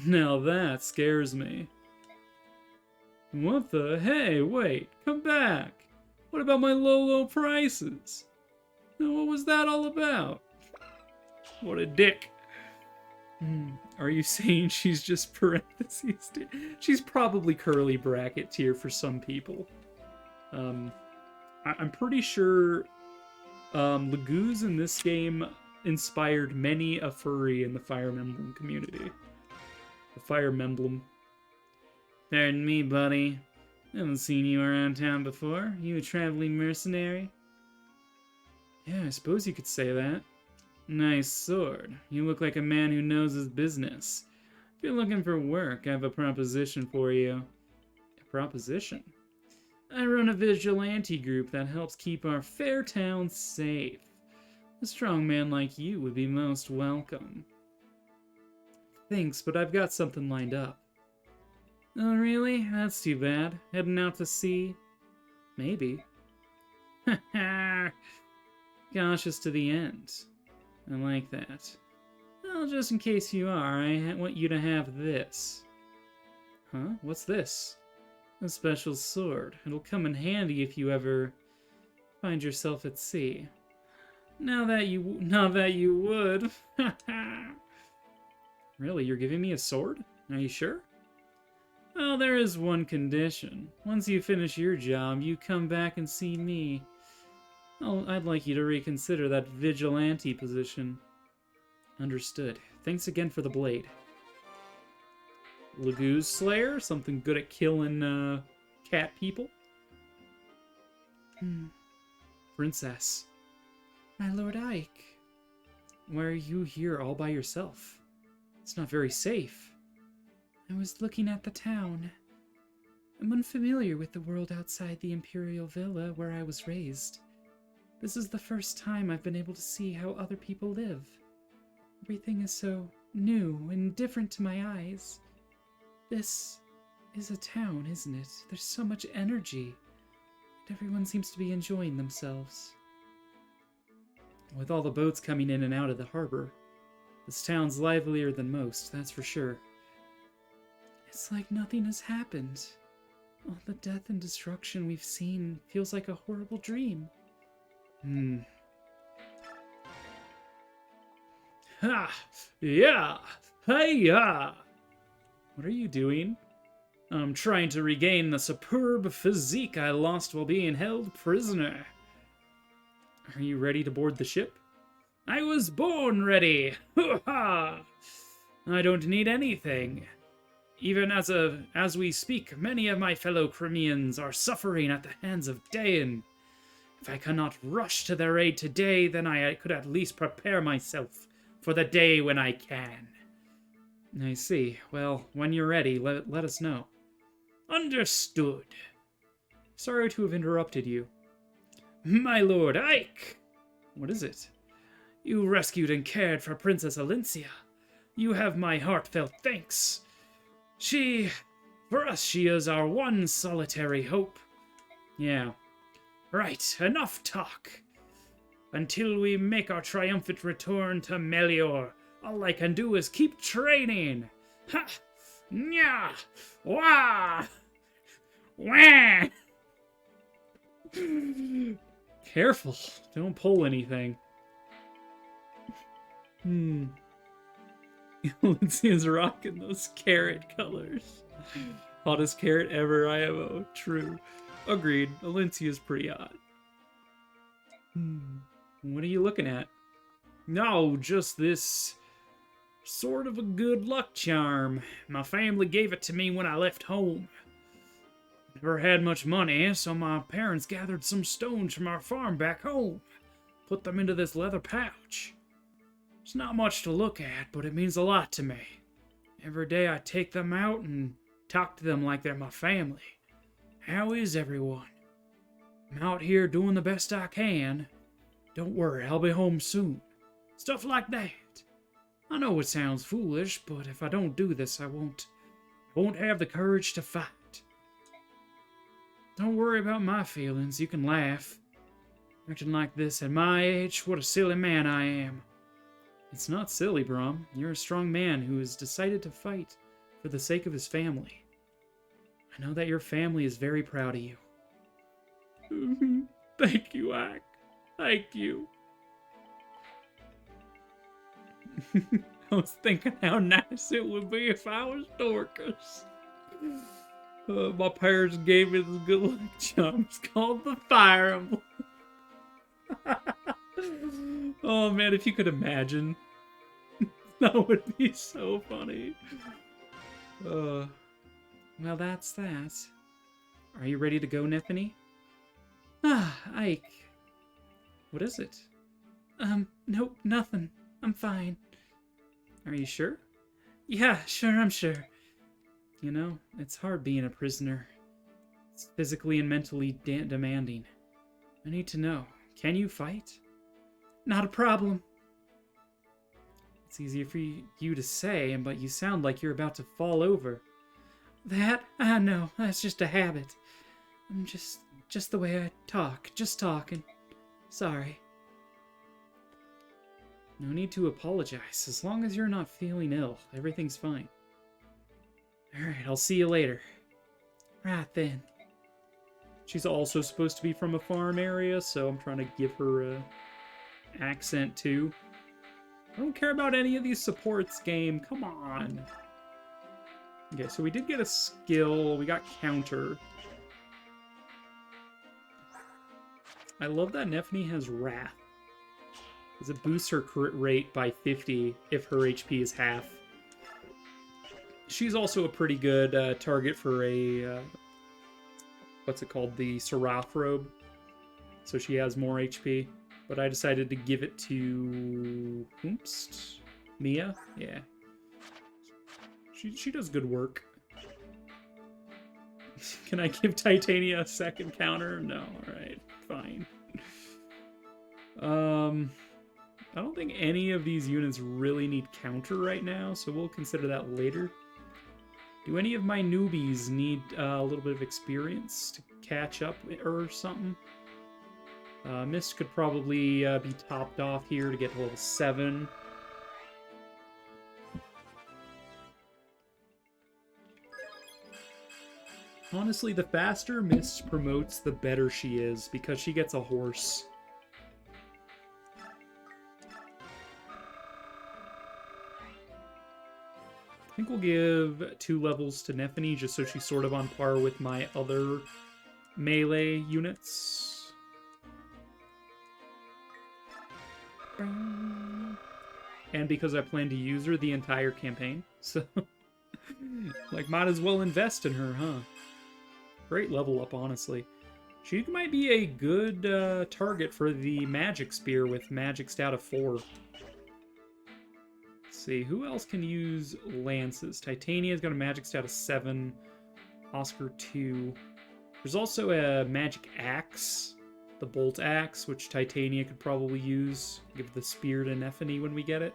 Now that scares me. What the? Hey, wait, come back. What about my low prices? Now, what was that all about? What a dick. Are you saying she's just parentheses? She's probably curly bracket tier for some people. I'm pretty sure Lagoos in this game inspired many a furry in the Fire Emblem community. The Fire Emblem. Pardon me, buddy. Haven't seen you around town before. You a traveling mercenary? Yeah, I suppose you could say that. Nice sword. You look like a man who knows his business. If you're looking for work, I have a proposition for you. A proposition? I run a vigilante group that helps keep our fair town safe. A strong man like you would be most welcome. Thanks, but I've got something lined up. Oh, really? That's too bad. Heading out to sea? Maybe. Ha Cautious to the end. I like that. Well, just in case you are, I want you to have this. Huh? What's this? A special sword. It'll come in handy if you ever find yourself at sea. Not that you would. Really, you're giving me a sword? Are you sure? Well, there is one condition. Once you finish your job, you come back and see me. Oh, I'd like you to reconsider that vigilante position. Understood. Thanks again for the blade. Lagoos Slayer? Something good at killing, cat people? Princess. My Lord Ike. Why are you here all by yourself? It's not very safe. I was looking at the town. I'm unfamiliar with the world outside the Imperial Villa where I was raised. This is the first time I've been able to see how other people live. Everything is so new and different to my eyes. This is a town, isn't it? There's so much energy, and everyone seems to be enjoying themselves. With all the boats coming in and out of the harbor, this town's livelier than most, that's for sure. It's like nothing has happened. All the death and destruction we've seen feels like a horrible dream. Ha! Yeah! Hi-ya! What are you doing? I'm trying to regain the superb physique I lost while being held prisoner. Are you ready to board the ship? I was born ready! Ha-ha! I don't need anything. Even as we speak, many of my fellow Crimeans are suffering at the hands of Daein. If I cannot rush to their aid today, then I could at least prepare myself for the day when I can. I see. Well, when you're ready, let us know. Understood. Sorry to have interrupted you. My Lord Ike! What is it? You rescued and cared for Princess Alencia. You have my heartfelt thanks. For us, she is our one solitary hope. Yeah. Right, enough talk. Until we make our triumphant return to Melior, all I can do is keep training. Ha! Nya! Wah! Wah! Careful, don't pull anything. Lucia's rocking those carrot colors. Hottest carrot ever, IMO. True. Agreed. Alencia's pretty hot. What are you looking at? No, just this sort of a good luck charm. My family gave it to me when I left home. Never had much money, so my parents gathered some stones from our farm back home. Put them into this leather pouch. It's not much to look at, but it means a lot to me. Every day I take them out and talk to them like they're my family. How is everyone? I'm out here doing the best I can. Don't worry, I'll be home soon. Stuff like that. I know it sounds foolish, but if I don't do this, I won't have the courage to fight. Don't worry about my feelings, you can laugh. Acting like this at my age, what a silly man I am. It's not silly, Brom. You're a strong man who has decided to fight for the sake of his family. I know that your family is very proud of you. Thank you, Ike. Thank you. I was thinking how nice it would be if I was Dorcas. My parents gave me this good luck charm. It's called the Fire Emblem. Oh man, if you could imagine, that would be so funny. Well, that's that. Are you ready to go, Neffany? Ah, Ike. What is it? Nope, nothing. I'm fine. Are you sure? Yeah, sure, I'm sure. You know, it's hard being a prisoner. It's physically and mentally demanding. I need to know, can you fight? Not a problem. It's easier for you to say, but you sound like you're about to fall over. That? No, that's just a habit. I'm just the way I talk, just talking. Sorry. No need to apologize. As long as you're not feeling ill, everything's fine. Alright, I'll see you later. Right then. She's also supposed to be from a farm area, so I'm trying to give her a accent too. I don't care about any of these supports, game. Come on. Okay, so we did get a skill. We got counter. I love that Neffany has Wrath, because it boosts her crit rate by 50 if her HP is half. She's also a pretty good target for a, what's it called, the Seraph robe. So she has more HP. But I decided to give it to... Oops. Mia? Yeah. She does good work. Can I give Titania a second counter? No, alright. Fine. I don't think any of these units really need counter right now, so we'll consider that later. Do any of my newbies need a little bit of experience to catch up or something? Mist could probably be topped off here to get to level 7. Honestly, the faster Mist promotes, the better she is, because she gets a horse. I think we'll give 2 levels to Neffany, just so she's sort of on par with my other melee units. And because I plan to use her the entire campaign, so like, might as well invest in her, huh? Great level up, honestly. She might be a good target for the magic spear with magic stat of 4. Let's see, who else can use lances? Titania's got a magic stat of 7. Oscar 2. There's also a magic axe. The bolt axe, which Titania could probably use. Give the spear to Neffany when we get it.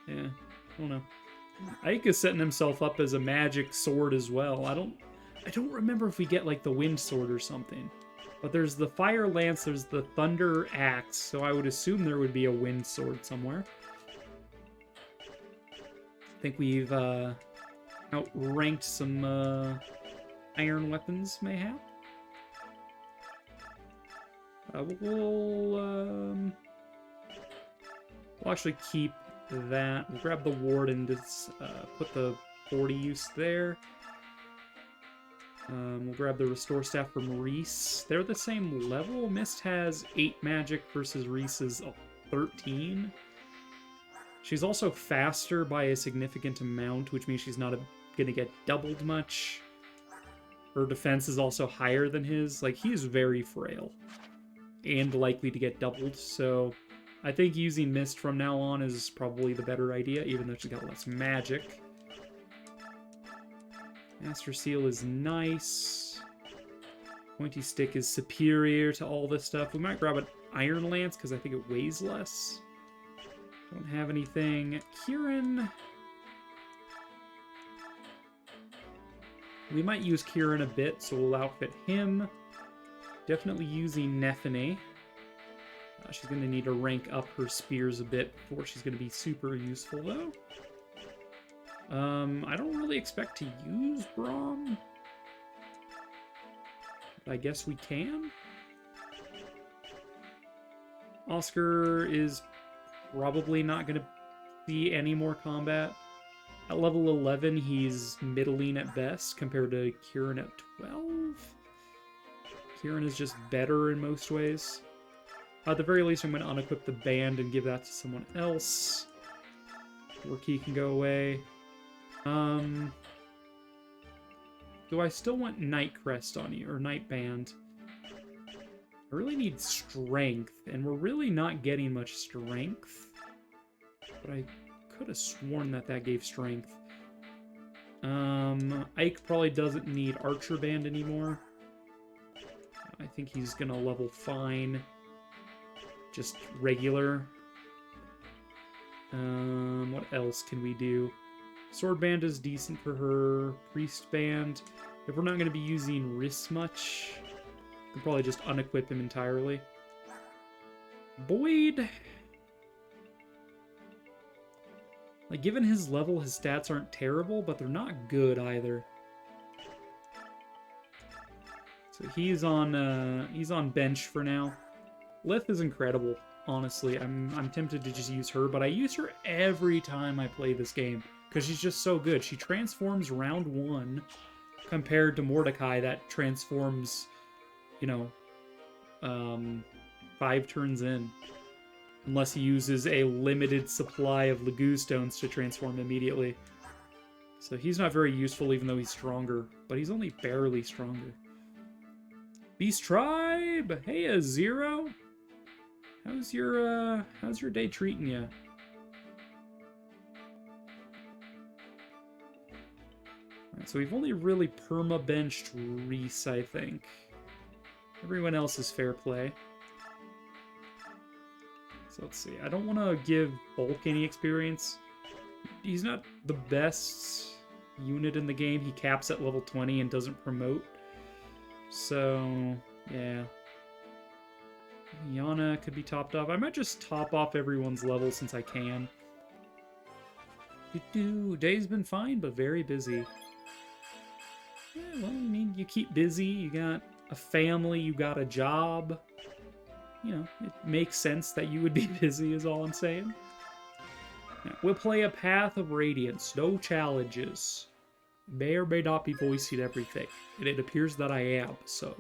Yeah, I don't know. Ike is setting himself up as a magic sword as well. I don't remember if we get like the wind sword or something. But there's the fire lance, there's the thunder axe, so I would assume there would be a wind sword somewhere. I think we've outranked some iron weapons, mayhap. We'll actually keep that. We'll grab the ward and just put the 40 use there. We'll grab the restore staff from Reese. They're the same level. Mist has 8 magic versus Reese's 13. She's also faster by a significant amount, which means she's not going to get doubled much. Her defense is also higher than his. Like, he's very frail and likely to get doubled, so I think using Mist from now on is probably the better idea, even though she's got less magic. Master Seal is nice. Pointy Stick is superior to all this stuff. We might grab an Iron Lance, because I think it weighs less. Don't have anything. Kieran... We might use Kieran a bit, so we'll outfit him. Definitely using Neffany. She's going to need to rank up her spears a bit before she's going to be super useful, though. I don't really expect to use Braum. I guess we can. Oscar is probably not going to see any more combat. At level 11, he's middling at best compared to Kieran at 12. Kieran is just better in most ways. At the very least, I'm going to unequip the band and give that to someone else. Rookie can go away. Do I still want Night Crest on you, or Night Band? I really need strength, and we're really not getting much strength. But I could have sworn that that gave strength. Ike probably doesn't need Archer Band anymore. I think he's gonna level fine. Just regular. What else can we do? Sword Band is decent for her. Priest Band. If we're not going to be using Riss much, we can probably just unequip him entirely. Boyd. Like, given his level, his stats aren't terrible, but they're not good either. So he's on bench for now. Lith is incredible, honestly. I'm tempted to just use her, but I use her every time I play this game because she's just so good. She transforms round 1 compared to Mordecai that transforms, you know, 5 turns in. Unless he uses a limited supply of Lagoo Stones to transform immediately. So he's not very useful even though he's stronger, but he's only barely stronger. Beast Tribe! Hey, a Zero! How's your day treating you? Alright, so we've only really perma-benched Reese, I think. Everyone else is fair play. So let's see. I don't want to give Bulk any experience. He's not the best unit in the game. He caps at level 20 and doesn't promote. So, yeah. Yana could be topped off. I might just top off everyone's level since I can. Day's been fine, but very busy. Yeah, well, I mean, you keep busy. You got a family. You got a job. You know, it makes sense that you would be busy is all I'm saying. Now, we'll play a Path of Radiance. No challenges. May or may not be voicing everything. And it appears that I am, so...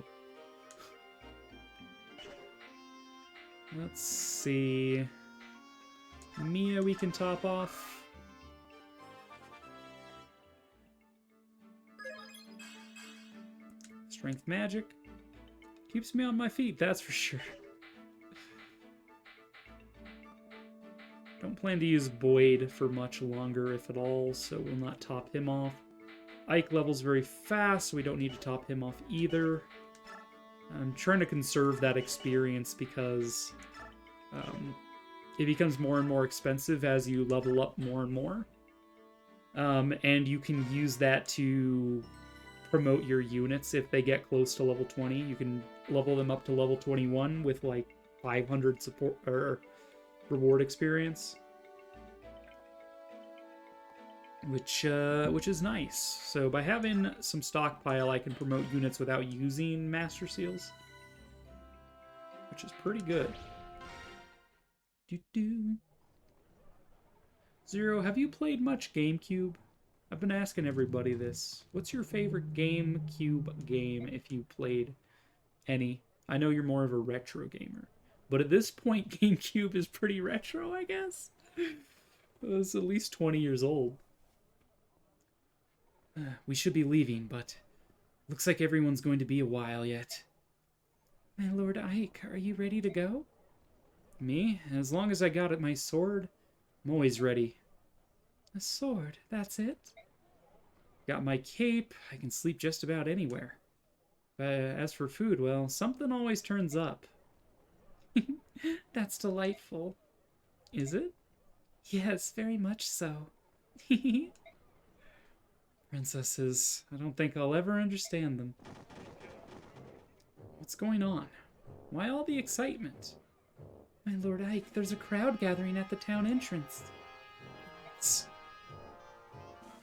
Let's see... Mia we can top off. Strength Magic. Keeps me on my feet, that's for sure. Don't plan to use Boyd for much longer, if at all, so we'll not top him off. Ike levels very fast, so we don't need to top him off either. I'm trying to conserve that experience because it becomes more and more expensive as you level up more and more. And you can use that to promote your units if they get close to level 20. You can level them up to level 21 with like 500 support or reward experience, which is nice. So by having some stockpile, I can promote units without using Master Seals, which is pretty good. Zero, have you played much GameCube? I've been asking everybody this. What's your favorite GameCube game if you played any? I know you're more of a retro gamer. But at this point, GameCube is pretty retro, I guess. It's at least 20 years old. We should be leaving, but looks like everyone's going to be a while yet. My Lord Ike, are you ready to go? Me? As long as I got my sword, I'm always ready. A sword, that's it? Got my cape, I can sleep just about anywhere. As for food, well, something always turns up. That's delightful. Is it? Yes, very much so. Princesses, I don't think I'll ever understand them. What's going on? Why all the excitement? My Lord Ike, there's a crowd gathering at the town entrance.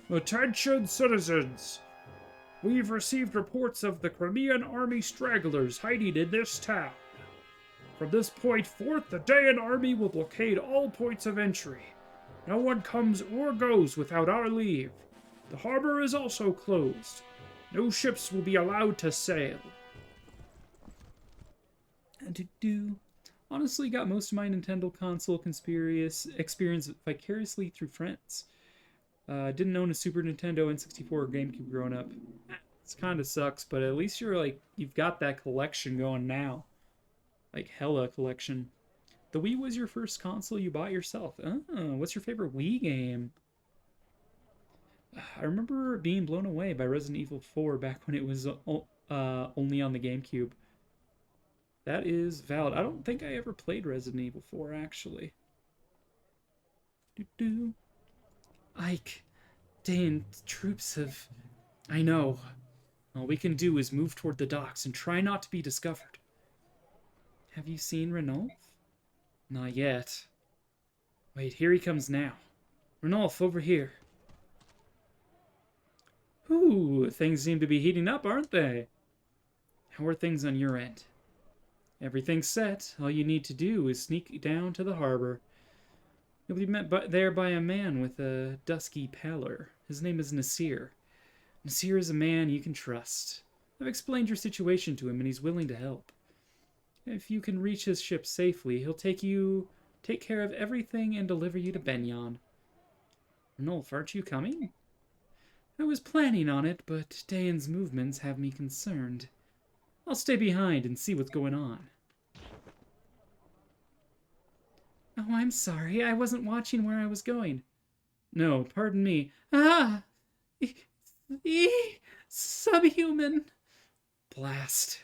Attention, citizens! We've received reports of the Crimean army stragglers hiding in this town. From this point forth, the Dayan army will blockade all points of entry, No one comes or goes without our leave. The harbor is also closed. No ships will be allowed to sail. Do. Honestly, got most of my Nintendo console experience vicariously through friends. Didn't own a Super Nintendo, N64, or GameCube growing up. It kind of sucks, but at least you've got that collection going now. Like, hella collection. The Wii was your first console you bought yourself. Oh, what's your favorite Wii game? I remember being blown away by Resident Evil 4 back when it was only on the GameCube. That is valid. I don't think I ever played Resident Evil 4, actually. Doo-doo. Ike, Dane, troops have... I know. All we can do is move toward the docks and try not to be discovered. Have you seen Ranulf? Not yet. Wait, here he comes now. Ranulf, over here. Ooh, things seem to be heating up, aren't they? How are things on your end? Everything's set. All you need to do is sneak down to the harbor. You'll be met there by a man with a dusky pallor. His name is Nasir. Nasir is a man you can trust. I've explained your situation to him, and he's willing to help. If you can reach his ship safely, he'll take care of everything and deliver you to Benyon. Ranulf, aren't you coming? I was planning on it, but Dane's movements have me concerned. I'll stay behind and see what's going on. Oh, I'm sorry. I wasn't watching where I was going. No, pardon me. Ah! Subhuman! Blast.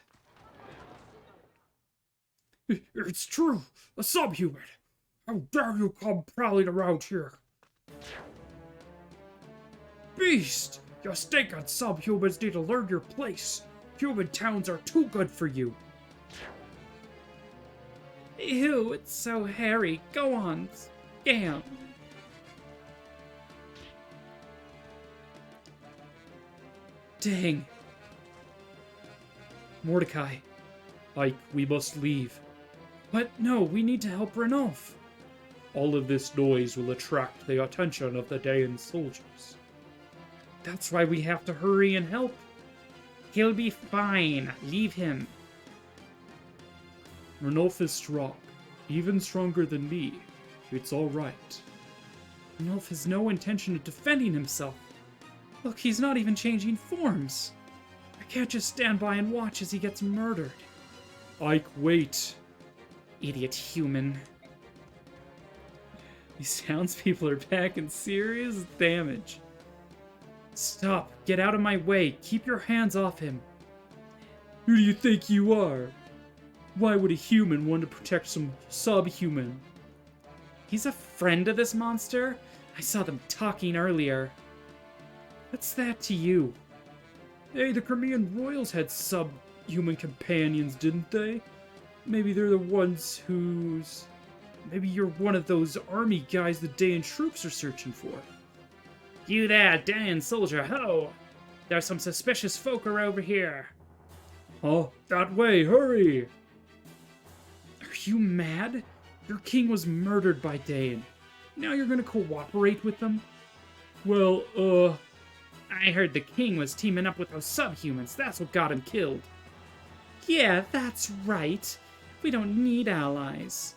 It's true! A subhuman! How dare you come prowling around here? Beast! Your stinking subhumans need to learn your place. Human towns are too good for you. Ew, it's so hairy. Go on, scam. Dang. Mordecai. Ike, we must leave. But no, we need to help Ranulf. All of this noise will attract the attention of the Dayan soldiers. That's why we have to hurry and help. He'll be fine. Leave him. Ranulf is strong. Even stronger than me. It's all right. Ranulf has no intention of defending himself. Look, he's not even changing forms. I can't just stand by and watch as he gets murdered. Ike, wait. Idiot human. These townspeople are packing serious damage. Stop. Get out of my way. Keep your hands off him. Who do you think you are? Why would a human want to protect some subhuman? He's a friend of this monster? I saw them talking earlier. What's that to you? Hey, the Crimean royals had subhuman companions, didn't they? Maybe they're the ones who's... Maybe you're one of those army guys the Dayan troops are searching for. You there, Dayan soldier, ho! There's some suspicious folk over here. Huh? That way, hurry! Are you mad? Your king was murdered by Dayan. Now you're gonna cooperate with them? Well, I heard the king was teaming up with those subhumans. That's what got him killed. Yeah, that's right. We don't need allies.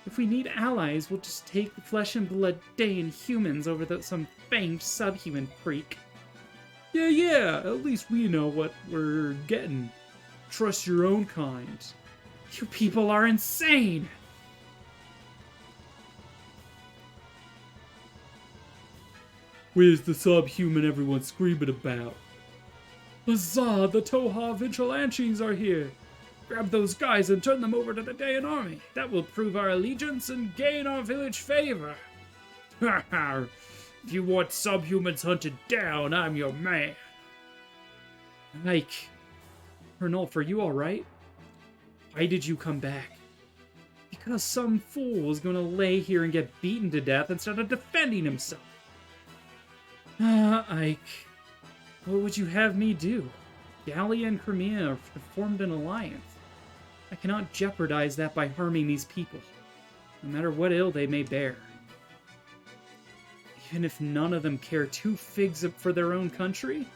If we need allies, we'll just take the flesh and blood Dayan humans over some famed subhuman freak. Yeah, at least we know what we're getting. Trust your own kind. You people are insane! Where's the subhuman everyone's screaming about? Huzzah! The Toha Vigilantes are here! Grab those guys and turn them over to the Dayan army. That will prove our allegiance and gain our village favor. Ha ha! If you want subhumans hunted down, I'm your man. Ike. Ranulf, are you alright? Why did you come back? Because some fool was gonna lay here and get beaten to death instead of defending himself. Ike. What would you have me do? Gallia and Crimea have formed an alliance. I cannot jeopardize that by harming these people, no matter what ill they may bear. Even if none of them care two figs for their own country?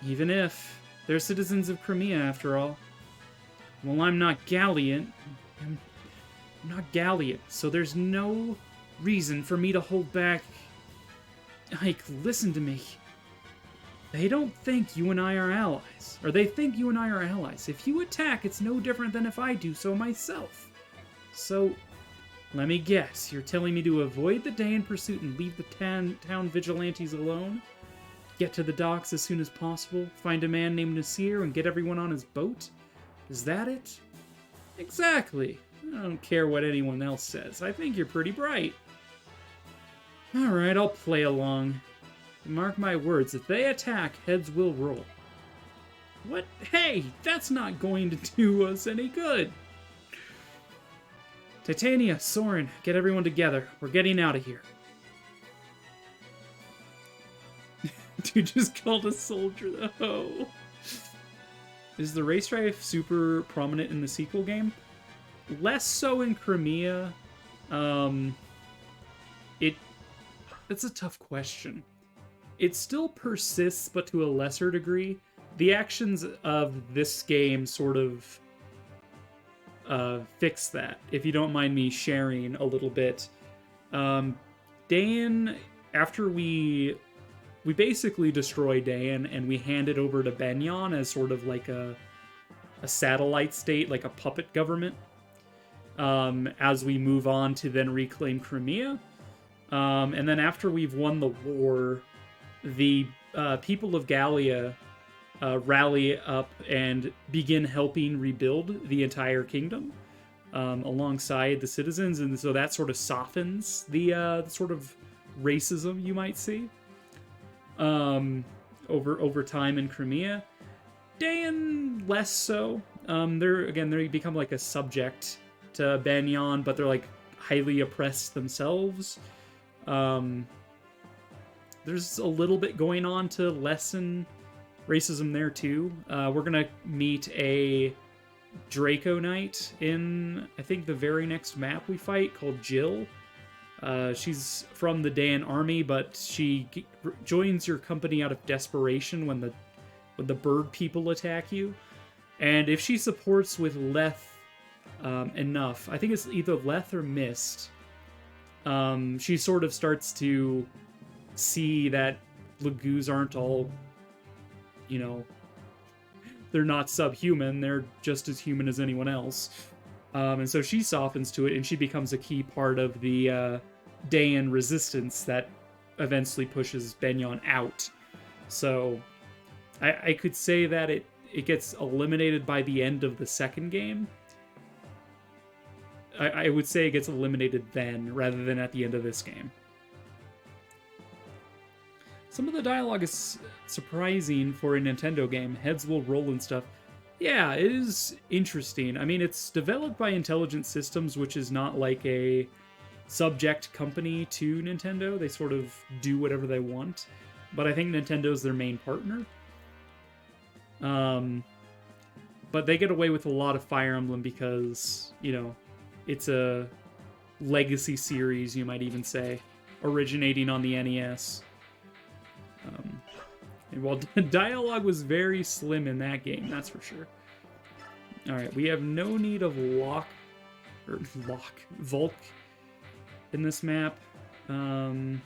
Even if they're citizens of Crimea, after all. Well, I'm not Galliant. I'm not Galliant, so there's no reason for me to hold back. Ike, listen to me. They don't think you and I are allies. Or they think you and I are allies. If you attack, it's no different than if I do so myself. So, let me guess. You're telling me to avoid the day in pursuit and leave the town vigilantes alone? Get to the docks as soon as possible, find a man named Nasir, and get everyone on his boat? Is that it? Exactly. I don't care what anyone else says. I think you're pretty bright. Alright, I'll play along. Mark my words, if they attack, heads will roll. What? Hey, that's not going to do us any good. Titania, Soren, get everyone together. We're getting out of here. Dude just called a soldier the hoe. Is the race drive super prominent in the sequel game? Less so in Crimea. It's a tough question. It still persists, but to a lesser degree. The actions of this game sort of fix that, if you don't mind me sharing a little bit. Dan, after we basically destroy Dan, and we hand it over to Benyon as sort of like a satellite state, like a puppet government, as we move on to then reclaim Crimea. And then after we've won the war, the people of Gallia rally up and begin helping rebuild the entire kingdom alongside the citizens, and so that sort of softens the sort of racism you might see over time in Crimea. Dan less so. They become like a subject to Benyon, but they're like highly oppressed themselves. There's a little bit going on to lessen racism there too. We're gonna meet a Draco Knight in, I think, the very next map we fight, called Jill. She's from the Dan army, but she joins your company out of desperation when the bird people attack you. And if she supports with Leth enough, I think it's either Leth or Mist, she sort of starts to see that Lagoos aren't all, they're not subhuman, they're just as human as anyone else. And so she softens to it, and she becomes a key part of the Dayan resistance that eventually pushes Benyon out. So I could say that it gets eliminated by the end of the second game. I would say it gets eliminated then, rather than at the end of this game. Some of the dialogue is surprising for a Nintendo game. Heads will roll and stuff. Yeah, it is interesting. I mean, it's developed by Intelligent Systems, which is not like a subject company to Nintendo. They sort of do whatever they want. But I think Nintendo's their main partner. But they get away with a lot of Fire Emblem because, it's a legacy series, you might even say, originating on the NES. And while dialogue was very slim in that game, that's for sure. Alright, we have no need of Volk in this map. Honestly,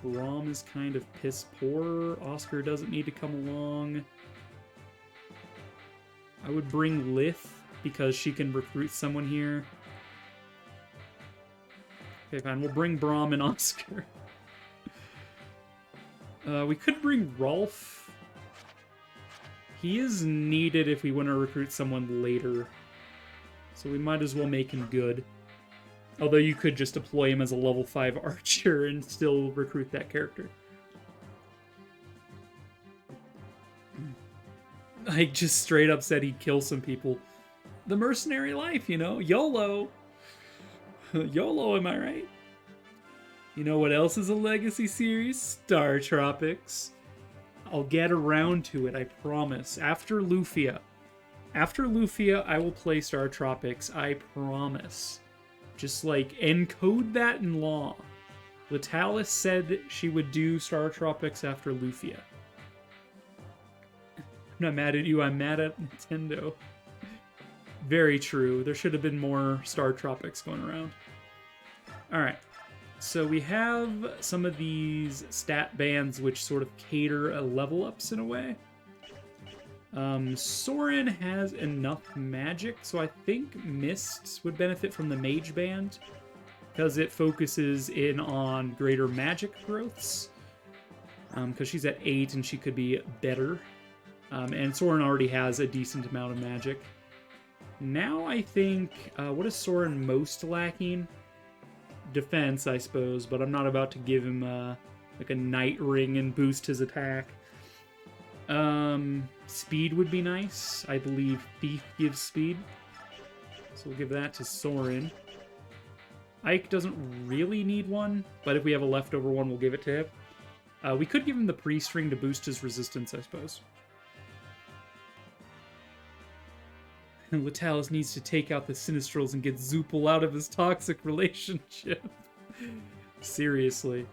Braum is kind of piss poor. Oscar doesn't need to come along. I would bring Lith, because she can recruit someone here. Okay, fine. We'll bring Braum and Oscar. We could bring Rolf. He is needed if we want to recruit someone later. So we might as well make him good. Although you could just deploy him as a level 5 archer and still recruit that character. I just straight up said he'd kill some people. The mercenary life, YOLO. YOLO, am I right? You know what else is a legacy series? Star Tropics. I'll get around to it, I promise. After Lufia, I will play Star Tropics, I promise. Just, encode that in law. Litalis said she would do Star Tropics after Lufia. I'm not mad at you, I'm mad at Nintendo. Very true. There should have been more Star Tropics going around. Alright. So we have some of these stat bands which sort of cater level ups in a way. Soren has enough magic, so I think Mist would benefit from the Mage Band, because it focuses in on greater magic growths. Because she's at 8 and she could be better. And Soren already has a decent amount of magic. Now I think, what is Soren most lacking? Defense, I suppose, but I'm not about to give him like a Night Ring and boost his attack. Speed would be nice. I believe Thief gives speed. So we'll give that to Soren. Ike doesn't really need one, but if we have a leftover one, we'll give it to him. We could give him the Priest Ring to boost his resistance, I suppose. And Litalis needs to take out the Sinistrals and get Zoopal out of his toxic relationship. Seriously.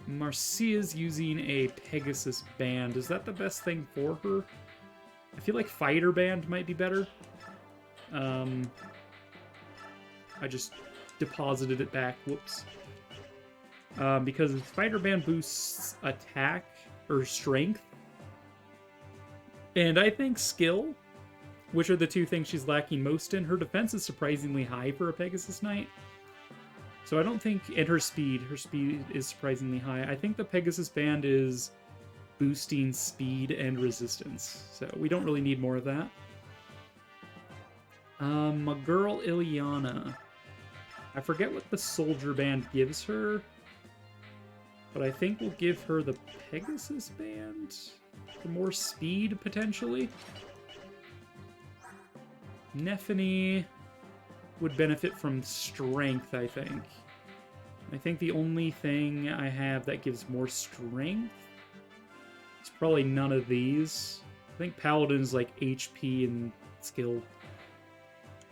Marcia's using a Pegasus Band. Is that the best thing for her? I feel like Fighter Band might be better. I just deposited it back. Whoops. Because Fighter Band boosts attack or strength. And I think skill, which are the two things she's lacking most in. Her defense is surprisingly high for a Pegasus Knight. So I don't think, and her speed is surprisingly high. I think the Pegasus Band is boosting speed and resistance. So we don't really need more of that. My girl Ilyana. I forget what the Soldier Band gives her, but I think we'll give her the Pegasus Band for more speed, potentially. Nephany would benefit from strength, I think. I think the only thing I have that gives more strength is probably none of these. I think Paladin's like HP and skill.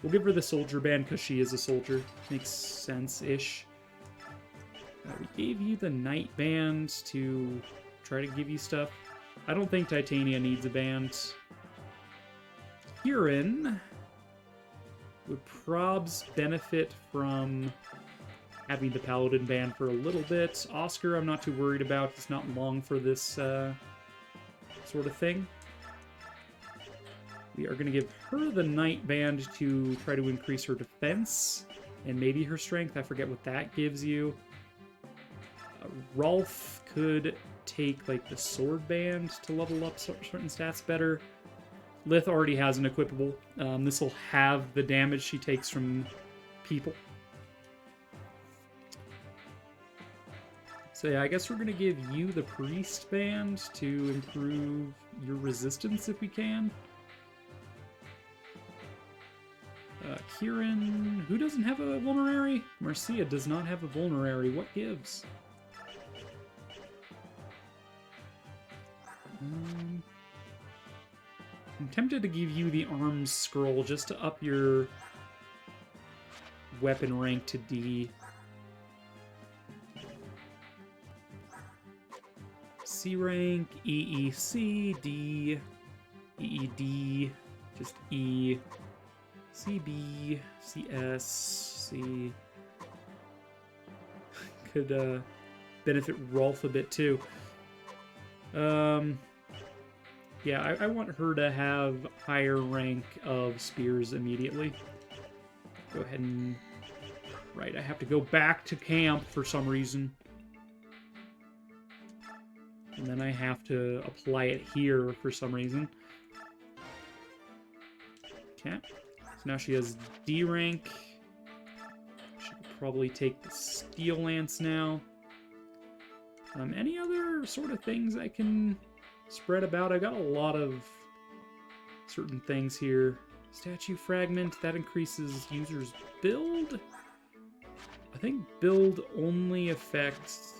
We'll give her the Soldier Band because she is a soldier. Makes sense-ish. We gave you the Knight Band to try to give you stuff. I don't think Titania needs a band. Kieran would probs benefit from having the Paladin Band for a little bit. Oscar, I'm not too worried about. He's not long for this sort of thing. We are going to give her the Knight Band to try to increase her defense and maybe her strength. I forget what that gives you. Rolf could take like the Sword Band to level up certain stats better. Lith already has an equipable. This will have the damage she takes from people. So yeah, I guess we're going to give you the Priest Band to improve your resistance if we can. Kieran, who doesn't have a vulnerary? Marcia does not have a vulnerary. What gives? I'm tempted to give you the Arms Scroll just to up your weapon rank to D. C rank, EEC, D, EED, just E, CB, CS, C. Could benefit Rolf a bit too. Yeah, I want her to have higher rank of spears immediately. Go ahead and... Right, I have to go back to camp for some reason. And then I have to apply it here for some reason. Okay. So now she has D rank. She could probably take the Steel Lance now. Any other sort of things I can spread about? I got a lot of certain things here. Statue Fragment, that increases users' build. I think build only affects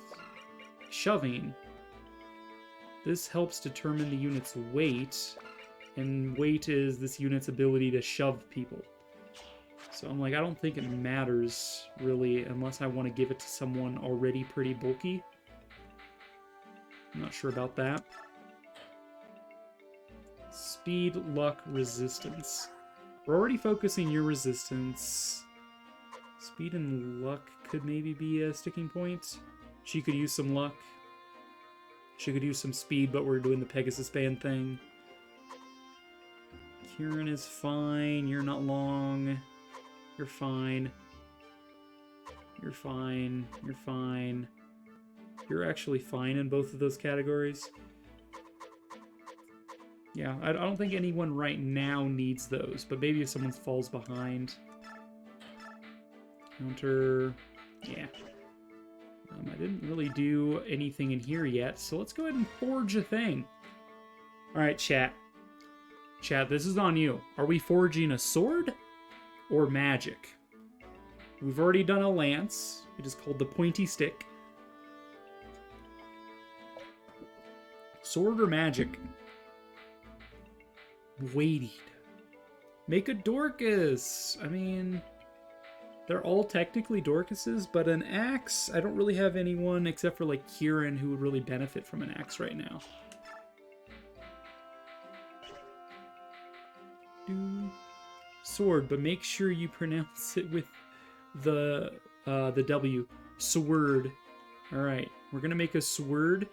shoving. This helps determine the unit's weight, and weight is this unit's ability to shove people. So I'm like, I don't think it matters, really, unless I want to give it to someone already pretty bulky. I'm not sure about that. Speed, luck, resistance. We're already focusing your resistance. Speed and luck could maybe be a sticking point. She could use some luck. She could use some speed, but we're doing the Pegasus band thing. Kieran is fine. You're not long. You're fine. You're fine. You're fine. You're actually fine in both of those categories. Yeah, I don't think anyone right now needs those, but maybe if someone falls behind. Counter. Yeah. I didn't really do anything in here yet, so let's go ahead and forge a thing. Alright, chat. Chat, this is on you. Are we forging a sword or magic? We've already done a lance. It is called the pointy stick. Sword or magic? Weighted. Make a Dorcas. I mean, they're all technically Dorcases, but an axe, I don't really have anyone except for like Kieran who would really benefit from an axe right now. Sword, but make sure you pronounce it with the W. Sword. All right, we're gonna make a sword.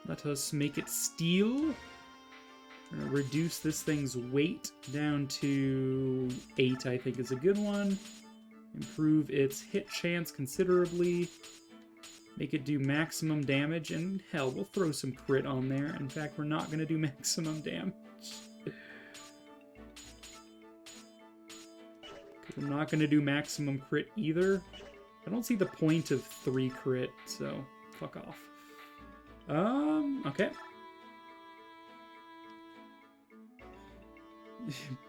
Let us make it steel. We're gonna reduce this thing's weight down to 8, I think is a good one. Improve its hit chance considerably. Make it do maximum damage, and hell, we'll throw some crit on there. In fact, we're not gonna do maximum damage. We're not gonna do maximum crit either. I don't see the point of 3 crit, so fuck off. Okay.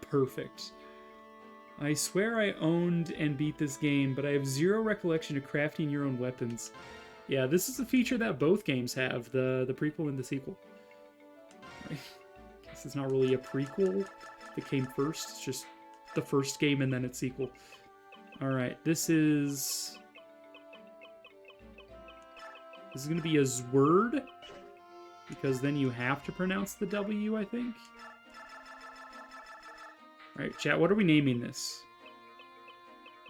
Perfect. I swear I owned and beat this game, but I have zero recollection of crafting your own weapons. Yeah, this is a feature that both games have, the prequel and the sequel. I guess it's not really a prequel that came first, it's just the first game and then its sequel. Alright, this is going to be a Zword, because then you have to pronounce the W, I think. Alright, chat, what are we naming this?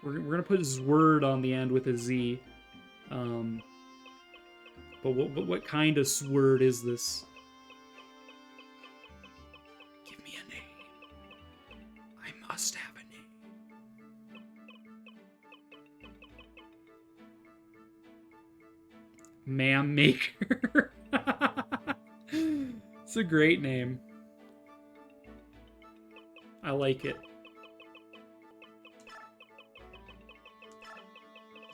We're going to put Zword on the end with a Z. But what kind of sword is this? Give me a name. I must have a name. Ma'am Maker. It's a great name. I like it.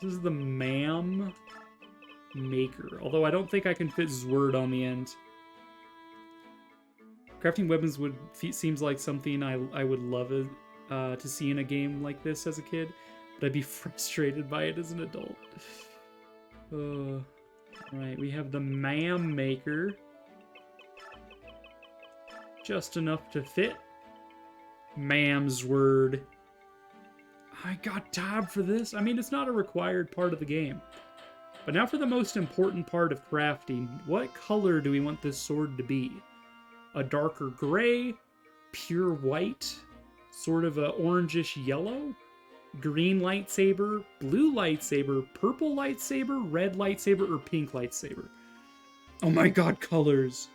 This is the Ma'am Maker. Although I don't think I can fit Zword on the end. Crafting weapons seems like something I would love to see in a game like this as a kid, but I'd be frustrated by it as an adult. Right, we have the Ma'am Maker. Just enough to fit. Ma'am's word. I got time for this. I mean, it's not a required part of the game. But now for the most important part of crafting. What color do we want this sword to be? A darker gray? Pure white? Sort of a orangish yellow? Green lightsaber? Blue lightsaber? Purple lightsaber? Red lightsaber? Or pink lightsaber? Oh my god, colors.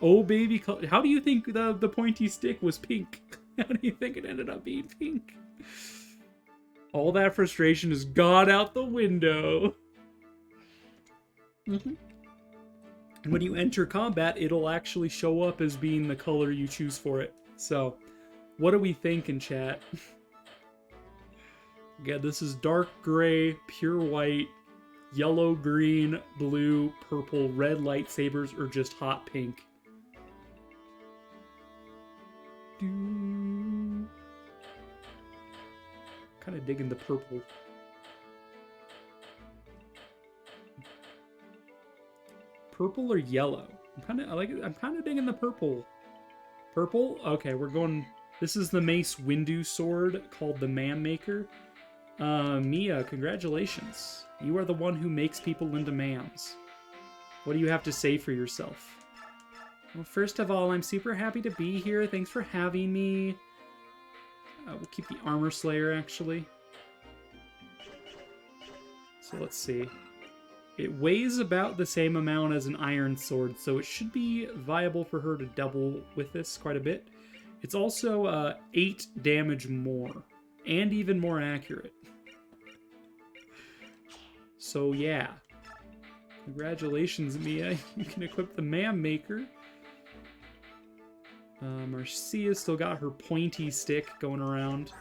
Oh baby, how do you think the pointy stick was pink? How do you think it ended up being pink? All that frustration has gone out the window. And when you enter combat, it'll actually show up as being the color you choose for it. So, what are we thinking, chat? Again, this is dark gray, pure white, yellow, green, blue, purple, red lightsabers, or just hot pink. Kind of digging the purple. Purple or yellow? I'm kind of digging the purple Purple? Okay, we're going... This is the Mace Windu sword called the Man Maker. Mia, congratulations. You are the one who makes people into mams. What do you have to say for yourself? Well, first of all, I'm super happy to be here. Thanks for having me. We'll keep the Armor Slayer, actually. So let's see. It weighs about the same amount as an Iron Sword, so it should be viable for her to double with this quite a bit. It's also 8 damage more, and even more accurate. So yeah. Congratulations, Mia. You can equip the Man Maker. Marcia's still got her pointy stick going around.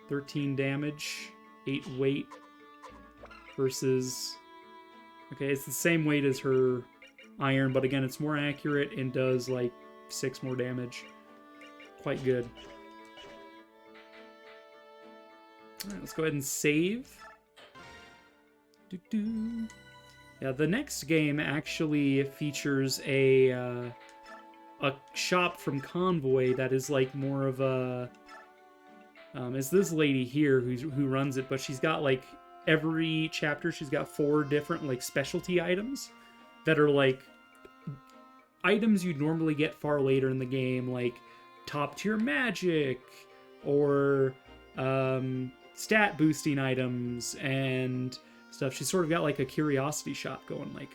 13 damage, 8 weight. Versus... Okay, it's the same weight as her iron, but again, it's more accurate and does, like, 6 more damage. Quite good. Alright, let's go ahead and save. Yeah, the next game actually features a shop from Convoy that is, like, more of a... it's this lady here who runs it, but she's got, like... Every chapter, she's got 4 different, like, specialty items that are, like, items you'd normally get far later in the game, like top-tier magic, or stat-boosting items, and stuff. She's sort of got, like, a curiosity shop going, like,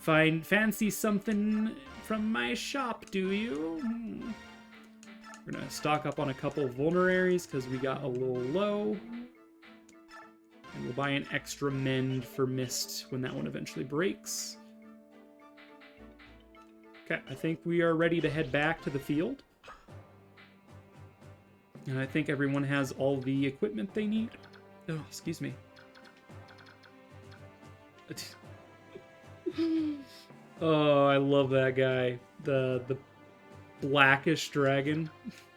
fancy something from my shop, do you? We're gonna stock up on a couple of vulneraries, because we got a little low. And we'll buy an extra mend for Mist when that one eventually breaks. Okay, I think we are ready to head back to the field. And I think everyone has all the equipment they need. Oh, excuse me. Oh, I love that guy. The blackish dragon.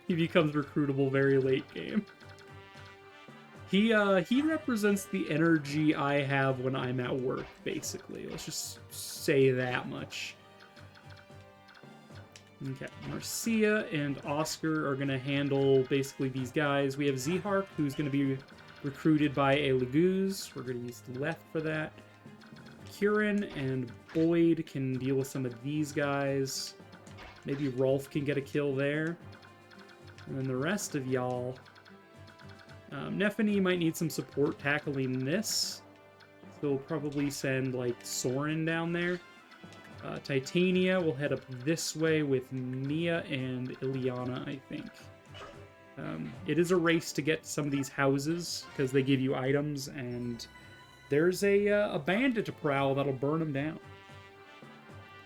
He becomes recruitable very late game. He represents the energy I have when I'm at work, basically. Let's just say that much. Okay, Marcia and Oscar are going to handle basically these guys. We have Zehark, who's going to be recruited by a Laguz. We're going to use the left for that. Kieran and Boyd can deal with some of these guys. Maybe Rolf can get a kill there. And then the rest of y'all... Nephany might need some support tackling this. So we'll probably send, like, Soren down there. Titania will head up this way with Mia and Ileana, I think. It is a race to get some of these houses, because they give you items, and there's a bandit to prowl that'll burn them down.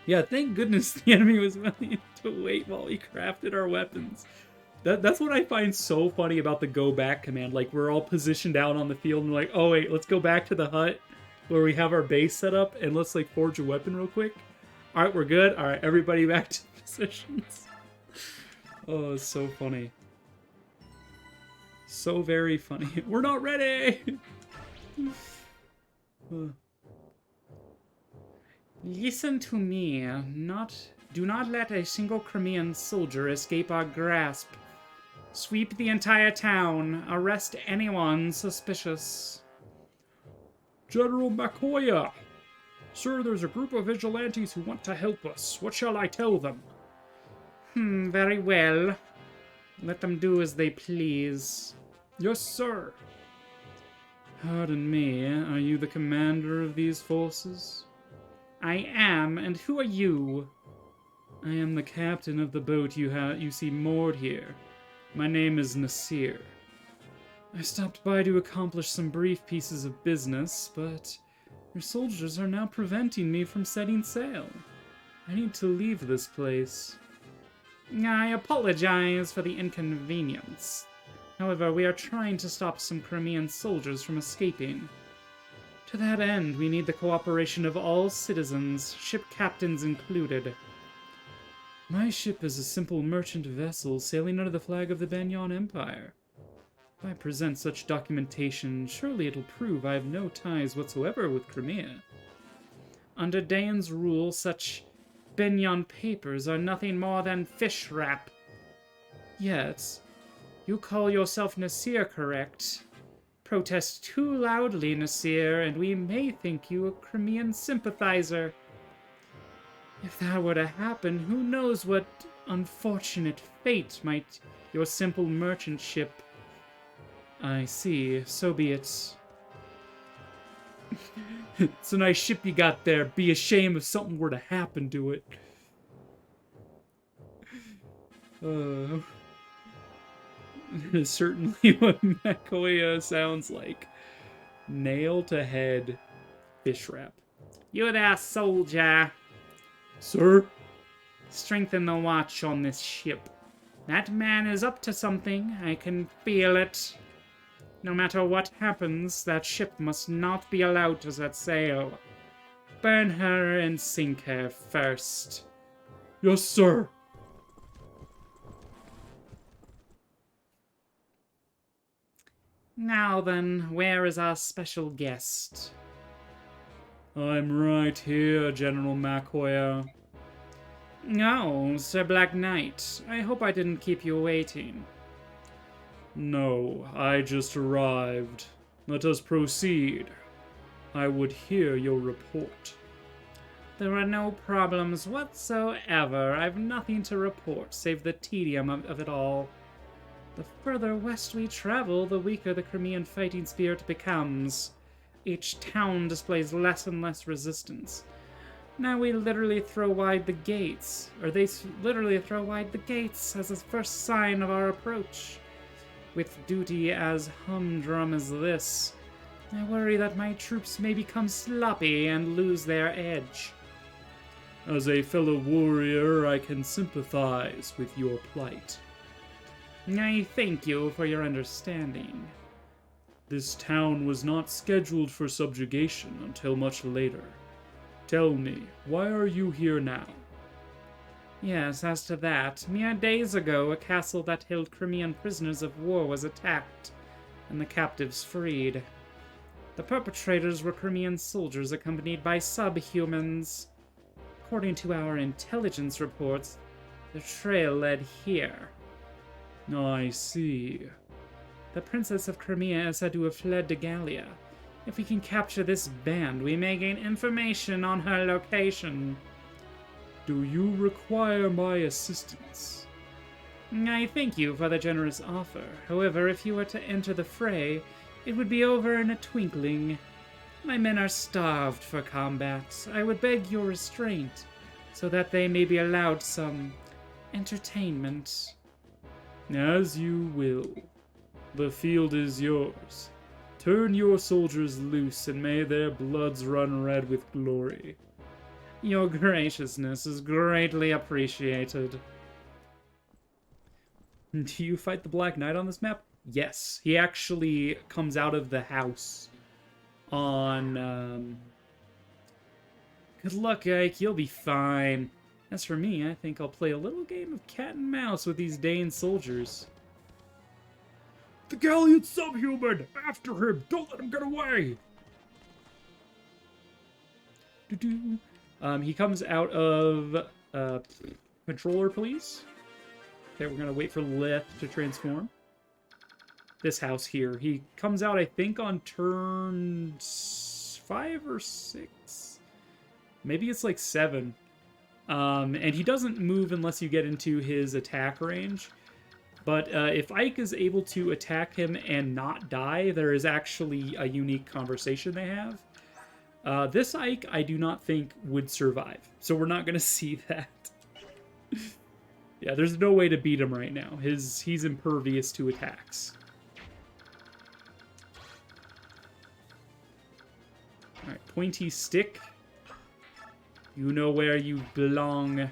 Yeah, thank goodness the enemy was willing to wait while we crafted our weapons. That's what I find so funny about the go back command. Like, we're all positioned out on the field and we're like, oh wait, let's go back to the hut where we have our base set up and let's, like, forge a weapon real quick. Alright, we're good. Alright, everybody back to positions. Oh, it's so funny. So very funny. We're not ready! Listen to me. Do not let a single Crimean soldier escape our grasp. Sweep the entire town. Arrest anyone suspicious. General Makoya! Sir, there's a group of vigilantes who want to help us. What shall I tell them? Very well. Let them do as they please. Yes, sir. Pardon me, are you the commander of these forces? I am, and who are you? I am the captain of the boat you see moored here. My name is Nasir. I stopped by to accomplish some brief pieces of business, but your soldiers are now preventing me from setting sail. I need to leave this place. I apologize for the inconvenience. However, we are trying to stop some Crimean soldiers from escaping. To that end, we need the cooperation of all citizens, ship captains included. My ship is a simple merchant vessel sailing under the flag of the Banyan Empire. If I present such documentation, surely it'll prove I have no ties whatsoever with Crimea. Under Dayan's rule, such Binyon papers are nothing more than fish wrap. Yes, you call yourself Nasir, correct? Protest too loudly, Nasir, and we may think you a Crimean sympathizer. If that were to happen, who knows what unfortunate fate might your simple merchant ship... I see, so be it. It's a nice ship you got there. Be a shame if something were to happen to it. Certainly what Makoya sounds like. Nail to head fish wrap. You there, soldier. Sir? Strengthen the watch on this ship. That man is up to something. I can feel it. No matter what happens, that ship must not be allowed to set sail. Burn her and sink her first. Yes, sir. Now then, where is our special guest? I'm right here, General Makoya. Oh, Sir Black Knight. I hope I didn't keep you waiting. No, I just arrived. Let us proceed. I would hear your report. There are no problems whatsoever. I've nothing to report, save the tedium of it all. The further west we travel, the weaker the Crimean fighting spirit becomes. Each town displays less and less resistance. Now we literally throw wide the gates, or they literally throw wide the gates as a first sign of our approach. With duty as humdrum as this, I worry that my troops may become sloppy and lose their edge. As a fellow warrior, I can sympathize with your plight. I thank you for your understanding. This town was not scheduled for subjugation until much later. Tell me, why are you here now? Yes, as to that, mere days ago, a castle that held Crimean prisoners of war was attacked, and the captives freed. The perpetrators were Crimean soldiers accompanied by subhumans. According to our intelligence reports, the trail led here. I see. The Princess of Crimea is said to have fled to Gallia. If we can capture this band, we may gain information on her location. Do you require my assistance? I thank you for the generous offer. However, if you were to enter the fray, it would be over in a twinkling. My men are starved for combat. I would beg your restraint, so that they may be allowed some entertainment. As you will. The field is yours. Turn your soldiers loose, and may their bloods run red with glory. Your graciousness is greatly appreciated. Do you fight the Black Knight on this map? Yes, he actually comes out of the house on, Good luck, Ike, you'll be fine. As for me, I think I'll play a little game of cat and mouse with these Dane soldiers. The Galliot subhuman! After him! Don't let him get away! Doo-doo. He comes out of, controller, please. Okay, we're gonna wait for Lith to transform. This house here. He comes out, I think, on turn 5 or 6? Maybe it's like 7. And he doesn't move unless you get into his attack range. But if Ike is able to attack him and not die, there is actually a unique conversation they have. This Ike, I do not think would survive. So we're not going to see that. Yeah, there's no way to beat him right now. He's impervious to attacks. Alright, pointy stick. You know where you belong.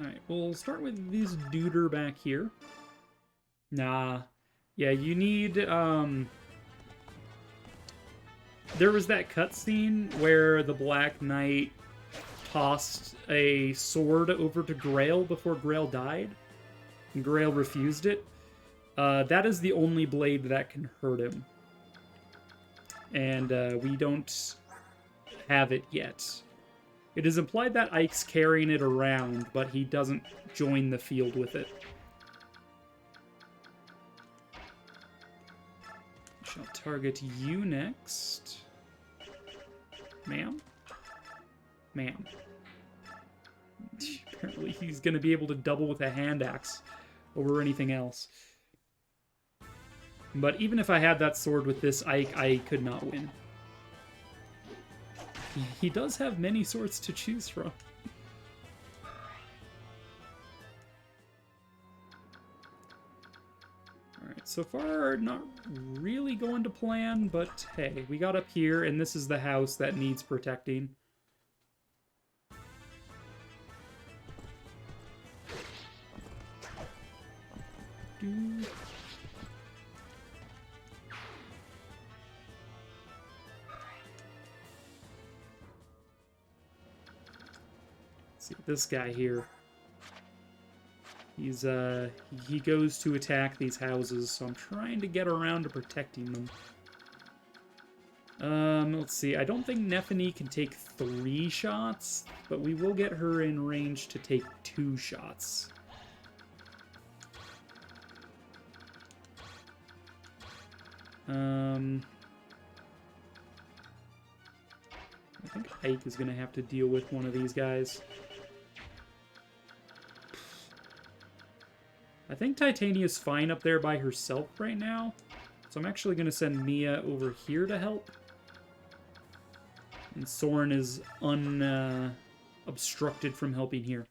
Alright, we'll start with this duder back here. Nah. Yeah, you need, there was that cutscene where the Black Knight tossed a sword over to Grail before Grail died, and Grail refused it. That is the only blade that can hurt him. and we don't have it yet. It is implied that Ike's carrying it around, but he doesn't join the field with it. Shall target you next. Ma'am? Ma'am. Apparently he's going to be able to double with a hand axe over anything else. But even if I had that sword with this Ike, I could not win. He does have many swords to choose from. Alright, so far not really going to plan, but hey, we got up here, and this is the house that needs protecting. See, this guy here. He goes to attack these houses, so I'm trying to get around to protecting them. Let's see. I don't think Nephany can take 3 shots, but we will get her in range to take 2 shots. I think Ike is going to have to deal with one of these guys. I think Titania's fine up there by herself right now, so I'm actually going to send Mia over here to help. And Soren is unobstructed from helping here.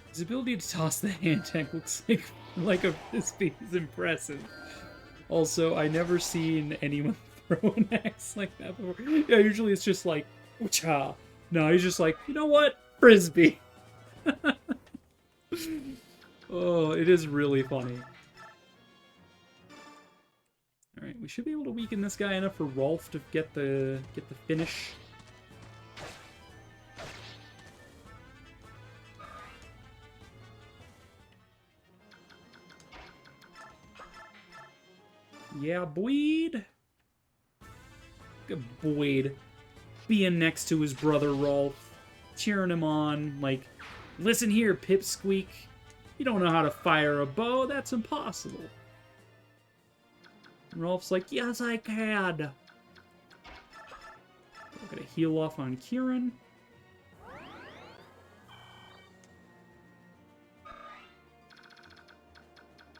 His ability to toss the hand tank looks like a frisbee is impressive. Also, I never seen anyone throw an axe like that before. Yeah, usually it's just like, oocha. No, he's just like, you know what? Frisbee. Oh, it is really funny. Alright, we should be able to weaken this guy enough for Rolf to get the finish. Yeah, Boyd. Good Boyd. Being next to his brother Rolf. Cheering him on. Like, listen here, Pipsqueak. You don't know how to fire a bow. That's impossible. And Rolf's like, yes, I can. We're gonna heal off on Kieran.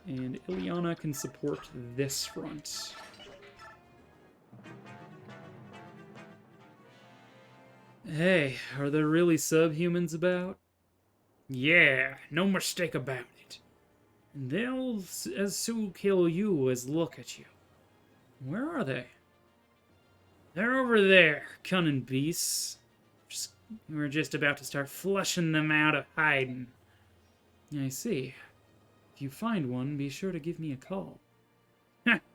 And Ileana can support this front. Hey, are there really subhumans about? Yeah, no mistake about it. And they'll as soon kill you as look at you. Where are they? They're over there, cunning beasts. We're just about to start flushing them out of hiding. I see. If you find one, be sure to give me a call.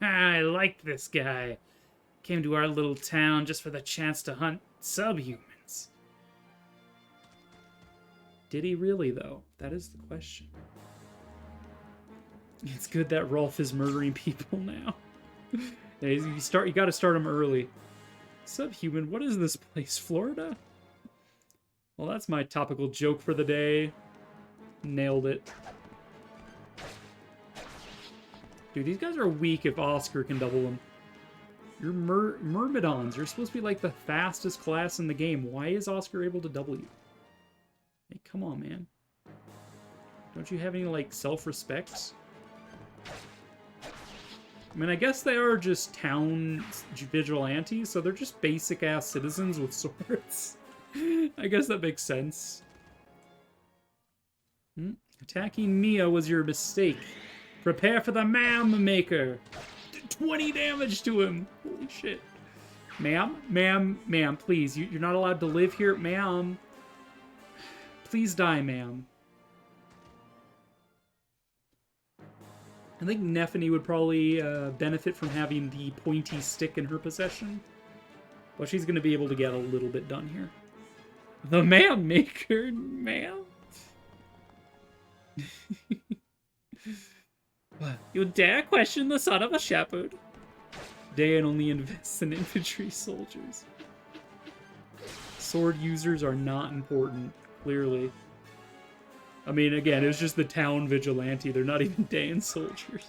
I like this guy. Came to our little town just for the chance to hunt subhumans. Did he really, though? That is the question. It's good that Rolf is murdering people now. Yeah, you gotta start him early. Subhuman, what is this place? Florida? Well, that's my topical joke for the day. Nailed it. Dude, these guys are weak if Oscar can double them. You're Myrmidons. You're supposed to be like the fastest class in the game. Why is Oscar able to double you? Hey, come on, man. Don't you have any, like, self-respect? I mean, I guess they are just town vigilantes, so they're just basic-ass citizens with swords. I guess that makes sense. Attacking Mia was your mistake. Prepare for the Mam Maker. 20 damage to him. Holy shit. Ma'am, please. You're not allowed to live here. Ma'am. Please die, ma'am. I think Nephany would probably benefit from having the pointy stick in her possession. But she's going to be able to get a little bit done here. The Man Maker, ma'am? You dare question the son of a shepherd? Dan only invests in infantry soldiers. Sword users are not important, clearly. I mean, again, it's just the town vigilante. They're not even Dan soldiers.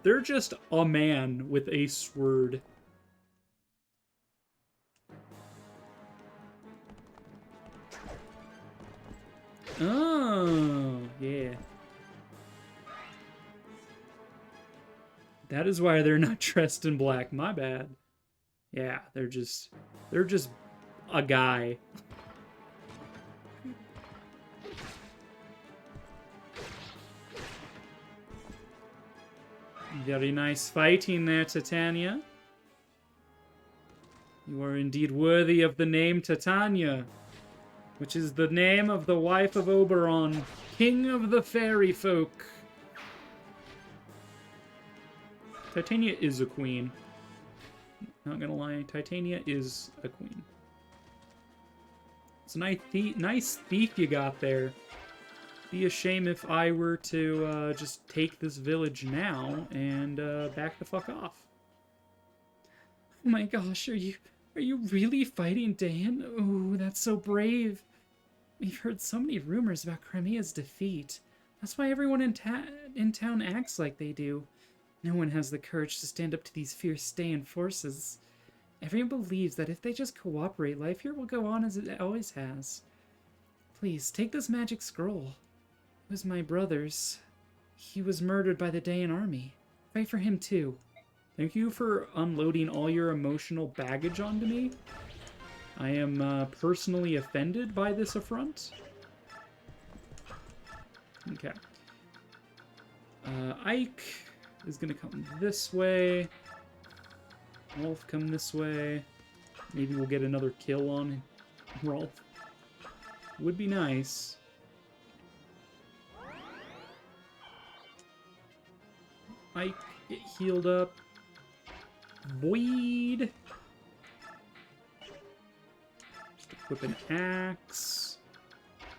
They're just a man with a sword. Oh, yeah. That is why they're not dressed in black. My bad. Yeah, they're just a guy. Very nice fighting there, Titania. You are indeed worthy of the name Titania, which is the name of the wife of Oberon, king of the fairy folk. Titania is a queen. Not gonna lie, Titania is a queen. It's a nice thief you got there. Be a shame if I were to just take this village now and back the fuck off. Oh my gosh, are you really fighting Dan? Oh, that's so brave. We've heard so many rumors about Crimea's defeat. That's why everyone in town acts like they do. No one has the courage to stand up to these fierce Daean forces. Everyone believes that if they just cooperate, life here will go on as it always has. Please, take this magic scroll. It was my brother's. He was murdered by the Daean army. Fight for him too. Thank you for unloading all your emotional baggage onto me. I am personally offended by this affront. Okay. Ike is gonna come this way. Rolf come this way. Maybe we'll get another kill on Rolf. Would be nice. Ike, get healed up. Void. Just equip an axe.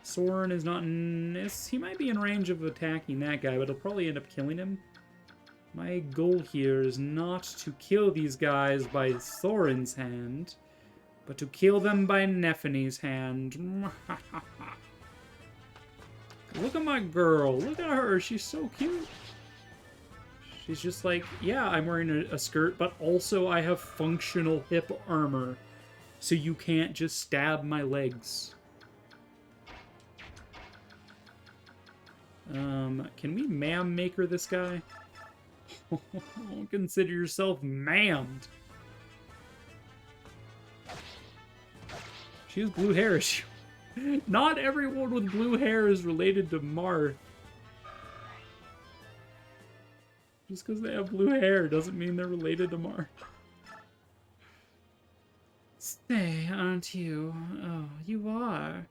Soren is not in this. He might be in range of attacking that guy, but he'll probably end up killing him. My goal here is not to kill these guys by Soren's hand, but to kill them by Nephene's hand. Look at my girl. Look at her. She's so cute. She's just like, yeah, I'm wearing a skirt, but also I have functional hip armor, so you can't just stab my legs. Can we ma'am maker this guy? Consider yourself ma'amed. She has blue hair. Not everyone with blue hair is related to Marth. Just because they have blue hair doesn't mean they're related to Marth. Stay, aren't you? Oh, you are.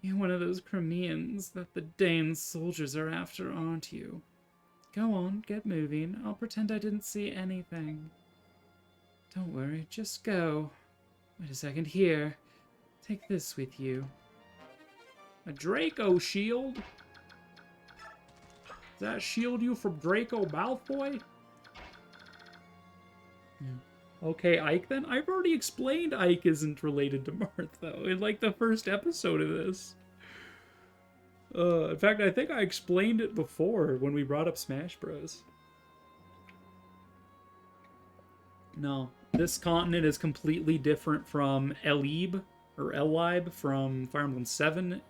You're one of those Crimeans that the Daean soldiers are after, aren't you? Go on, get moving. I'll pretend I didn't see anything. Don't worry, just go. Wait a second, here. Take this with you. A Draco shield? Does that shield you from Draco Malfoy? Okay, Ike then? I've already explained Ike isn't related to Marth, though, in like the first episode of this. In fact, I think I explained it before when we brought up Smash Bros. No, this continent is completely different from Elib, or Elib from Fire Emblem 7,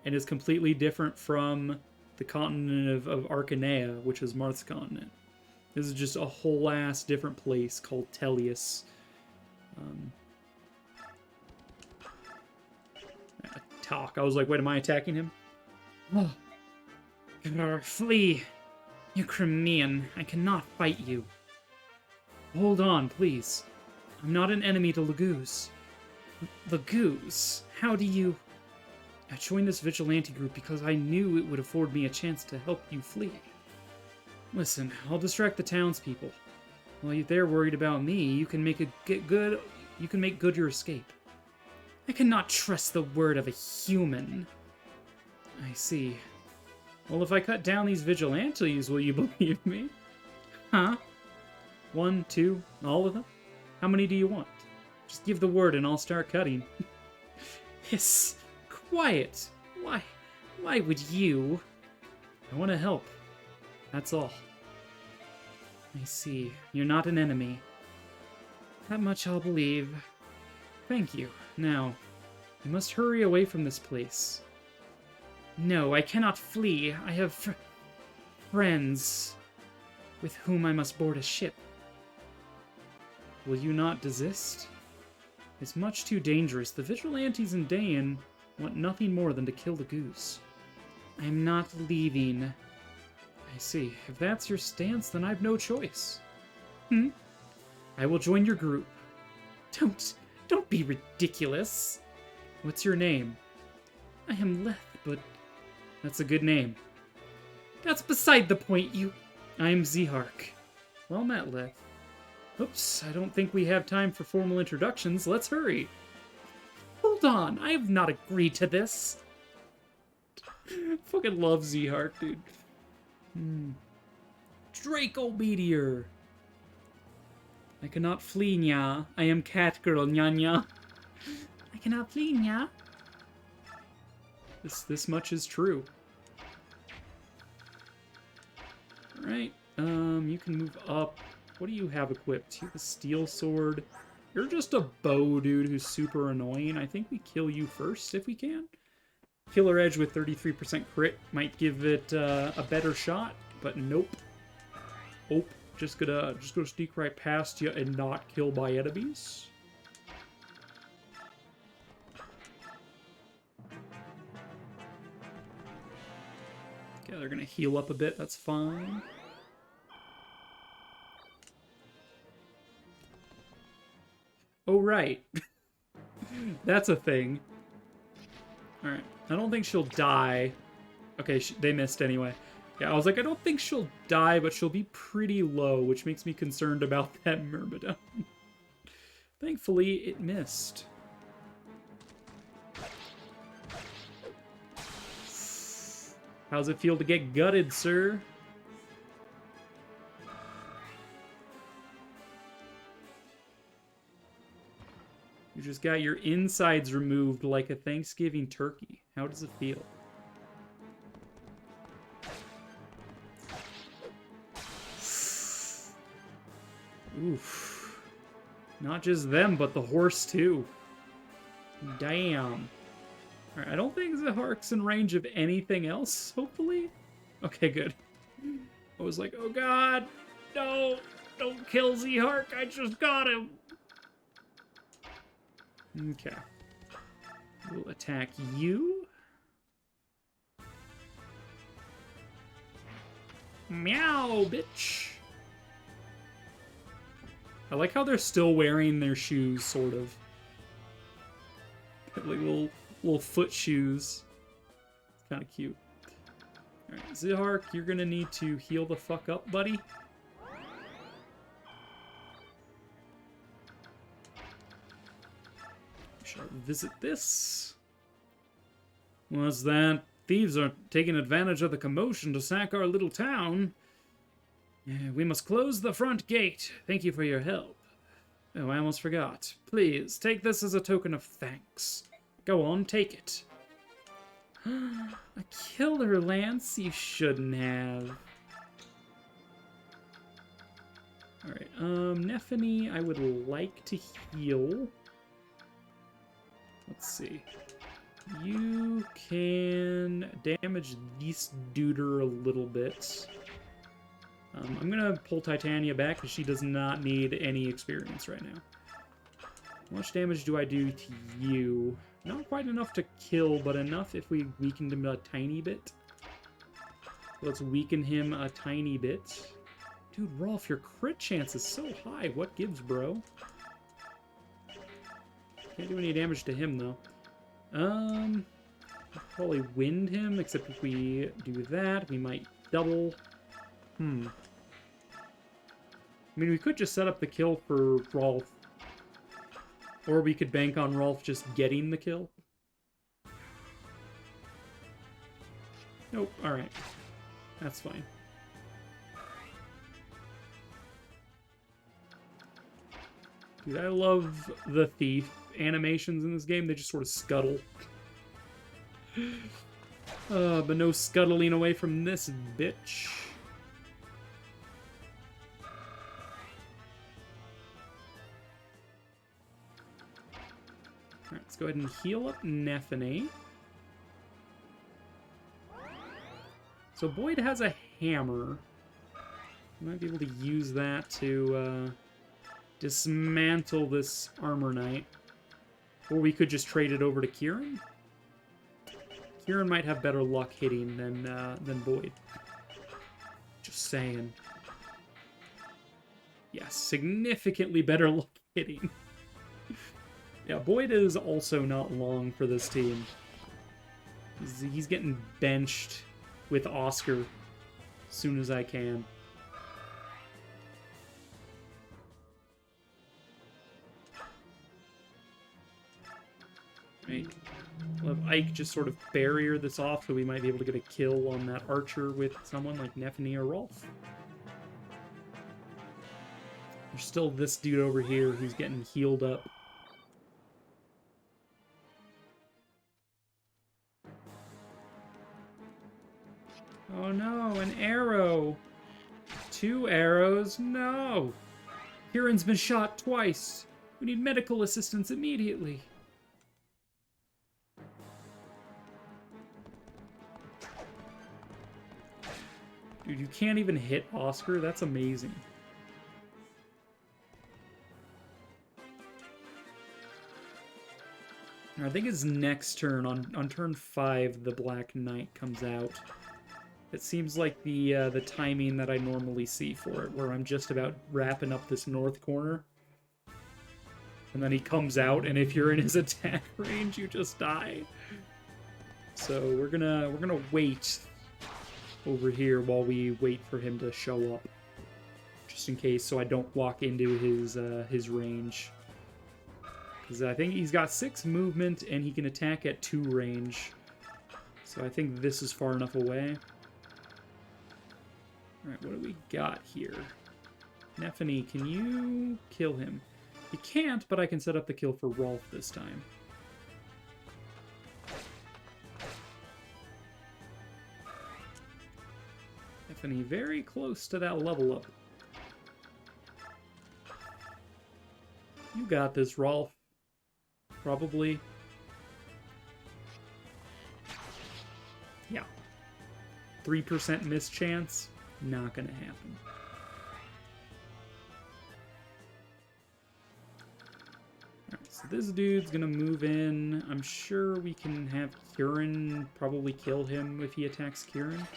and is completely different from the continent of Arcanea, which is Marth's continent. This is just a whole ass different place called Tellius. Talk. I was like, wait, am I attacking him? Oh. Flee. You're Crimean. I cannot fight you. Hold on, please. I'm not an enemy to Laguz. Laguz? How do you... I joined this vigilante group because I knew it would afford me a chance to help you flee. Listen, I'll distract the townspeople. While they're worried about me, you can make good your escape. I cannot trust the word of a human. I see. Well, if I cut down these vigilantes, will you believe me? Huh? 1, 2, all of them? How many do you want? Just give the word and I'll start cutting. Hiss! Quiet! Why would you? I want to help. That's all. I see. You're not an enemy. That much I'll believe. Thank you. Now, I must hurry away from this place. No, I cannot flee. I have friends with whom I must board a ship. Will you not desist? It's much too dangerous. The vigilantes in Dayan want nothing more than to kill the goose. I'm not leaving. I see. If that's your stance, then I've no choice. I will join your group. Don't be ridiculous. What's your name? I am Leth, but that's a good name. That's beside the point, I am Zihark. Well met, Leth. Oops, I don't think we have time for formal introductions. Let's hurry. Hold on, I have not agreed to this. Fucking love Zihark, dude. Draco Meteor. I cannot flee, nya. I am cat girl, nya nya. I cannot flee, nya. This much is true. Alright, you can move up. What do you have equipped? You have a steel sword. You're just a bow dude who's super annoying. I think we kill you first if we can. Killer Edge with 33% crit might give it a better shot, but nope. Oh, just gonna sneak right past you and not kill by enemies. Okay, they're gonna heal up a bit. That's fine. Oh, right. That's a thing. Alright. I don't think she'll die. Okay, they missed anyway. Yeah, I was like, I don't think she'll die, but she'll be pretty low, which makes me concerned about that Myrmidon. Thankfully, it missed. How's it feel to get gutted, sir? You just got your insides removed like a Thanksgiving turkey. How does it feel? Oof. Not just them, but the horse too. Damn. Alright, I don't think Zihark's in range of anything else, hopefully? Okay, good. I was like, oh god, no, don't kill Zihark, I just got him. Okay. We'll attack you. Meow, bitch. I like how they're still wearing their shoes, sort of. Like little foot shoes. It's kind of cute. Alright, Zihark, you're gonna need to heal the fuck up, buddy. Shall visit this. What's that? Thieves are taking advantage of the commotion to sack our little town. We must close the front gate. Thank you for your help. Oh, I almost forgot. Please, take this as a token of thanks. Go on, take it. A killer lance? You shouldn't have. Alright, Nephany, I would like to heal. Let's see. You can damage this duder a little bit. I'm gonna pull Titania back because she does not need any experience right now. How much damage do I do to you? Not quite enough to kill, but enough if we weakened him a tiny bit. Let's weaken him a tiny bit. Dude, Rolf, your crit chance is so high. What gives, bro? Can't do any damage to him, though. Probably wind him, except if we do that, we might double. I mean, we could just set up the kill for Rolf. Or we could bank on Rolf just getting the kill. Nope, alright. That's fine. Dude, I love the thief animations in this game. They just sort of scuttle. But no scuttling away from this bitch. Alright, let's go ahead and heal up Nephany. So Boyd has a hammer. We might be able to use that to dismantle this Armor Knight. Or we could just trade it over to Kieran. Kieran might have better luck hitting than Boyd. Just saying. Yeah, significantly better luck hitting. Yeah, Boyd is also not long for this team. He's getting benched with Oscar as soon as I can. Right. We'll have Ike just sort of barrier this off so we might be able to get a kill on that archer with someone like Nephany or Rolf. There's still this dude over here who's getting healed up. Oh no, an arrow! 2 arrows? No! Kieran's been shot twice! We need medical assistance immediately! Dude, you can't even hit Oscar? That's amazing. I think it's next turn, on turn 5, the Black Knight comes out. It seems like the timing that I normally see for it, where I'm just about wrapping up this north corner. And then he comes out, and if you're in his attack range, you just die. So we're gonna wait over here while we wait for him to show up. Just in case, so I don't walk into his range. Because I think he's got 6 movement, and he can attack at 2 range. So I think this is far enough away. Alright, what do we got here? Nephany, can you kill him? You can't, but I can set up the kill for Rolf this time. Nephany very close to that level up. You got this, Rolf. Probably. Yeah. 3% miss chance. Not gonna happen. Alright, so this dude's gonna move in. I'm sure we can have Kieran probably kill him if he attacks Kieran.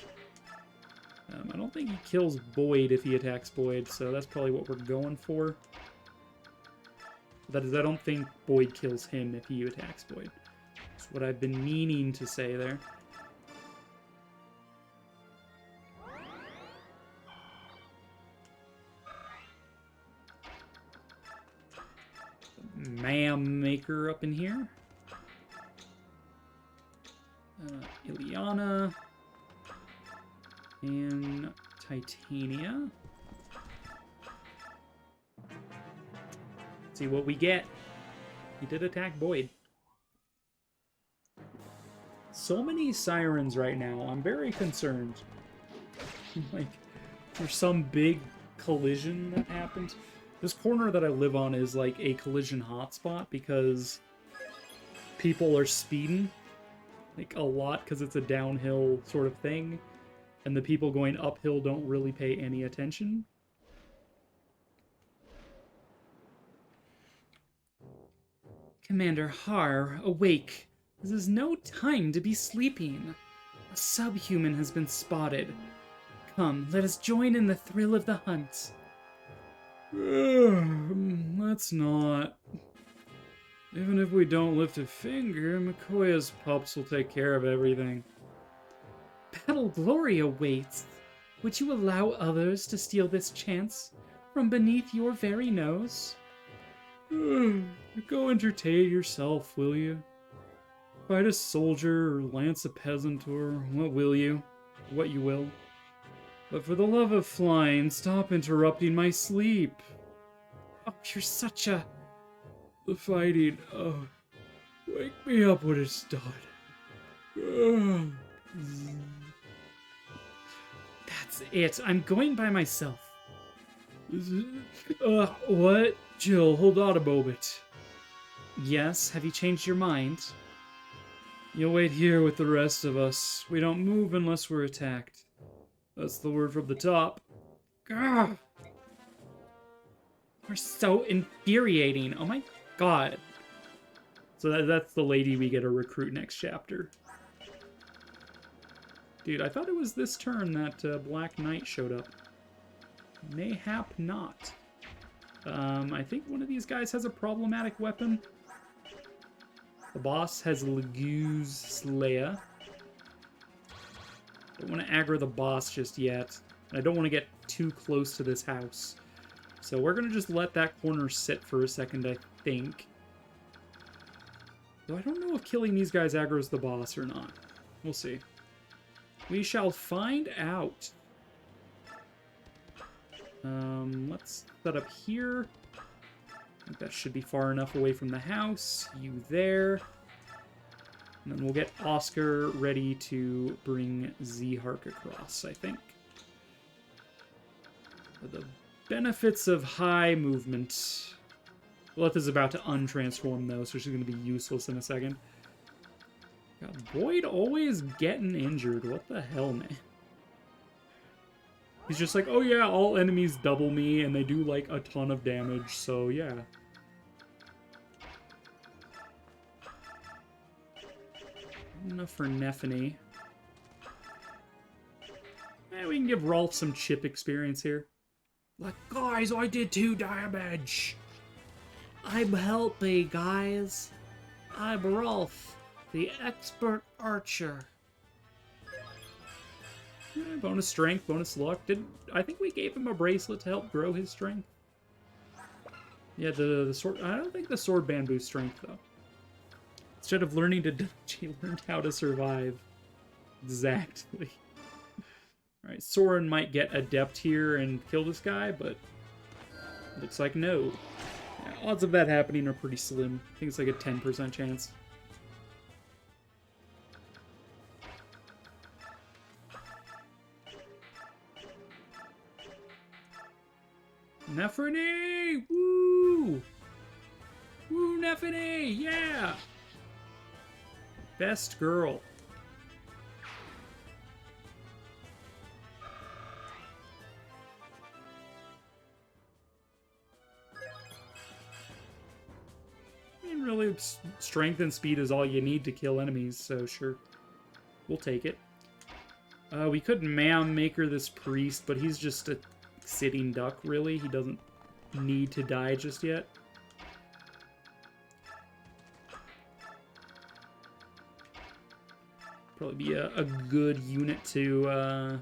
I don't think he kills Boyd if he attacks Boyd, so that's probably what we're going for. That is, I don't think Boyd kills him if he attacks Boyd. That's what I've been meaning to say there. Mam Maker up in here. Ileana. And Titania. See what we get. He did attack Boyd. So many sirens right now. I'm very concerned. Like, there's some big collision that happens. This corner that I live on is like a collision hotspot because people are speeding like a lot because it's a downhill sort of thing, and the people going uphill don't really pay any attention. Commander Har, awake. This is no time to be sleeping. A subhuman has been spotted. Come, let us join in the thrill of the hunt. Let's not. Even if we don't lift a finger, Mikoya's pups will take care of everything. Battle glory awaits. Would you allow others to steal this chance from beneath your very nose? Go entertain yourself, will you? Fight a soldier or lance a peasant or what will you? What you will. But for the love of flying, stop interrupting my sleep. Oh, you're such a The fighting. Wake me up when it's done. Ugh. That's it. I'm going by myself. What? Jill, hold on a moment. Yes, have you changed your mind? You'll wait here with the rest of us. We don't move unless we're attacked. That's the word from the top. Gah! You're so infuriating. Oh my god. So that's the lady we get to recruit next chapter. Dude, I thought it was this turn that Black Knight showed up. Mayhap not. I think one of these guys has a problematic weapon. The boss has Legue's Slayer. Don't want to aggro the boss just yet. I don't want to get too close to this house. So we're going to just let that corner sit for a second, I think. Though I don't know if killing these guys aggroes the boss or not. We'll see. We shall find out. Let's set up here. I think that should be far enough away from the house. You there. And then we'll get Oscar ready to bring Z-Hark across, I think. For the benefits of high movement. Leth is about to untransform, though, so she's going to be useless in a second. God, Boyd always getting injured. What the hell, man? He's just like, oh yeah, all enemies double me, and they do, like, a ton of damage, so yeah. Enough for Nephany. We can give Rolf some chip experience here. Like, guys, I did 2 damage! I'm helping, guys. I'm Rolf, the expert archer. Bonus strength, bonus luck. I think we gave him a bracelet to help grow his strength. Yeah, the sword. I don't think the sword band boosts strength though. Instead of learning to dodge, he learned how to survive. Exactly. All right, Soren might get adept here and kill this guy, but looks like no. Yeah, odds of that happening are pretty slim. I think it's like a 10% chance. Nephany! Woo! Woo, Nephany! Yeah! Best girl. I mean, really, strength and speed is all you need to kill enemies, so sure. We'll take it. We could Maker this priest, but he's just a sitting duck, really. He doesn't need to die just yet. Probably be a good unit to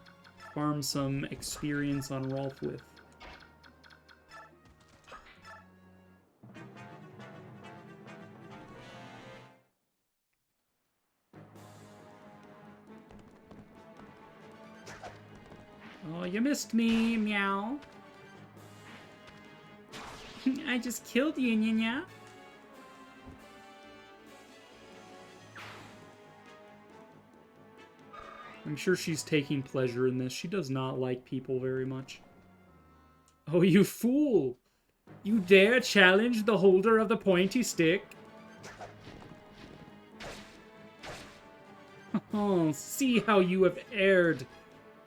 farm some experience on Rolf with. Oh, you missed me, meow. I just killed you, Nya. I'm sure she's taking pleasure in this. She does not like people very much. Oh, you fool! You dare challenge the holder of the pointy stick? Oh, see how you have erred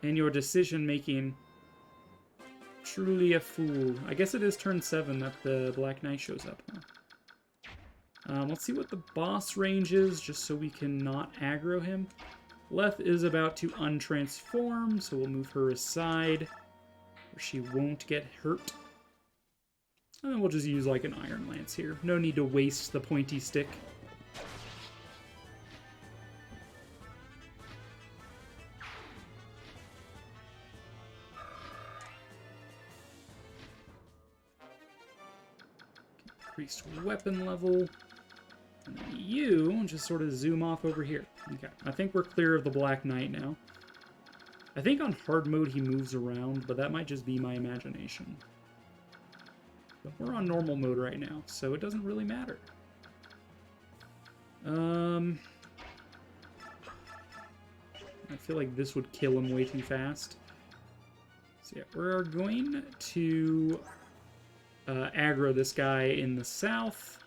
in your decision-making. Truly a fool. I guess it is turn 7 that the Black Knight shows up, huh? Let's see what the boss range is, just so we can not aggro him. Leth is about to untransform, so we'll move her aside, where she won't get hurt. And then we'll just use like an Iron Lance here. No need to waste the pointy stick. Increased weapon level. And then you just sort of zoom off over here. Okay, I think we're clear of the Black Knight now. I think on hard mode he moves around, but that might just be my imagination. But we're on normal mode right now, so it doesn't really matter. I feel like this would kill him way too fast. So yeah, we're going to aggro this guy in the south.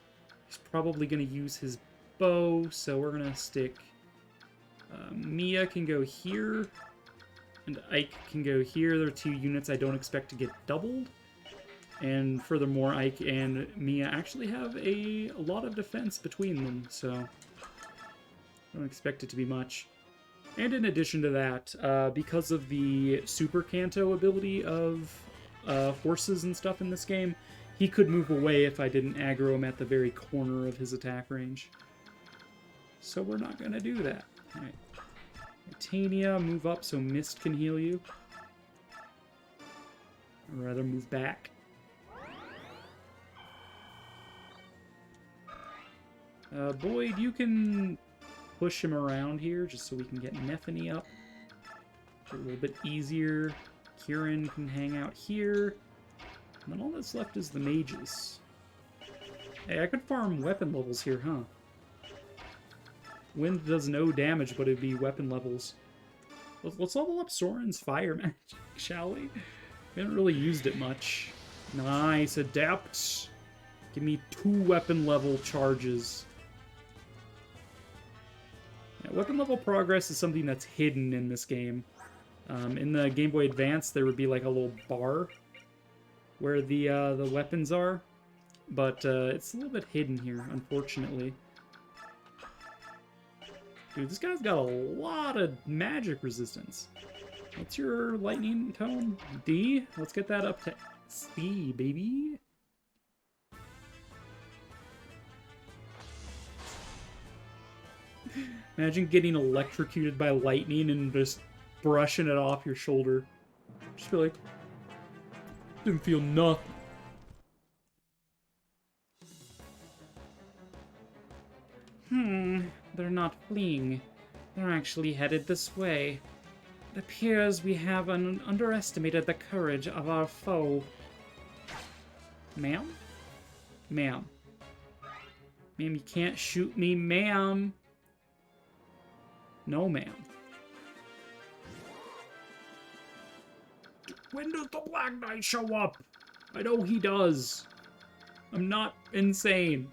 He's probably going to use his bow, so we're going to stick... Mia can go here, and Ike can go here. They're 2 units I don't expect to get doubled. And furthermore, Ike and Mia actually have a lot of defense between them, so I don't expect it to be much. And in addition to that, because of the Super Canto ability of horses and stuff in this game, he could move away if I didn't aggro him at the very corner of his attack range. So we're not going to do that. Alright. Titania, move up so Mist can heal you. Or rather, move back. Boyd, you can push him around here just so we can get Nephany up. A little bit easier. Kieran can hang out here. And then all that's left is the mages. Hey, I could farm weapon levels here, huh? Wind does no damage, but it'd be weapon levels. Let's level up Soren's fire magic, shall we? We haven't really used it much. Nice, adept. Give me 2 weapon level charges. Yeah, weapon level progress is something that's hidden in this game. In the Game Boy Advance, there would be like a little bar where the weapons are, but it's a little bit hidden here, unfortunately. Dude, this guy's got a lot of magic resistance. What's your lightning tone? D? Let's get that up to C, baby. Imagine getting electrocuted by lightning and just brushing it off your shoulder. Just feel like, didn't feel nothing. They're not fleeing. They're actually headed this way. It appears we have underestimated the courage of our foe. Ma'am? Ma'am. Ma'am, you can't shoot me, ma'am. No, ma'am. When does the Black Knight show up? I know he does. I'm not insane.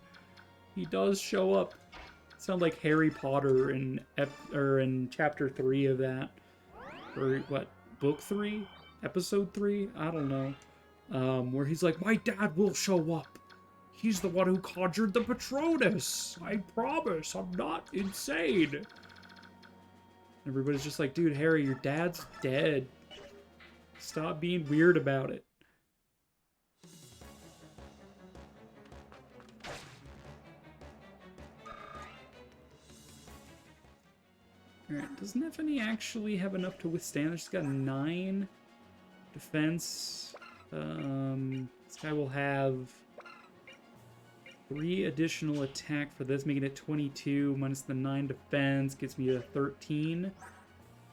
He does show up. Sound like Harry Potter in chapter 3 of that, or what, book 3, episode 3? I don't know. Where he's like, my dad will show up. He's the one who conjured the Patronus. I promise, I'm not insane. Everybody's just like, dude, Harry, your dad's dead. Stop being weird about it. Alright, does Nephany actually have enough to withstand? She's got 9 defense. This guy will have 3 additional attack for this, making it 22, minus the 9 defense, gets me to 13.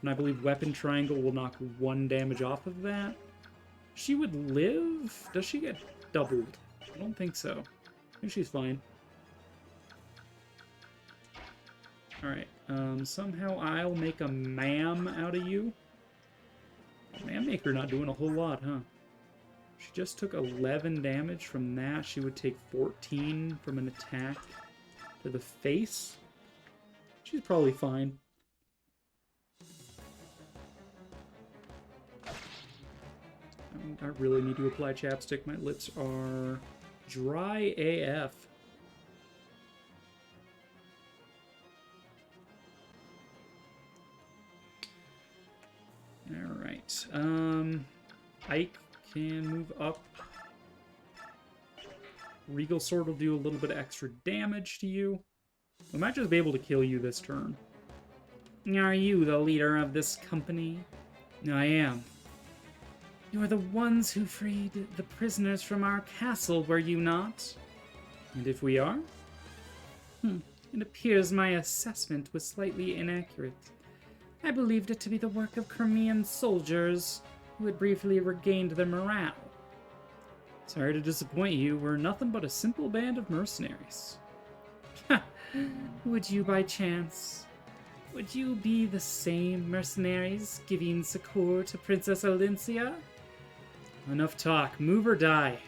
And I believe Weapon Triangle will knock 1 damage off of that. She would live? Does she get doubled? I don't think so. I think she's fine. Alright, somehow I'll make a ma'am out of you. Man Maker not doing a whole lot, huh? She just took 11 damage from that. She would take 14 from an attack to the face. She's probably fine. I really need to apply chapstick. My lips are dry AF. Alright, Ike can move up. Regal Sword will do a little bit of extra damage to you. I might just be able to kill you this turn. Are you the leader of this company? I am. You are the ones who freed the prisoners from our castle, were you not? And if we are? It appears my assessment was slightly inaccurate. I believed it to be the work of Crimean soldiers who had briefly regained their morale. Sorry to disappoint you. We're nothing but a simple band of mercenaries. Would you by chance... Would you be the same mercenaries giving succor to Princess Alincia? Enough talk. Move or die.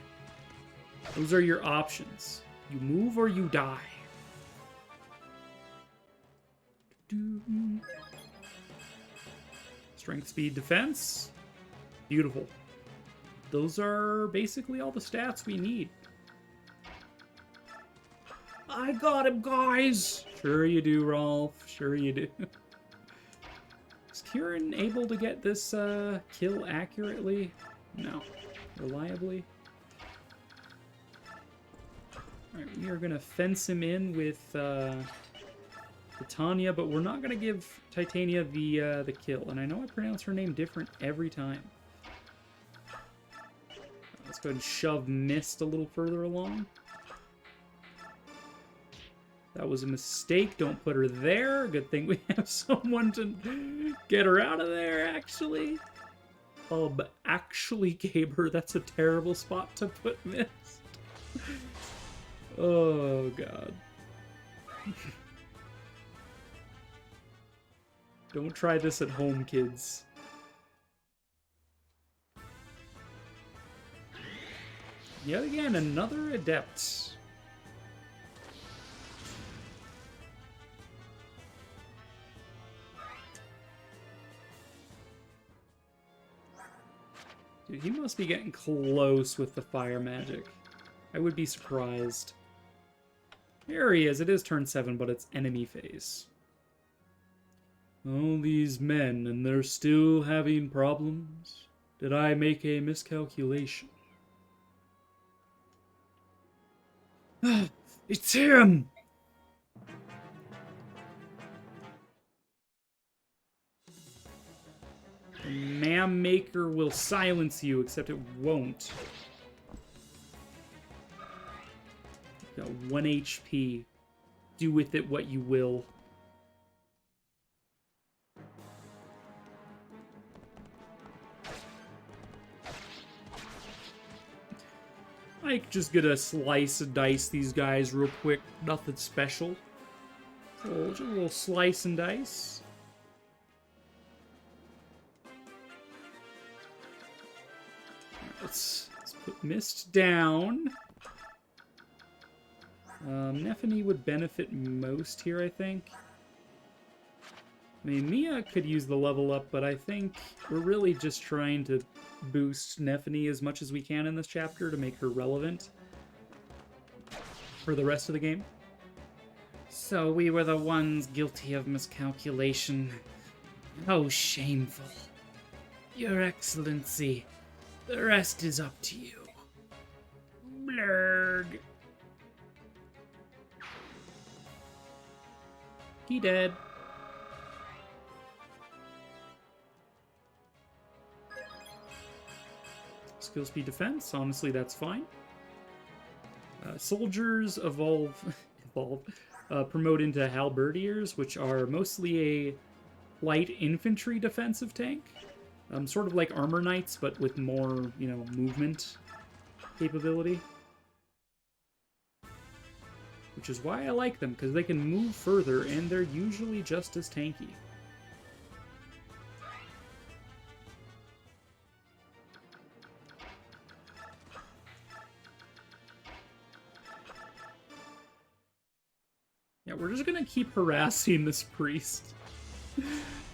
Those are your options. You move or you die. Strength, speed, defense. Beautiful. Those are basically all the stats we need. I got him, guys! Sure you do, Rolf. Sure you do. Is Kieran able to get this kill accurately? No. Reliably? Alright, we are going to fence him in with Titania, but we're not going to give Titania the kill. And I know I pronounce her name different every time. Let's go ahead and shove Mist a little further along. That was a mistake. Don't put her there. Good thing we have someone to get her out of there, actually. Oh, but actually, Gaber, that's a terrible spot to put Mist. Oh, God. Don't try this at home, kids. Yet again, another adept. Dude, he must be getting close with the fire magic. I would be surprised. Here he is. It is turn 7, but it's enemy phase. All these men, and they're still having problems? Did I make a miscalculation? It's him! The Mam Maker will silence you, except it won't. Got 1 HP. Do with it what you will. Like, just gonna slice and dice these guys real quick. Nothing special. So, just a little slice and dice. Alright, let's put Mist down. Nephany would benefit most here, I think. I mean, Mia could use the level up, but I think we're really just trying to boost Nephany as much as we can in this chapter to make her relevant for the rest of the game. So we were the ones guilty of miscalculation. How shameful. Your Excellency, the rest is up to you. Blurg. He dead. Skill speed defense, honestly that's fine. Soldiers promote into halberdiers, which are mostly a light infantry defensive tank. Sort of like armor knights, but with more, you know, movement capability. Which is why I like them, because they can move further, and they're usually just as tanky. Yeah, we're just gonna keep harassing this priest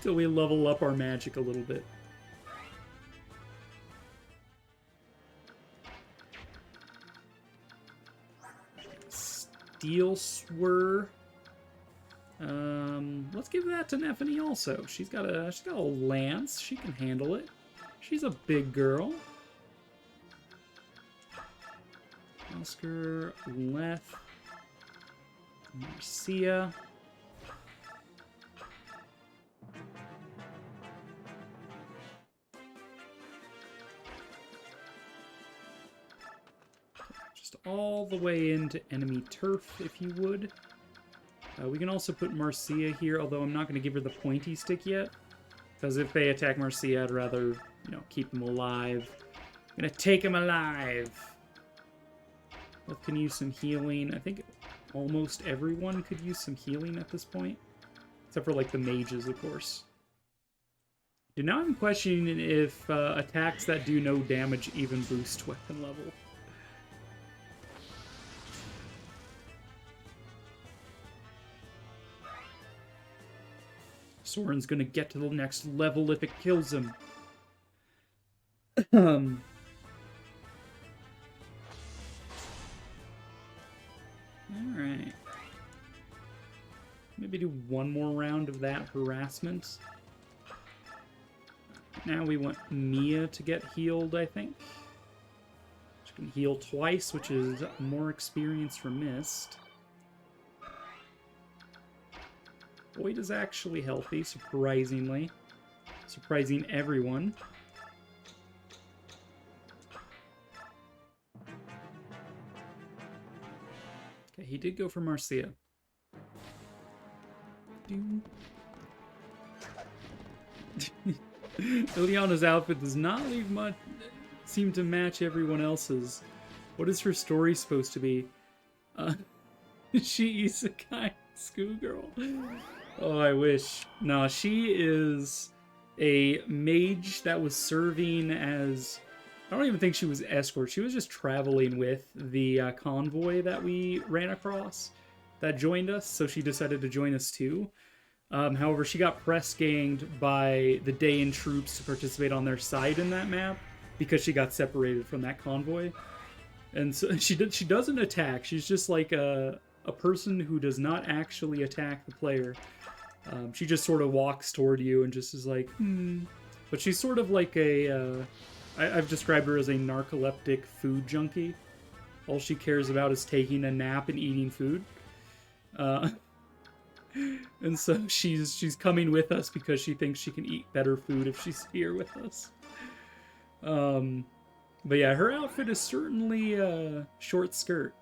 till we level up our magic a little bit. Steel Swir. Let's give that to Nephany also. She's got a lance. She can handle it. She's a big girl. Oscar, Leth, Marcia. Just all the way into enemy turf, if you would. We can also put Marcia here, although I'm not going to give her the pointy stick yet. Because if they attack Marcia, I'd rather, you know, keep them alive. I'm going to take them alive. Love can use some healing. I think almost everyone could use some healing at this point. Except for, like, the mages, of course. Dude, now I'm questioning if attacks that do no damage even boost weapon level. Soren's gonna get to the next level if it kills him. Alright. Maybe do one more round of that harassment. Now we want Mia to get healed, I think. She can heal twice, which is more experience for Mist. Boyd is actually healthy, surprisingly. Surprising everyone. Okay, he did go for Marcia. Ileana's outfit does not leave much, seem to match everyone else's. What is her story supposed to be? She isekai schoolgirl. Oh, I wish. No, she is a mage that was serving as... I don't even think she was escort. She was just traveling with the convoy that we ran across that joined us, so she decided to join us too. However, she got press-ganged by the Daein troops to participate on their side in that map because she got separated from that convoy. And so she doesn't attack. She's just like a person who does not actually attack the player. She just sort of walks toward you and just is like, But she's sort of like a... I've described her as a narcoleptic food junkie. All she cares about is taking a nap and eating food. And so she's coming with us because she thinks she can eat better food if she's here with us. But yeah, her outfit is certainly a short skirt.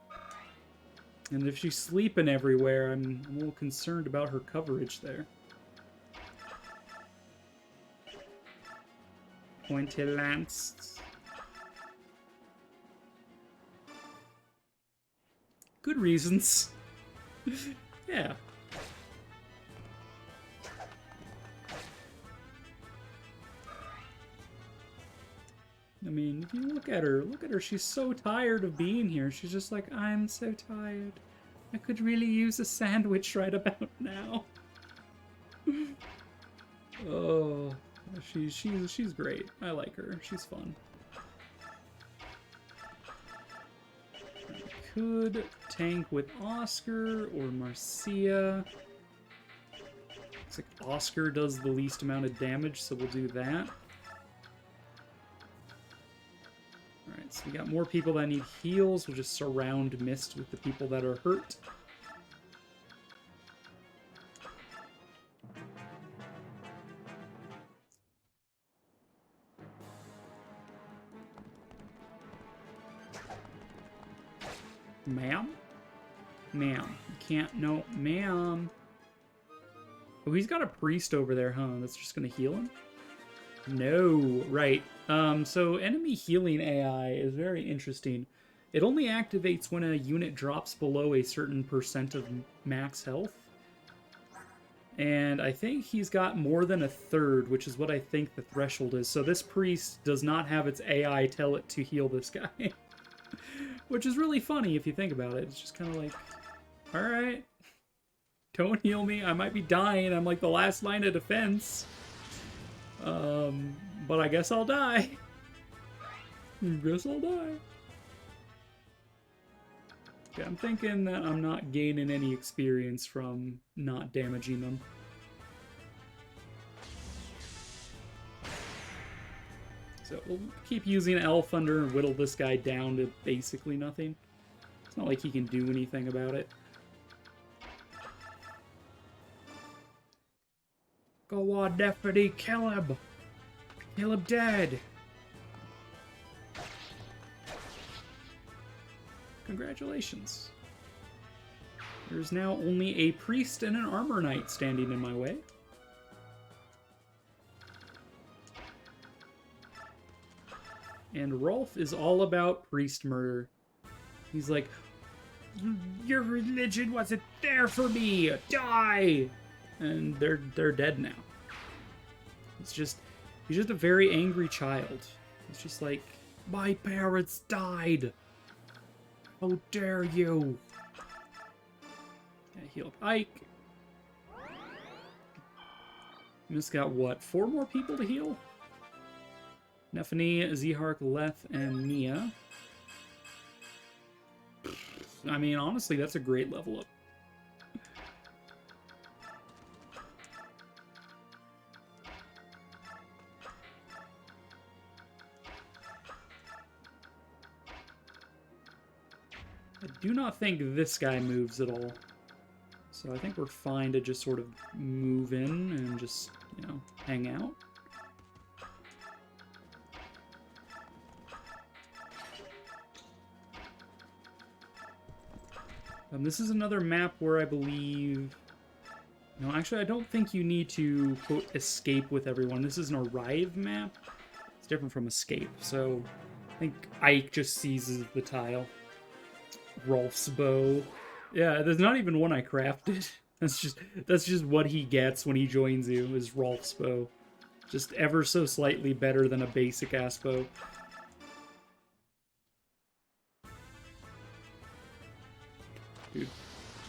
And if she's sleeping everywhere, I'm a little concerned about her coverage there. Pointy lance. Good reasons. Yeah. I mean, if you look at her, she's so tired of being here. She's just like, I'm so tired. I could really use a sandwich right about now. Oh, she's great. I like her. She's fun. I could tank with Oscar or Marcia. Looks like Oscar does the least amount of damage, so we'll do that. Alright, so we got more people that need heals. We'll just surround Mist with the people that are hurt. Ma'am? Ma'am. Can't, no, ma'am. Oh, he's got a priest over there, huh? That's just gonna heal him? No, right. So enemy healing AI is very interesting. It only activates when a unit drops below a certain percent of max health. And I think he's got more than a third, which is what I think the threshold is. So this priest does not have its AI tell it to heal this guy. Which is really funny if you think about it. It's just kind of like, alright, don't heal me. I might be dying. I'm like the last line of defense. But I guess I'll die. Guess I'll die. Okay, I'm thinking that I'm not gaining any experience from not damaging them. So we'll keep using Elf Thunder and whittle this guy down to basically nothing. It's not like he can do anything about it. Go on, Deputy, kill him! Kill him dead! Congratulations. There's now only a priest and an armor knight standing in my way. And Rolf is all about priest murder. He's like, your religion wasn't there for me. Die! And they're dead now. He's just a very angry child. He's just like, my parents died. How dare you? Yeah, heal up Ike. We just got what? 4 more people to heal? Nephany, Zehark, Leth, and Mia. I mean, honestly, that's a great level up. I do not think this guy moves at all. So I think we're fine to just sort of move in and just, you know, hang out. This is another map where I believe... No, actually, I don't think you need to, quote, escape with everyone. This is an arrive map. It's different from escape. So I think Ike just seizes the tile. Rolf's bow. Yeah, there's not even one I crafted. That's just what he gets when he joins you, is Rolf's bow. Just ever so slightly better than a basic ass bow.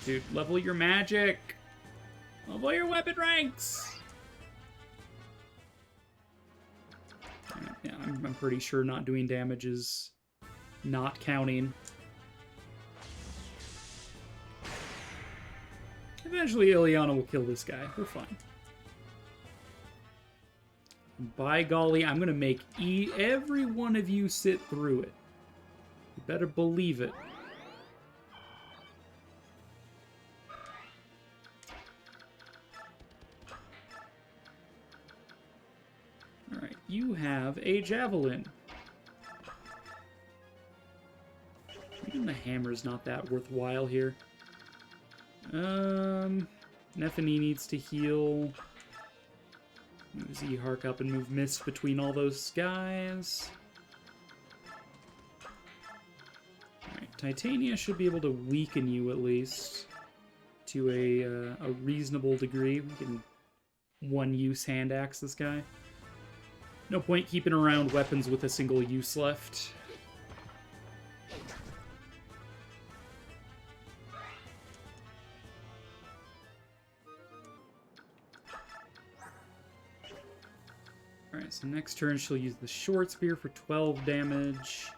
Dude, level your magic! Level your weapon ranks! Yeah, I'm pretty sure not doing damage is not counting. Eventually, Ileana will kill this guy. We're fine. By golly, I'm gonna make every one of you sit through it. You better believe it. Alright, you have a javelin. Even the hammer's not that worthwhile here. Nephany needs to heal. Move Zehark up and move Mist between all those guys. Alright, Titania should be able to weaken you at least. To a reasonable degree. We can one-use hand axe this guy. No point keeping around weapons with a single use left. Alright, so next turn she'll use the short spear for 12 damage.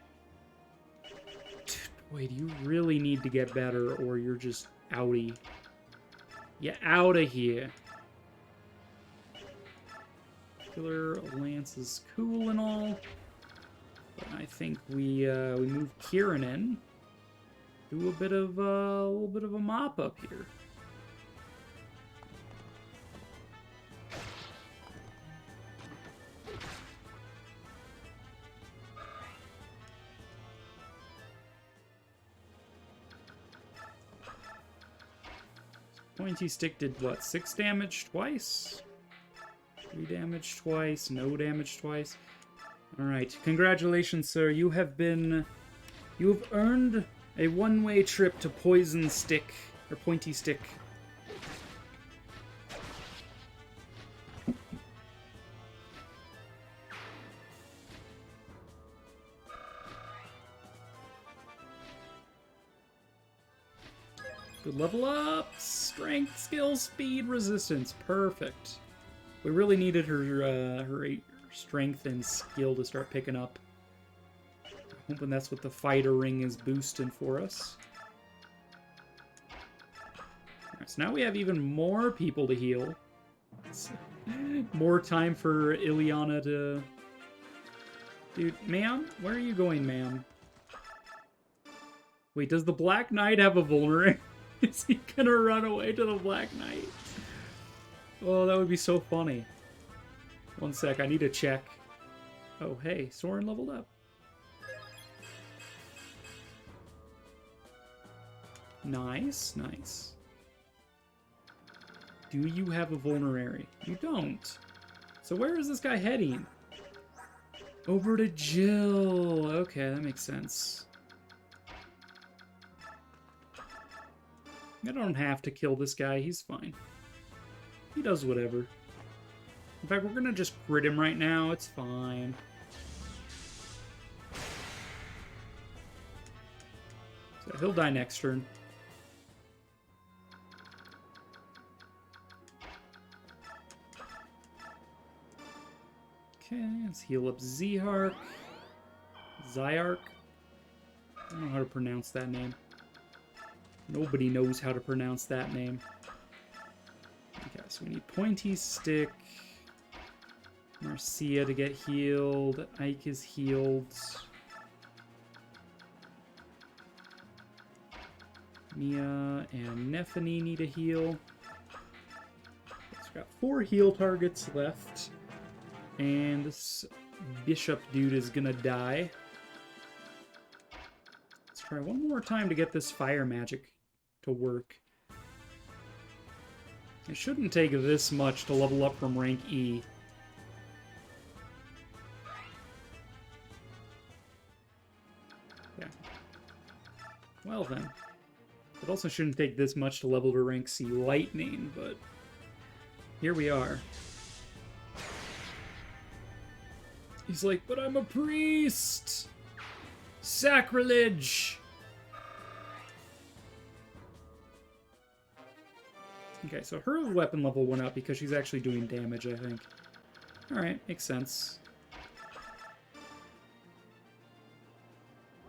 Dude, boy, do you really need to get better or you're just outie. Get out of here. Killer Lance is cool and all, but I think we move Kieran in. Do a little bit of a mop up here. Pointy Stick did what? 6 damage twice? 3 damage twice, no damage twice. Alright, congratulations, sir. You have earned a one-way trip to Poison Stick, or Pointy Stick. Good level up! Strength, skill, speed, resistance. Perfect. We really needed her strength and skill to start picking up. Hoping that's what the fighter ring is boosting for us. Alright, so now we have even more people to heal. More time for Ileana to... Dude, ma'am? Where are you going, ma'am? Wait, does the Black Knight have a vulnerary? Is he gonna run away to the Black Knight? Oh, that would be so funny. One sec, I need to check. Oh, hey, Soren leveled up. Nice, nice. Do you have a vulnerary? You don't. So where is this guy heading? Over to Jill. Okay, that makes sense. I don't have to kill this guy. He's fine. He does whatever. In fact, we're gonna just crit him right now. It's fine. So he'll die next turn. Okay, let's heal up Zyark. Zyark? I don't know how to pronounce that name. Nobody knows how to pronounce that name. Okay, so we need Pointy Stick. Marcia to get healed. Ike is healed. Mia and Nephany need a heal. So we've got 4 heal targets left. And this bishop dude is gonna die. Let's try one more time to get this fire magic to work. It shouldn't take this much to level up from rank E. Yeah. Well then. It also shouldn't take this much to level to rank C lightning, but here we are. He's like, but I'm a priest! Sacrilege! Okay, so her weapon level went up because she's actually doing damage, I think. Alright, makes sense.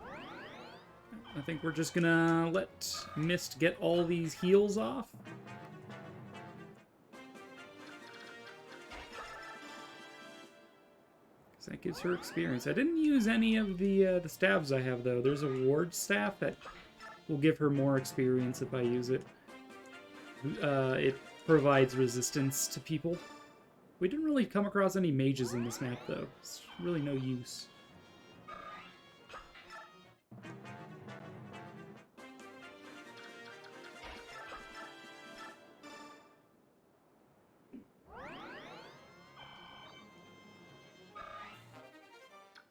I think we're just gonna let Mist get all these heals off. That gives her experience. I didn't use any of the staves I have, though. There's a ward staff that will give her more experience if I use it. It provides resistance to people. We didn't really come across any mages in this map, though. It's really no use.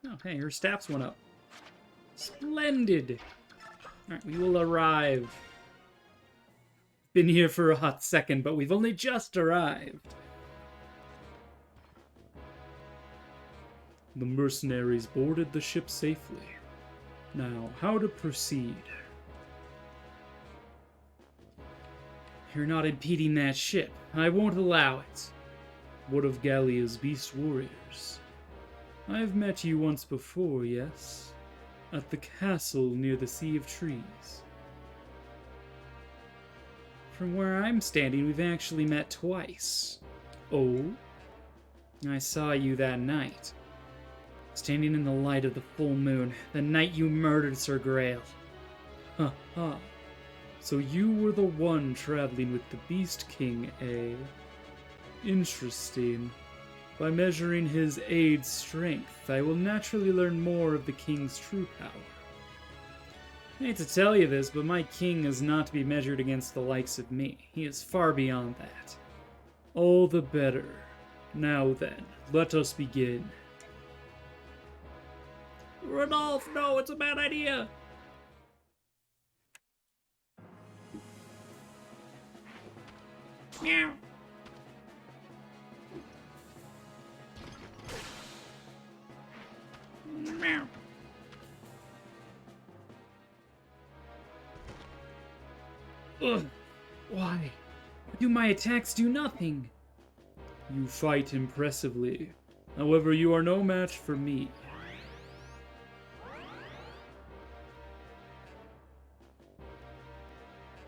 Oh, hey, her staffs went up. Splendid! Alright, we will arrive. Been here for a hot second, but we've only just arrived. The mercenaries boarded the ship safely. Now, how to proceed? You're not impeding that ship. I won't allow it. What of Gallia's beast warriors? I've met you once before, yes? At the castle near the Sea of Trees. From where I'm standing, we've actually met twice. Oh? I saw you that night. Standing in the light of the full moon, the night you murdered Sir Grail. Ha ha. So you were the one traveling with the Beast King, eh? Interesting. By measuring his aid's strength, I will naturally learn more of the king's true power. I hate to tell you this, but my king is not to be measured against the likes of me. He is far beyond that. All the better. Now then, let us begin. Rodolphe, no, it's a bad idea! Meow. Meow. Ugh. Why? Do my attacks do nothing? You fight impressively. However, you are no match for me.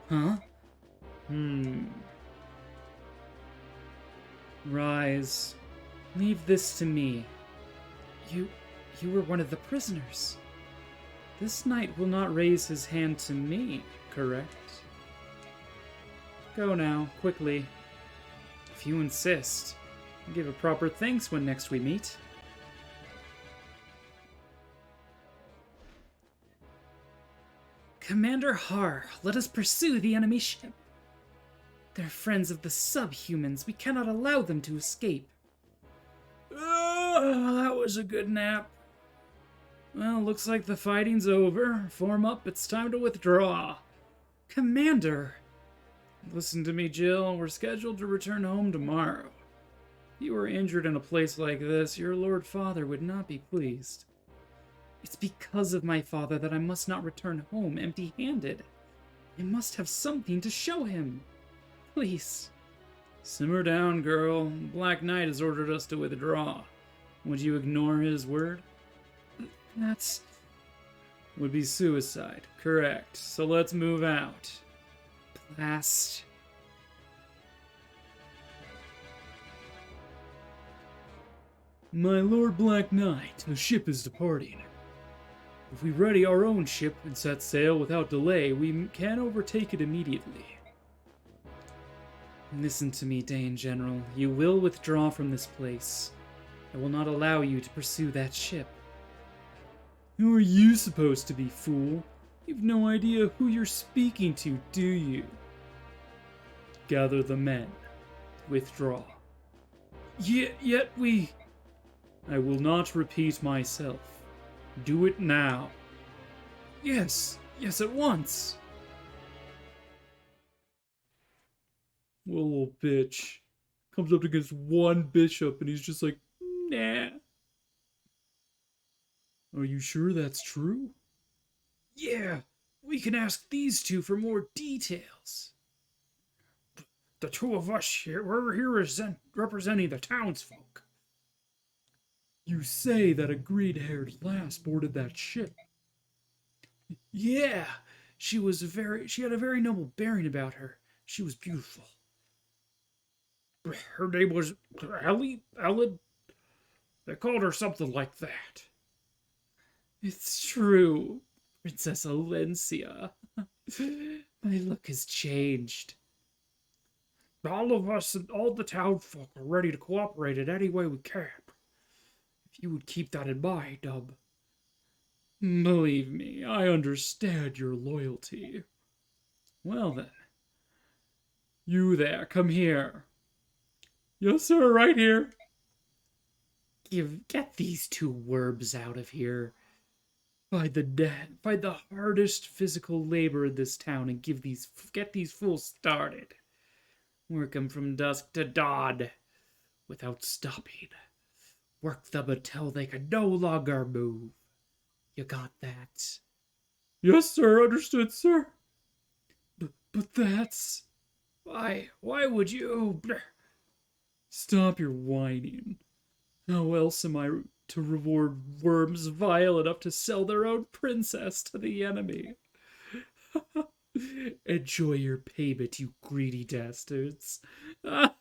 Huh? Rise. Leave this to me. You were one of the prisoners. This knight will not raise his hand to me, correct? Go now, quickly. If you insist. I'll give a proper thanks when next we meet. Commander Har, let us pursue the enemy ship. They're friends of the subhumans. We cannot allow them to escape. Oh, that was a good nap. Well, looks like the fighting's over. Form up, it's time to withdraw. Commander! Listen to me, Jill. We're scheduled to return home tomorrow. If you were injured in a place like this, your Lord Father would not be pleased. It's because of my father that I must not return home empty-handed. I must have something to show him. Please. Simmer down, girl. Black Knight has ordered us to withdraw. Would you ignore his word? That's... Would be suicide. Correct. So let's move out. Blast. My Lord Black Knight, the ship is departing. If we ready our own ship and set sail without delay, we can overtake it immediately. Listen to me, Dane General. You will withdraw from this place. I will not allow you to pursue that ship. Who are you supposed to be, fool? You've no idea who you're speaking to, do you? Gather the men. Withdraw. Yet we... I will not repeat myself. Do it now. Yes, at once. What a little bitch. Comes up against one bishop and he's just like, nah. Are you sure that's true? Yeah, we can ask these two for more details. The two of us here, we're here representing the townsfolk. You say that a green-haired lass boarded that ship. Yeah, she had a very noble bearing about her. She was beautiful. Her name was Ellen. They called her something like that. It's true, Princess Alencia. My look has changed. All of us and all the townfolk are ready to cooperate in any way we can. If you would keep that in mind, Believe me, I understand your loyalty. Well then. You there, come here. Yes, sir, right here. Get these two worms out of here. Find the hardest physical labor in this town and get these fools started. Work them from dusk to dawn, without stopping. Work them until they can no longer move. You got that? Yes, sir, understood, sir. But that's... Why would you... Stop your whining. How else am I to reward worms vile enough to sell their own princess to the enemy? Enjoy your payment, you greedy dastards. Our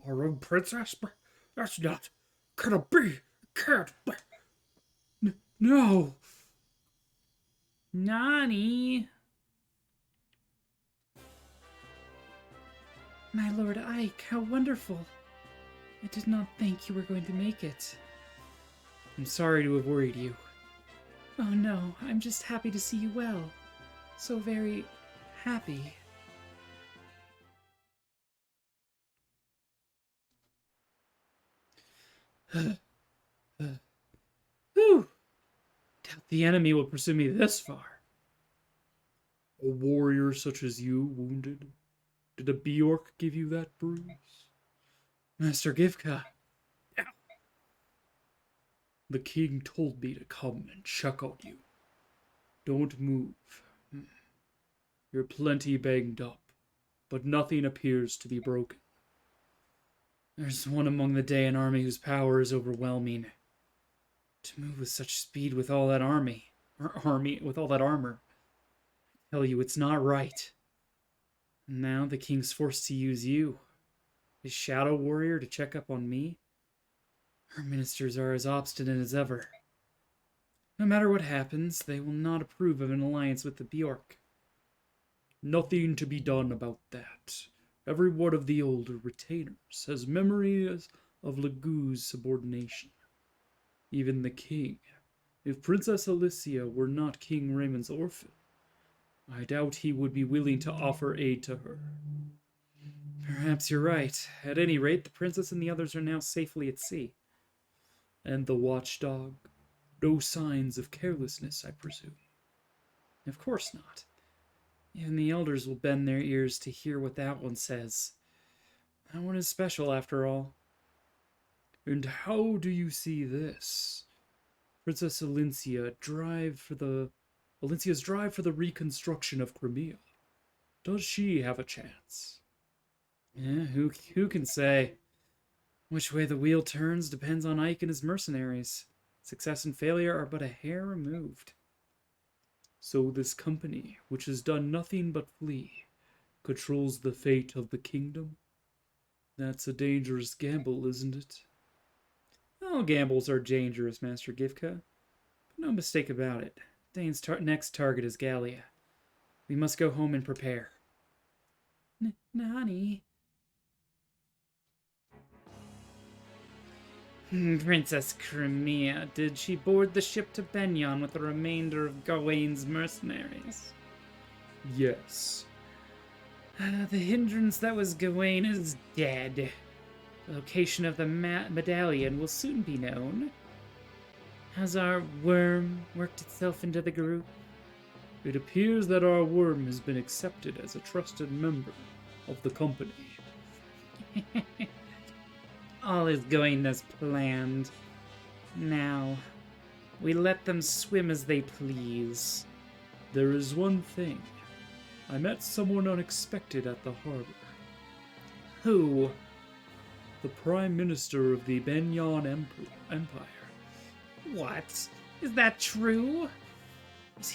own princess? That's not gonna be. Can't be. No. Nani? My Lord Ike, how wonderful. I did not think you were going to make it. I'm sorry to have worried you. Oh no, I'm just happy to see you well. So very happy. Whew. Doubt the enemy will pursue me this far. A warrior such as you wounded? Did a Bjork give you that bruise? Master Givka. The king told me to come and check on you. Don't move. You're plenty banged up, but nothing appears to be broken. There's one among the Daean army whose power is overwhelming. To move with such speed with all that with all that armor. I tell you, it's not right. And now the king's forced to use you, his shadow warrior, to check up on me. Her ministers are as obstinate as ever. No matter what happens, they will not approve of an alliance with the Bjork. Nothing to be done about that. Every one of the older retainers has memories of Legu's subordination. Even the king. If Princess Alicia were not King Raymond's orphan, I doubt he would be willing to offer aid to her. Perhaps you're right. At any rate, the princess and the others are now safely at sea. And the watchdog? No signs of carelessness, I presume. Of course not. Even the elders will bend their ears to hear what that one says. That one is special, after all. And how do you see this? Princess Alincia's drive for the reconstruction of Crimea. Does she have a chance? Yeah, who can say? Which way the wheel turns depends on Ike and his mercenaries. Success and failure are but a hair removed. So this company, which has done nothing but flee, controls the fate of the kingdom? That's a dangerous gamble, isn't it? All gambles are dangerous, Master Gifka. But no mistake about it. Dane's next target is Gallia. We must go home and prepare. Nani? Princess Crimea, did she board the ship to Benyon with the remainder of Gawain's mercenaries? Yes. The hindrance that was Gawain is dead. The location of the medallion will soon be known. Has our worm worked itself into the group? It appears that our worm has been accepted as a trusted member of the company. All is going as planned. Now, we let them swim as they please. There is one thing. I met someone unexpected at the harbor. Who? The Prime Minister of the Benyon Empire. What? Is that true? If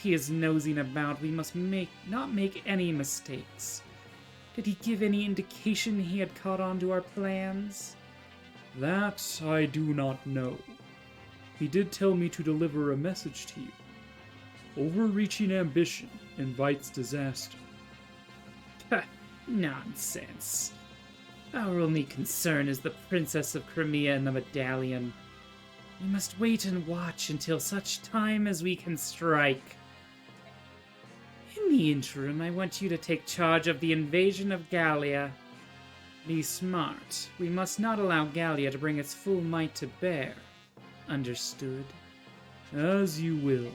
he is nosing about, we must not make any mistakes. Did he give any indication he had caught on to our plans? That I do not know. He did tell me to deliver a message to you. Overreaching ambition invites disaster. Nonsense. Our only concern is the Princess of Crimea and the medallion. We must wait and watch until such time as we can strike. In the interim, I want you to take charge of the invasion of Gallia. Be smart. We must not allow Gallia to bring its full might to bear. Understood? As you will.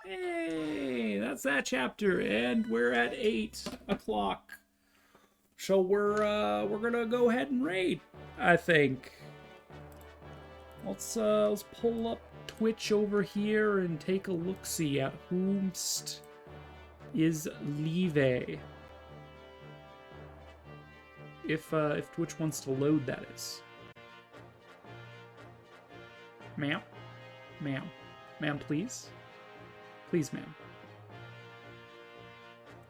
Hey, that's that chapter, and we're at 8 o'clock. So we're gonna go ahead and raid, I think. Let's pull up Twitch over here and take a look-see at whomst is Live. If Twitch wants to load, that is. Ma'am? Ma'am, please? Please, ma'am.